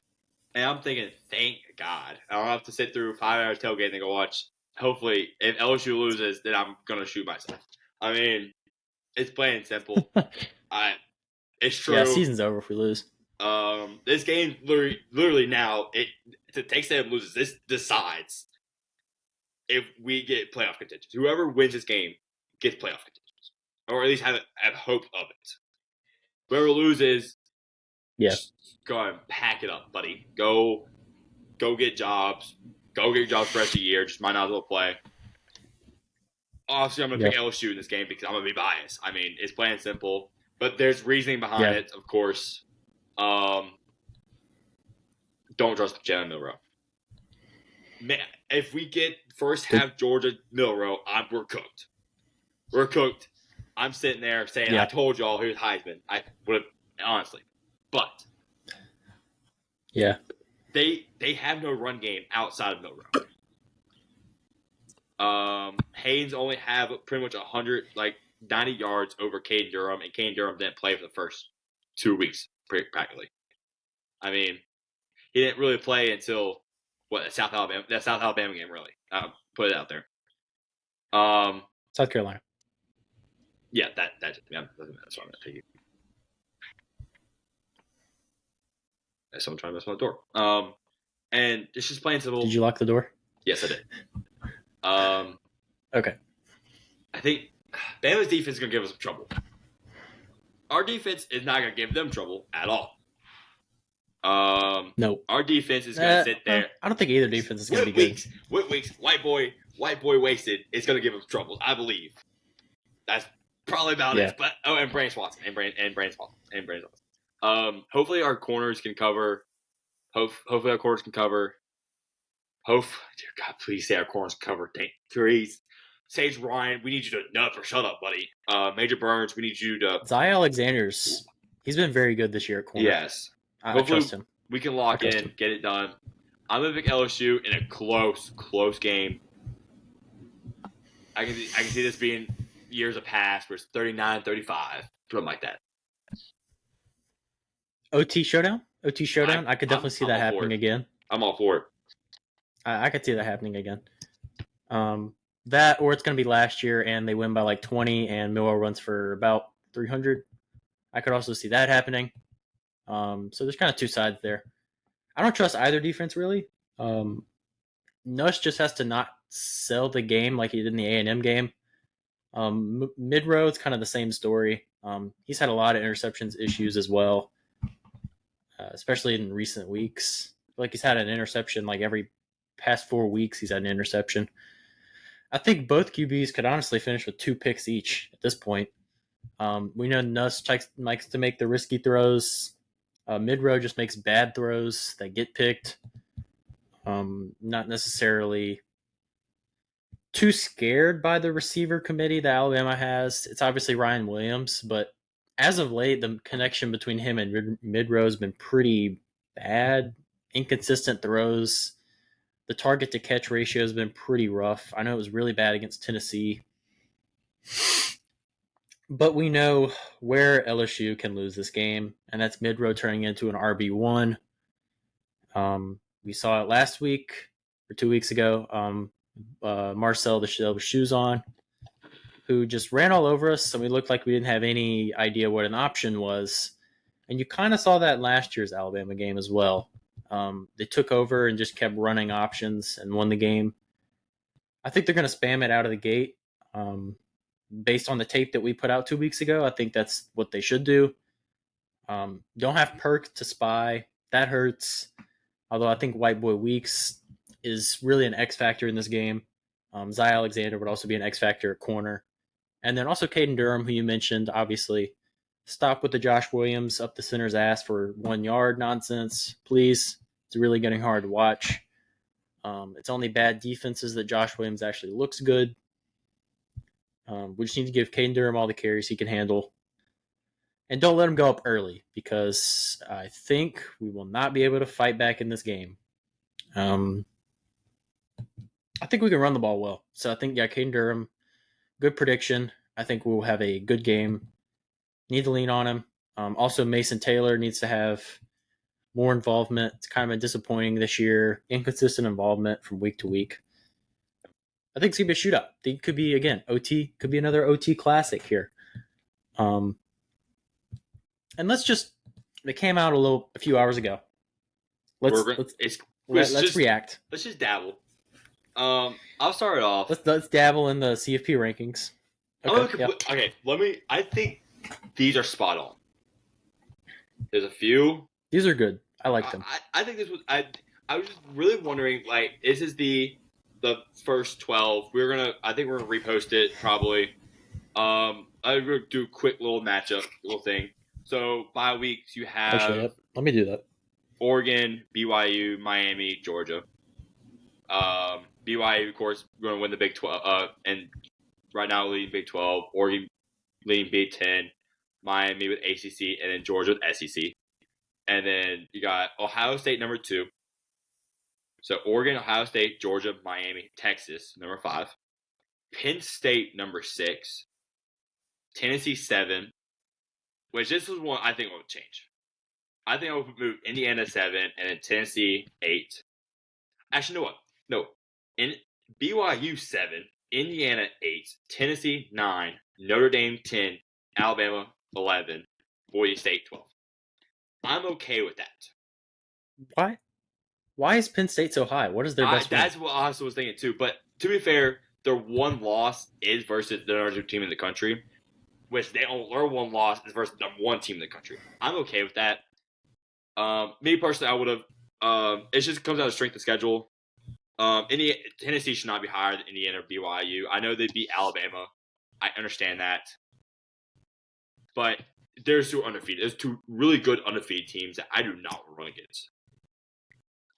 and I'm thinking, thank God. I don't have to sit through 5 hours tailgate and go watch. Hopefully, if LSU loses, then I'm going to shoot myself. I mean, it's plain and simple. It's true. Yeah, season's over if we lose. This game, literally now, to Texas A&M loses, this decides if we get playoff contention. Whoever wins this game gets playoff contention. Or at least have hope of it. Whoever loses, just go and pack it up, buddy. Go get jobs. Go get jobs for the rest of the year. Just might not as well play. Obviously, I'm going to pick LSU in this game because I'm going to be biased. I mean, it's plain and simple. But there's reasoning behind it, of course. Don't trust Jalen Milroe. Man, if we get first half Georgia Milroe, we're cooked. We're cooked. I'm sitting there saying, I told y'all here's Heisman. I would have, honestly. But they have no run game outside of Milroe. Haynes only have pretty much 90 yards over Caden Durham, and Caden Durham didn't play for the first 2 weeks, practically. I mean, he didn't really play until that South Alabama game, really. Put it out there. South Carolina. Yeah, that's what I'm going to take you. There's someone trying to mess my door. And it's just plain simple. Did you lock the door? Yes, I did. Okay. I think Bama's defense is going to give us some trouble. Our defense is not going to give them trouble at all. No. Our defense is going to sit there. I don't think either defense is going to be good. Weeks, white boy wasted is going to give us trouble, I believe. That's probably about it. But and Brandon Swanson and Brandon Swanson. Hopefully our corners can cover. Hopefully our corners can cover. Dear God, please say our corners can cover. Please. Sage Ryan, we need you to nut or shut up, buddy. Major Burns, we need you to. Zy Alexander's, he's been very good this year at corner. Yes. I trust him. We can lock in, get it done. I'm going to pick LSU in a close game. I can see this being years of past where it's 39-35, something like that. OT showdown? I could definitely see that happening again. I'm all for it. I could see that happening again. That, or it's going to be last year and they win by 20 and Millwall runs for about 300. I could also see that happening. So there's kind of two sides there. I don't trust either defense, really. Nuss just has to not sell the game like he did in the A&M game. Mid-row, it's kind of the same story. He's had a lot of interceptions issues as well, especially in recent weeks. He's had an interception every past 4 weeks. He's had an interception. I think both QBs could honestly finish with 2 picks each at this point. We know Nuss likes to make the risky throws. Mid-row just makes bad throws that get picked. Not necessarily too scared by the receiver committee that Alabama has. It's obviously Ryan Williams, but as of late, the connection between him and mid-row has been pretty bad. Inconsistent throws. The target-to-catch ratio has been pretty rough. I know it was really bad against Tennessee. But we know where LSU can lose this game, and that's mid-row turning into an RB1. We saw it last week or 2 weeks ago. Marcel the shoes on, who just ran all over us, and we looked like we didn't have any idea what an option was. And you kind of saw that last year's Alabama game as well. They took over and just kept running options and won the game. I think they're going to spam it out of the gate. Based on the tape that we put out 2 weeks ago, I think that's what they should do. Don't have Perk to spy. That hurts. Although I think White Boy Weeks is really an X factor in this game. Zy Alexander would also be an X factor at corner. And then also Caden Durham, who you mentioned, obviously. Stop with the Josh Williams up the center's ass for 1 yard nonsense, please. It's really getting hard to watch. It's only bad defenses that Josh Williams actually looks good. We just need to give Caden Durham all the carries he can handle. And don't let him go up early, because I think we will not be able to fight back in this game. I think we can run the ball well. So I think, Caden Durham, good prediction. I think we'll have a good game. Need to lean on him. Also, Mason Taylor needs to have more involvement. It's kind of been disappointing this year. Inconsistent involvement from week to week. I think it's going to be a shootout. I think it could be, again, OT. Could be another OT classic here. And it came out a few hours ago. Let's react. Let's just dabble. I'll start it off. Let's dabble in the CFP rankings. Okay, I think these are spot on. There's a few. These are good. I like them. I think this was. I was just really wondering, like, this is the first 12. I think we're gonna repost it probably. I'm gonna do a quick little matchup, little thing. So by weeks you have. Actually, yep. Let me do that. Oregon, BYU, Miami, Georgia. BYU, of course, going to win the Big 12, and right now leading Big 12. Oregon leading Big 10. Miami with ACC, and then Georgia with SEC. And then you got Ohio State number 2. So Oregon, Ohio State, Georgia, Miami, Texas number 5. Penn State number 6. Tennessee 7. Which this was one I think would change. I think I would move Indiana 7 and then Tennessee 8. Actually, you know what? No. In BYU 7, Indiana 8, Tennessee 9, Notre Dame 10, Alabama 11, Boise State 12. I'm okay with that. Why is Penn State so high? What is their best win? That's what I also was thinking too. But to be fair, their one loss is versus the number 2 team in the country, which their one loss is versus the number 1 team in the country. I'm okay with that. Me personally, I would have. It just comes down to strength of schedule. Tennessee should not be higher than Indiana or BYU. I know they beat Alabama. I understand that. But there's 2 undefeated. There's 2 really good undefeated teams that I do not run against.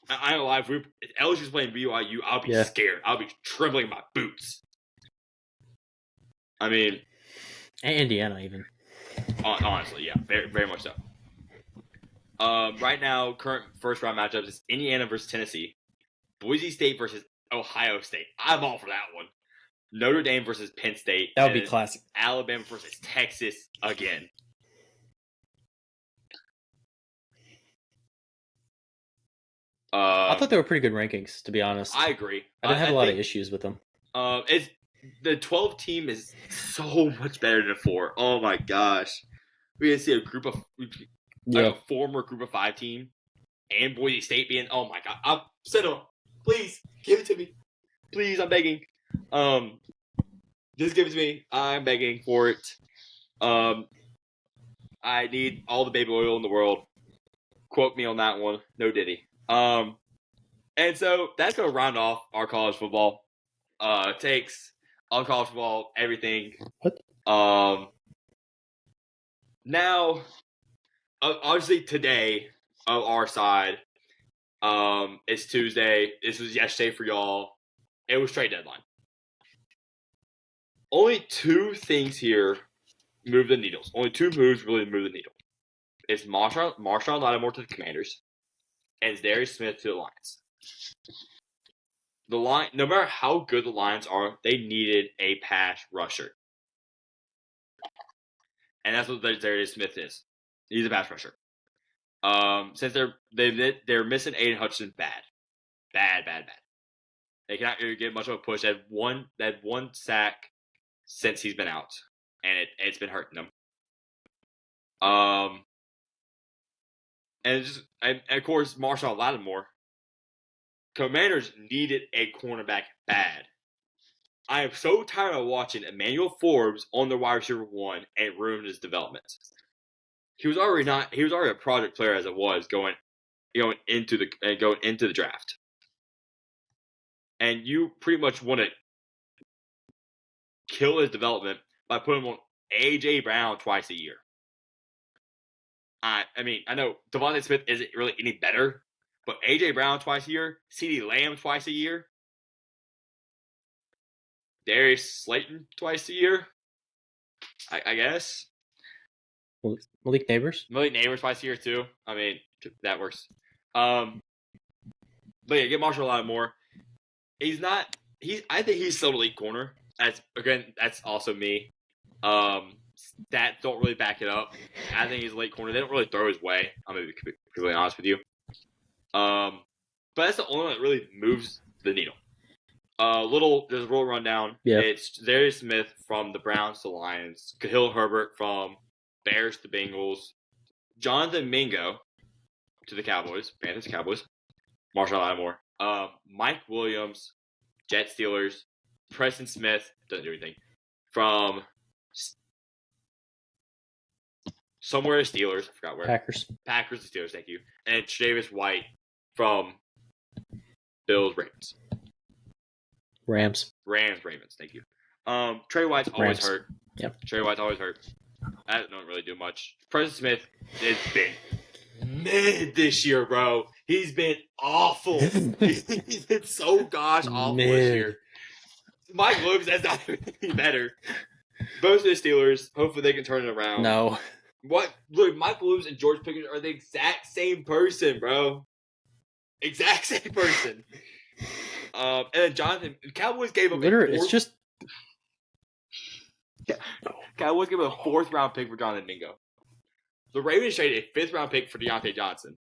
I don't lie. If LSU's playing BYU, I'll be scared. I'll be trembling in my boots. I mean, and Indiana even. Honestly, yeah, very, very much so. Right now, current first round matchups is Indiana versus Tennessee, Boise State versus Ohio State. I'm all for that one. Notre Dame versus Penn State. That would be classic. Alabama versus Texas again. I thought they were pretty good rankings, to be honest. I agree. I didn't have a lot of issues with them. The 12 team is so much better than 4. Oh my gosh. We're going to see a former group of 5 team and Boise State being, oh my god. I'll sit on. Please give it to me. Please, I'm begging. Just give it to me. I'm begging for it. I need all the baby oil in the world. Quote me on that one. No Diddy. And so that's going to round off our college football takes on college football, everything. What? Now, obviously today on our side, it's Tuesday. This was yesterday for y'all. It was trade deadline. Only 2 things here move the needles. Only 2 moves really move the needle. It's Marshawn Lattimore to the Commanders, and it's Darius Smith to the Lions. No matter how good the Lions are, they needed a pass rusher. and that's what Darius Smith is. He's a pass rusher. Since they're missing Aiden Hutchinson bad. They cannot really get much of a push. They had one sack since he's been out, and it's been hurting them. And of course Marshall Lattimore. Commanders needed a cornerback bad. I am so tired of watching Emmanuel Forbes on the wide receiver 1 and ruin his development. He was already a project player as it was going into the draft. And you pretty much want to kill his development by putting him on A.J. Brown twice a year. I mean, I know Devontae Smith isn't really any better, but A.J. Brown twice a year, CeeDee Lamb twice a year, Darius Slayton twice a year, I guess. Malik Neighbors twice a year too. I mean, that works. But yeah, get Marshall Lattimore. I think he's still an elite corner. That's also me. Stats don't really back it up. I think he's a late corner. They don't really throw his way. I'm gonna be completely honest with you. But that's the only one that really moves the needle. There's a roll rundown. Yeah. It's Darius Smith from the Browns to Lions, Khalil Herbert from Bears to Bengals, Jonathan Mingo to the Cowboys, Panthers to Cowboys, Marshall Lattimore, Mike Williams, Jets Steelers, Preston Smith doesn't do anything from somewhere Steelers, I forgot where. Packers to Steelers, thank you, and Travis White from Bills Ravens, thank you. Trey White's always hurt. Yep. Trey White's always hurt. I don't really do much. Preston Smith has been mid this year, bro. He's been awful. He's been so gosh awful this year. Mike Williams has not been any better. Both of the Steelers, hopefully they can turn it around. No. What? Look, Mike Williams and George Pickens are the exact same person, bro. Exact same person. And then Jonathan, Cowboys gave him it's just. Cowboys gave him a 4th round pick for Jonathan Mingo. The Ravens traded a 5th round pick for Deontay Johnson.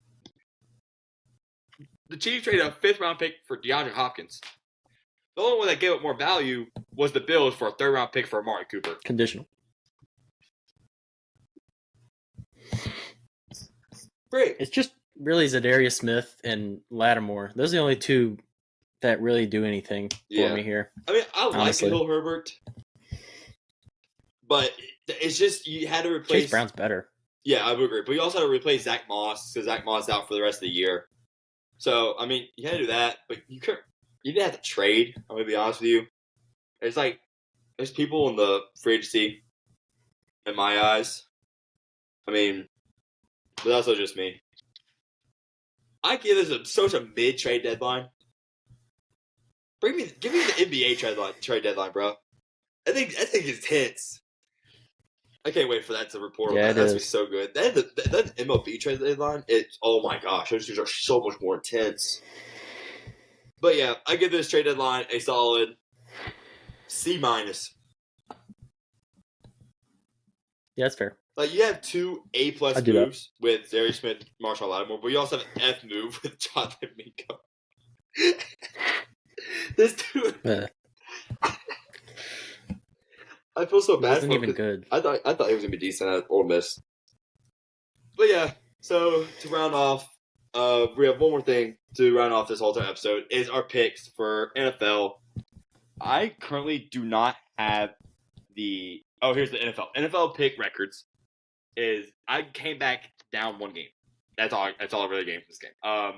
The Chiefs traded a 5th round pick for DeAndre Hopkins. The only one that gave up more value was the Bills for a 3rd round pick for Amari Cooper. Conditional. Great. It's just really Zadarius Smith and Lattimore. Those are the only two that really do anything for me here. I mean, I like Khalil Herbert, but it's just you had to replace. Chase Brown's better. Yeah, I would agree. But you also had to replace Zach Moss because Zach Moss is out for the rest of the year. So, I mean, you had to do that, but you didn't have to trade. I'm going to be honest with you. There's people in the free agency, in my eyes. I mean, but that's also just me. I give this such a mid-trade deadline. Give me the NBA trade deadline, bro. I think it's tense. I can't wait for that to report. Yeah, that's be so good. Then the MLB trade deadline, oh my gosh, those things are so much more intense. But yeah, I give this trade deadline a solid C-. Yeah, that's fair. Like you have 2 A+ moves with Darius Smith, Marshall Lattimore, but you also have an F move with Jonathan Mingo. This dude. I feel so bad. It wasn't even good. I thought he was gonna be decent at Ole Miss. But yeah, so to round off, we have one more thing to round off this whole entire episode is our picks for NFL. I currently do not have the. Oh, here's the NFL. NFL pick records is I came back down 1 game. That's all I really gained from this game.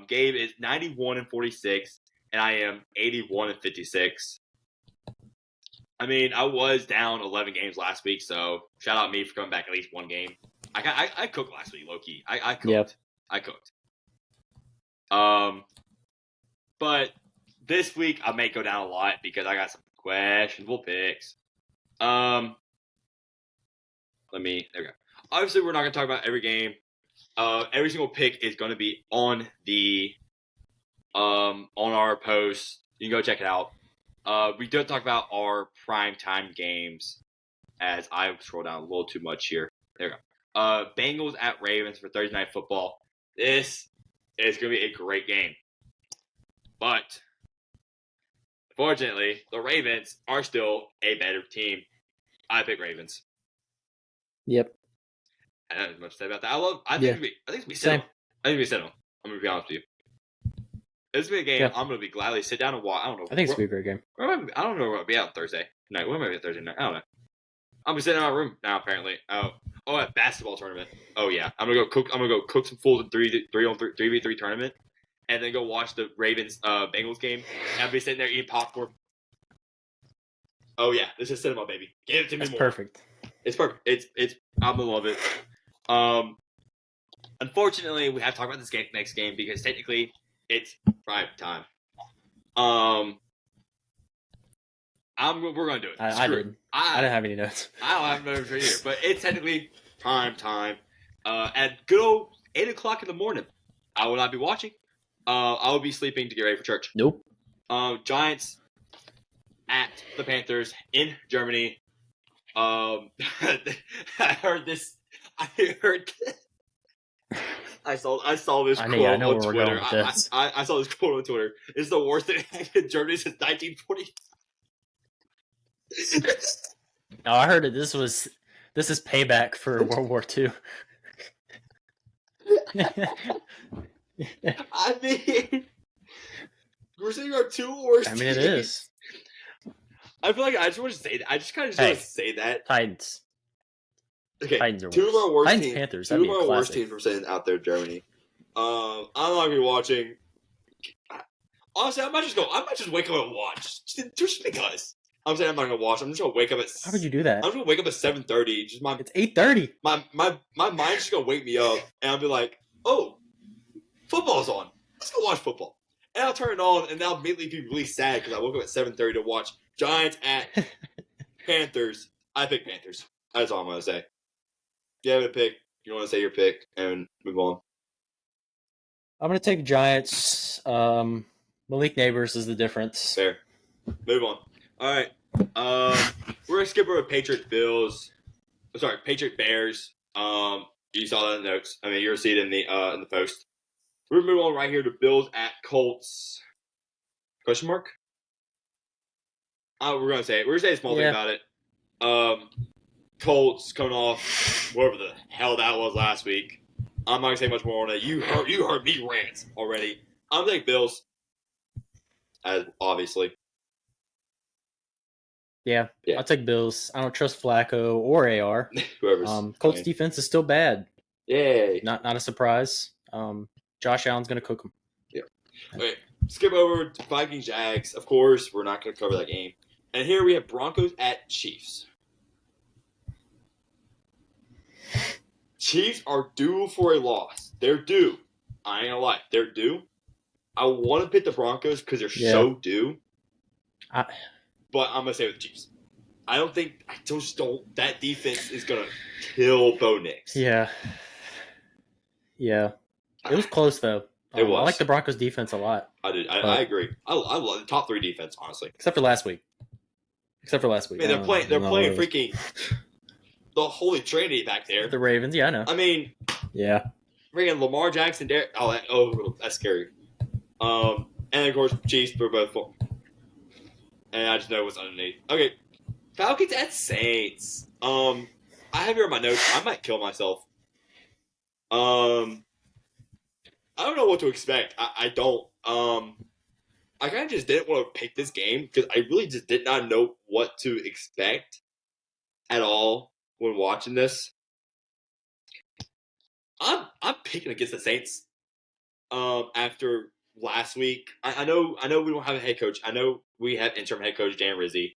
Gabe is 91-46, and I am 81-56. I mean, I was down 11 games last week, so shout out me for coming back at least 1 game. I cooked last week, low key. I cooked. Yep. I cooked. But this week I may go down a lot because I got some questionable picks. There we go. Obviously, we're not going to talk about every game. Every single pick is going to be on the on our post. You can go check it out. We don't talk about our primetime games as I scroll down a little too much here. There we go. Bengals at Ravens for Thursday Night Football. This is going to be a great game. But, fortunately, the Ravens are still a better team. I pick Ravens. Yep. I don't have much to say about that. I think it's going to be settled. I think it's going to be settled. I'm going to be honest with you. This is going to be a game I'm going to be gladly sit down and watch. I don't know. I think it's going to be a great game. I don't know where I'll be out Thursday night. Where am I at Thursday night? I don't know. I'm gonna sit in my room now. Apparently, at basketball tournament. Oh yeah, I'm gonna go cook some fools in 3v3 tournament, and then go watch the Ravens Bengals game. And I'll be sitting there eating popcorn. Oh yeah, this is cinema, baby. Give it to me more. Perfect. It's perfect. It's I'm gonna love it. Unfortunately, we have to talk about this next game because technically it's prime time. We're gonna do it. I didn't have any notes. I don't have notes right here, but it's technically prime time. At good old 8 o'clock in the morning. I will not be watching. I will be sleeping to get ready for church. Nope. Giants at the Panthers in Germany. I heard this. I saw this quote on Twitter. I saw this quote on Twitter. It's the worst thing in Germany since 1940. Oh, I heard it. This is payback for World War II. I mean, we're saying our two worst. I mean, it is. I feel like I just want to say that. I just kind of want to say that. Titans. Okay, Titans are two of our worst teams. Panthers. Two of our worst teams from saying out there, Germany. I'm not gonna be watching. Honestly, I might just wake up and watch just because. I'm saying I'm not gonna watch. I'm just gonna wake up at. How could you do that? I'm just gonna wake up at 7:30. It's 8:30. My mind's just gonna wake me up, and I'll be like, "Oh, football's on. Let's go watch football." And I'll turn it on, and I'll immediately be really sad because I woke up at 7:30 to watch Giants at Panthers. I pick Panthers. That's all I'm gonna say. You have a pick. You want to say your pick and move on. I'm gonna take Giants. Malik Neighbors is the difference. Fair. Move on. All right. We're gonna skip over Patriot Bears. You saw that in the notes. I mean, you'll see it in the post. We're gonna move on right here to Bills at Colts. Question mark? We're gonna say a small thing about it. Colts coming off whatever the hell that was last week. I'm not gonna say much more on it. You heard me rant already. I'm gonna take Bills. As obviously. Yeah, I'll take Bills. I don't trust Flacco or AR. Whoever's Colts defense is still bad. Yay. Not a surprise. Josh Allen's going to cook them. Yeah. Okay, skip over to Vikings Jags. Of course, we're not going to cover that game. And here we have Broncos at Chiefs. Chiefs are due for a loss. They're due. I ain't gonna lie. They're due. I want to pick the Broncos because they're so due. But I'm going to say with the Chiefs. I just don't. That defense is going to kill Bo Nix. Yeah. Yeah. It was close, though. It was. I like the Broncos defense a lot. I did. I agree. I love the top three defense, honestly. Except for last week. I mean, they're playing freaking the Holy Trinity back there. The Ravens, yeah, I know. I mean, yeah. Freaking Lamar Jackson, Derek. That's scary. And of course, Chiefs were both full. And I just know what's underneath. Okay, Falcons at Saints. I have here in my notes. I might kill myself. I don't know what to expect. I don't. I kind of just didn't want to pick this game because I really just did not know what to expect at all when watching this. I'm picking against the Saints. After last week, I know we don't have a head coach. I know we have interim head coach Dan Rizzi.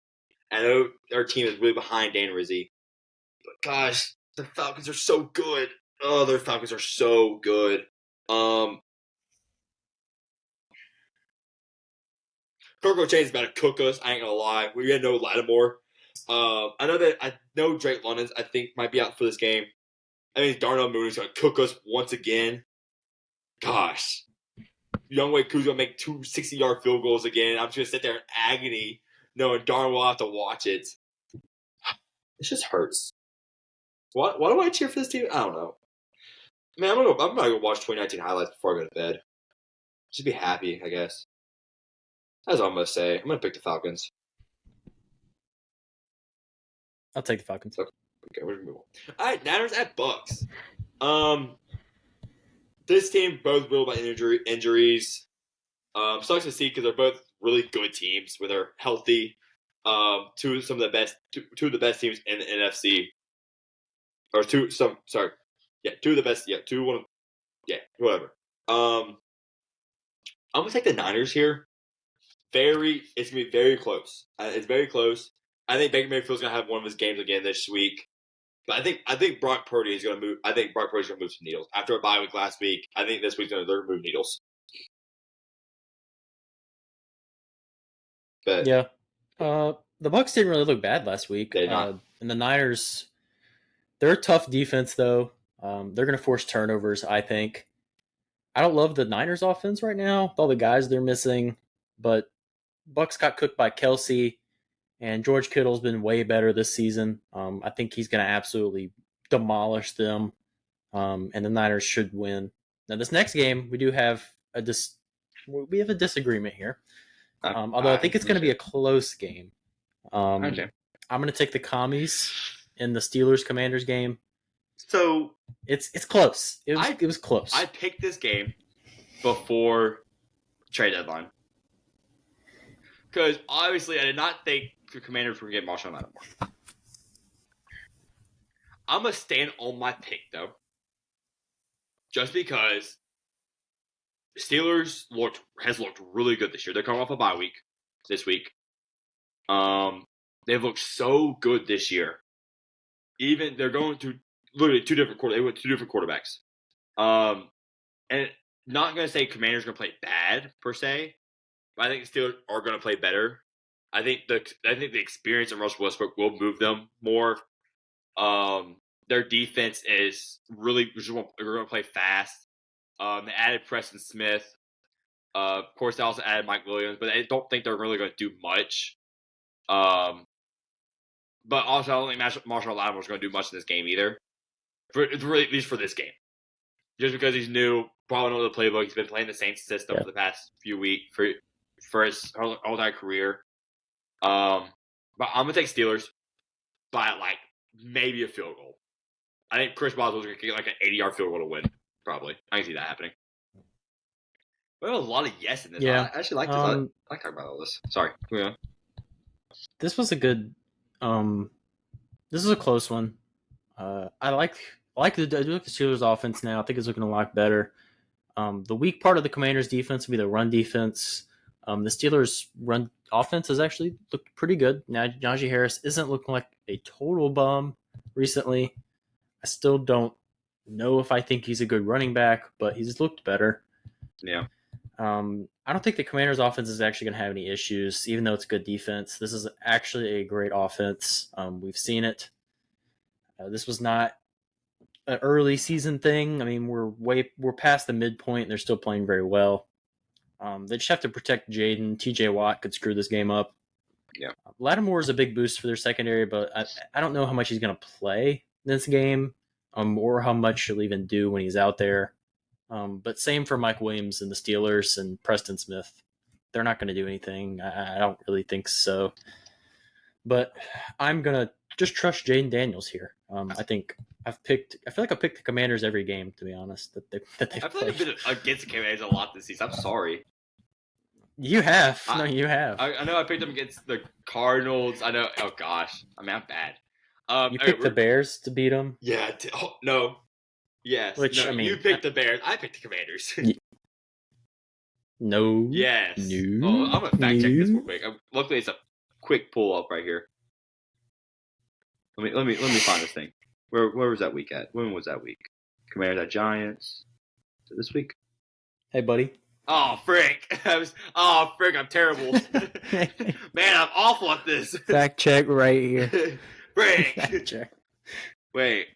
I know our team is really behind Dan Rizzi. But gosh, the Falcons are so good. Oh, their Falcons are so good. Kirko Chain's about to cook us. I ain't gonna lie. We had no Lattimore. I know Drake London's I think might be out for this game. I mean Darnell Mooney's gonna cook us once again. Gosh. Younghoe Koo's gonna make 2 60-yard field goals again. I'm just gonna sit there in agony knowing Darnell will have to watch it. It just hurts. Why do I cheer for this team? I don't know. Man, I'm gonna go watch 2019 highlights before I go to bed. Just be happy, I guess. That's all I'm gonna say. I'm gonna pick the Falcons. I'll take the Falcons. Okay, we're gonna move on. All right, Niners at Bucks. This team both riddled by injuries. Sucks to see because they're both really good teams when they're healthy. Two of the best teams in the NFC, or two of the best. Whatever. I'm gonna take the Niners here. It's gonna be very close. It's very close. I think Baker Mayfield's gonna have one of his games again this week. But I think Brock Purdy is gonna move. I think Brock Purdy's gonna move some needles after a bye week last week. I think this week's they're gonna move needles. But yeah, the Bucks didn't really look bad last week. They did not. And the Niners, they're a tough defense though. They're gonna force turnovers. I think. I don't love the Niners offense right now with all the guys they're missing, but Bucks got cooked by Kelsey, and George Kittle's been way better this season. I think he's going to absolutely demolish them, and the Niners should win. Now, this next game, we do have a disagreement here, although I think it's going to be a close game. I'm going to take the Commies in the Steelers-Commanders game. So it's close. It was close. I picked this game before trade deadline because obviously I did not think the Commanders were going to get Marshawn Lattimore. I'm gonna stand on my pick though, just because Steelers has looked really good this year. They're coming off a bye week this week. They've looked so good this year. Even they're going to literally they went two different quarterbacks. And not going to say Commanders going to play bad per se, but I think the Steelers are going to play better. I think the experience of Russell Westbrook will move them more. Their defense is really they're going to play fast. They added Preston Smith. Of course, they also added Mike Williams, but I don't think they're really going to do much. But also, I don't think Marshall Lattimore is going to do much in this game either. At least for this game. Just because he's new, probably know the playbook. He's been playing the same system for the past few weeks for his whole entire career. But I'm going to take Steelers by like maybe a field goal. I think Chris Boswell's going to get like an 80-yard field goal to win. Probably. I can see that happening. We have a lot of yes in this. Yeah. I actually like this. I like talking about all this. Sorry. Yeah. This was a good. This is a close one. I like the Steelers' offense now. I think it's looking a lot better. The weak part of the Commanders' defense will be the run defense. The Steelers' run offense has actually looked pretty good. Now, Najee Harris isn't looking like a total bum recently. I still don't know if I think he's a good running back, but he's looked better. Yeah. I don't think the Commanders' offense is actually going to have any issues, even though it's good defense. This is actually a great offense. We've seen it. This was not an early season thing. I mean, we're past the midpoint, and they're still playing very well. They just have to protect Jaden. TJ Watt could screw this game up. Yeah. Lattimore is a big boost for their secondary, but I don't know how much he's going to play this game, or how much he'll even do when he's out there. But same for Mike Williams and the Steelers and Preston Smith. They're not going to do anything. I don't really think so. But I'm going to just trust Jaden Daniels here. I feel like I picked the Commanders every game, to be honest, that they've played. I feel like I've been against the Commanders a lot this season. I'm sorry. You have. You have. I know I picked them against the Cardinals. I know. Oh, gosh. I mean, I'm bad. You picked the Bears to beat them? Yeah. No. Yes. You picked the Bears. I picked the Commanders. No. Yes. No. Oh, I'm going to fact check this real quick. Luckily, it's a quick pull up right here. Let me find this thing. Where was that week at? When was that week? Commanders at Giants. Is it this week? Hey, buddy. Oh, frick. I'm terrible. Man, I'm awful at this. Fact check right here. Frick. Fact check. Wait.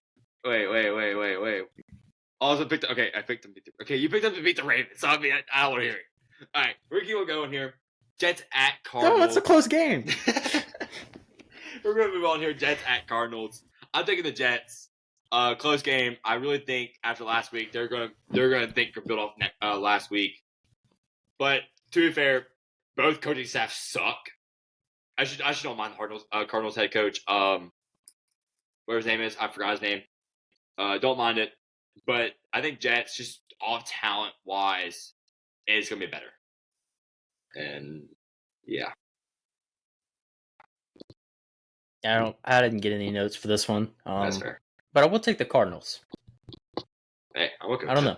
Also picked. Okay, I picked them. Okay, you picked them to beat the Ravens. So I don't want to hear it. All right, we're keep on going here. Jets at Cardinals. No, that's a close game. We're gonna move on here. Jets at Cardinals. I'm taking the Jets. Close game. I really think after last week they're gonna think build off last week. But to be fair, both coaching staffs suck. I should don't mind the Cardinals head coach. Whatever his name is, I forgot his name. Don't mind it, but I think Jets just all talent wise is gonna be better. And yeah. I didn't get any notes for this one. That's fair. But I will take the Cardinals. Hey, I'm okay. I don't know.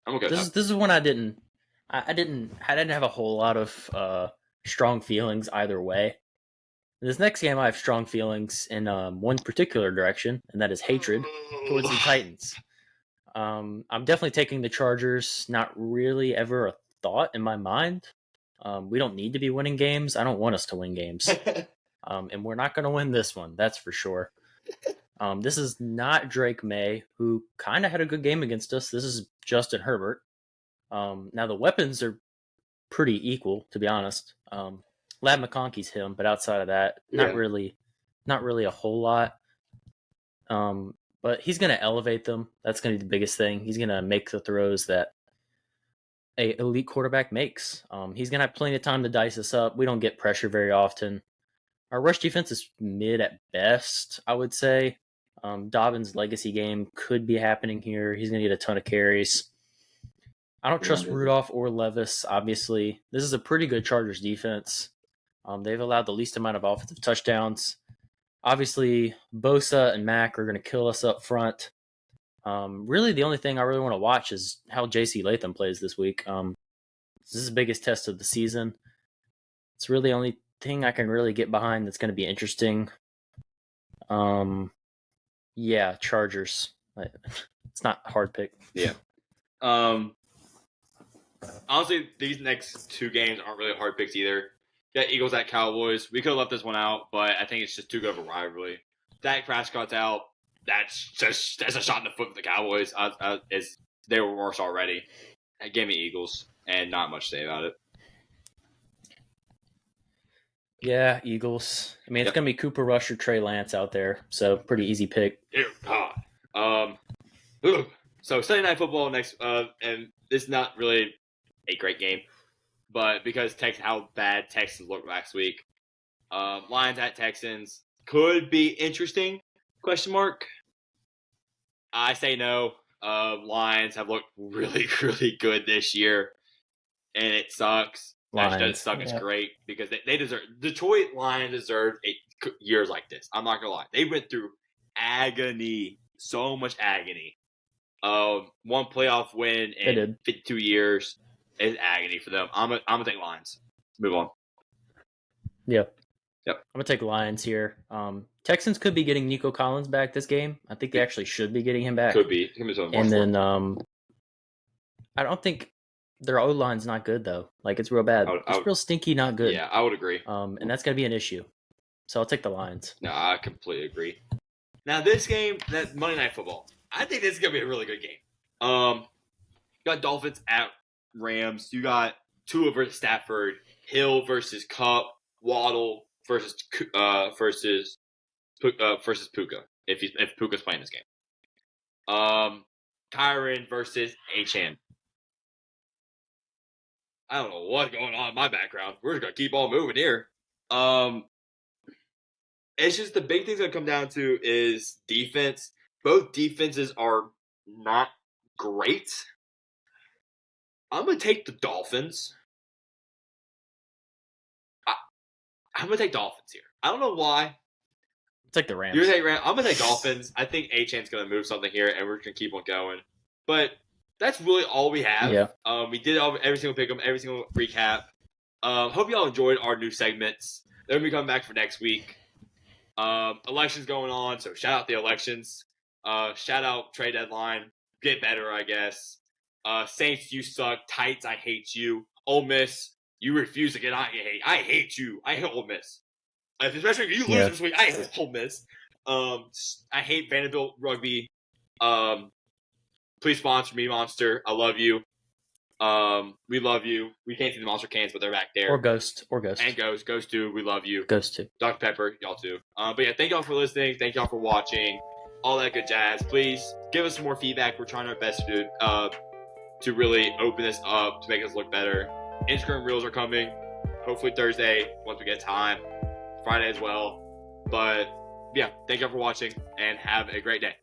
I'm okay. This is one I didn't have a whole lot of strong feelings either way. This next game, I have strong feelings in one particular direction, and that is hatred towards the Titans. I'm definitely taking the Chargers. Not really ever a thought in my mind. We don't need to be winning games. I don't want us to win games. And we're not going to win this one. That's for sure. This is not Drake May, who kind of had a good game against us. This is Justin Herbert. Now, the weapons are pretty equal, to be honest. Lad McConkey's him, but outside of that, not really a whole lot. But he's going to elevate them. That's going to be the biggest thing. He's going to make the throws that a elite quarterback makes. He's going to have plenty of time to dice us up. We don't get pressure very often. Our rush defense is mid at best, I would say. Dobbins' legacy game could be happening here. He's going to get a ton of carries. I don't trust Rudolph or Levis, obviously. This is a pretty good Chargers defense. They've allowed the least amount of offensive touchdowns. Obviously, Bosa and Mack are going to kill us up front. Really, the only thing I really want to watch is how J.C. Latham plays this week. This is the biggest test of the season. It's really the only thing I can really get behind that's going to be interesting. Yeah, Chargers. It's not a hard pick. Yeah. Honestly, these next two games aren't really hard picks either. Yeah, Eagles at Cowboys. We could have left this one out, but I think it's just too good of a rivalry. Dak Prescott's out. That's a shot in the foot for the Cowboys. They were worse already. Give me Eagles, and not much to say about it. Yeah, Eagles. I mean, it's going to be Cooper Rush or Trey Lance out there, so pretty easy pick. Dear God. So Sunday Night Football next, and this is not really a great game, but because how bad Texans looked last week, Lions at Texans could be interesting? Question mark. I say no. Lions have looked really, really good this year, and it sucks. Lions. That doesn't suck. It's great because they deserve. Detroit Lions deserve years like this. I'm not gonna lie. They went through agony, so much agony. One playoff win in 52 years is agony for them. I'm gonna take Lions. Move on. Yep. I'm gonna take Lions here. Texans could be getting Nico Collins back this game. I think they actually should be getting him back. Could be. And then I don't think their O line's not good though. Like it's real bad. It's real stinky, not good. Yeah, I would agree. And that's gonna be an issue. So I'll take the Lions. No, I completely agree. Now this game, that Monday Night Football, I think this is gonna be a really good game. You got Dolphins at Rams. You got Tua versus Stafford, Hill versus Kupp, Waddle versus Puka. If Puka's playing this game. Kyron versus Achane. I don't know what's going on in my background. We're just gonna keep on moving here. It's just the big thing's gonna come down to is defense. Both defenses are not great. I'm gonna take the Dolphins. I'm gonna take Dolphins here. I don't know why. It's like the Rams. You're gonna take Rams. I'm gonna take Dolphins. I think Achane's gonna move something here, and we're gonna keep on going. But that's really all we have. Yeah. We did every single pick 'em, every single recap. Hope y'all enjoyed our new segments. They're gonna be coming back for next week. Elections going on, so shout out the elections. Shout out trade deadline. Get better, I guess. Saints, you suck. Titans, I hate you. Ole Miss, you refuse to get I hate you. I hate Ole Miss. Especially if you lose this week, I hate Ole Miss. I hate Vanderbilt rugby. Please sponsor me, Monster. I love you. We love you. We can't see the Monster cans, but they're back there. Or Ghost. And Ghost. Ghost too. We love you. Ghost too. Dr. Pepper, y'all too. But yeah, thank y'all for listening. Thank y'all for watching. all that good jazz. Please give us some more feedback. We're trying our best to really open this up to make us look better. Instagram Reels are coming. Hopefully Thursday once we get time. Friday as well. But yeah, thank you all for watching and have a great day.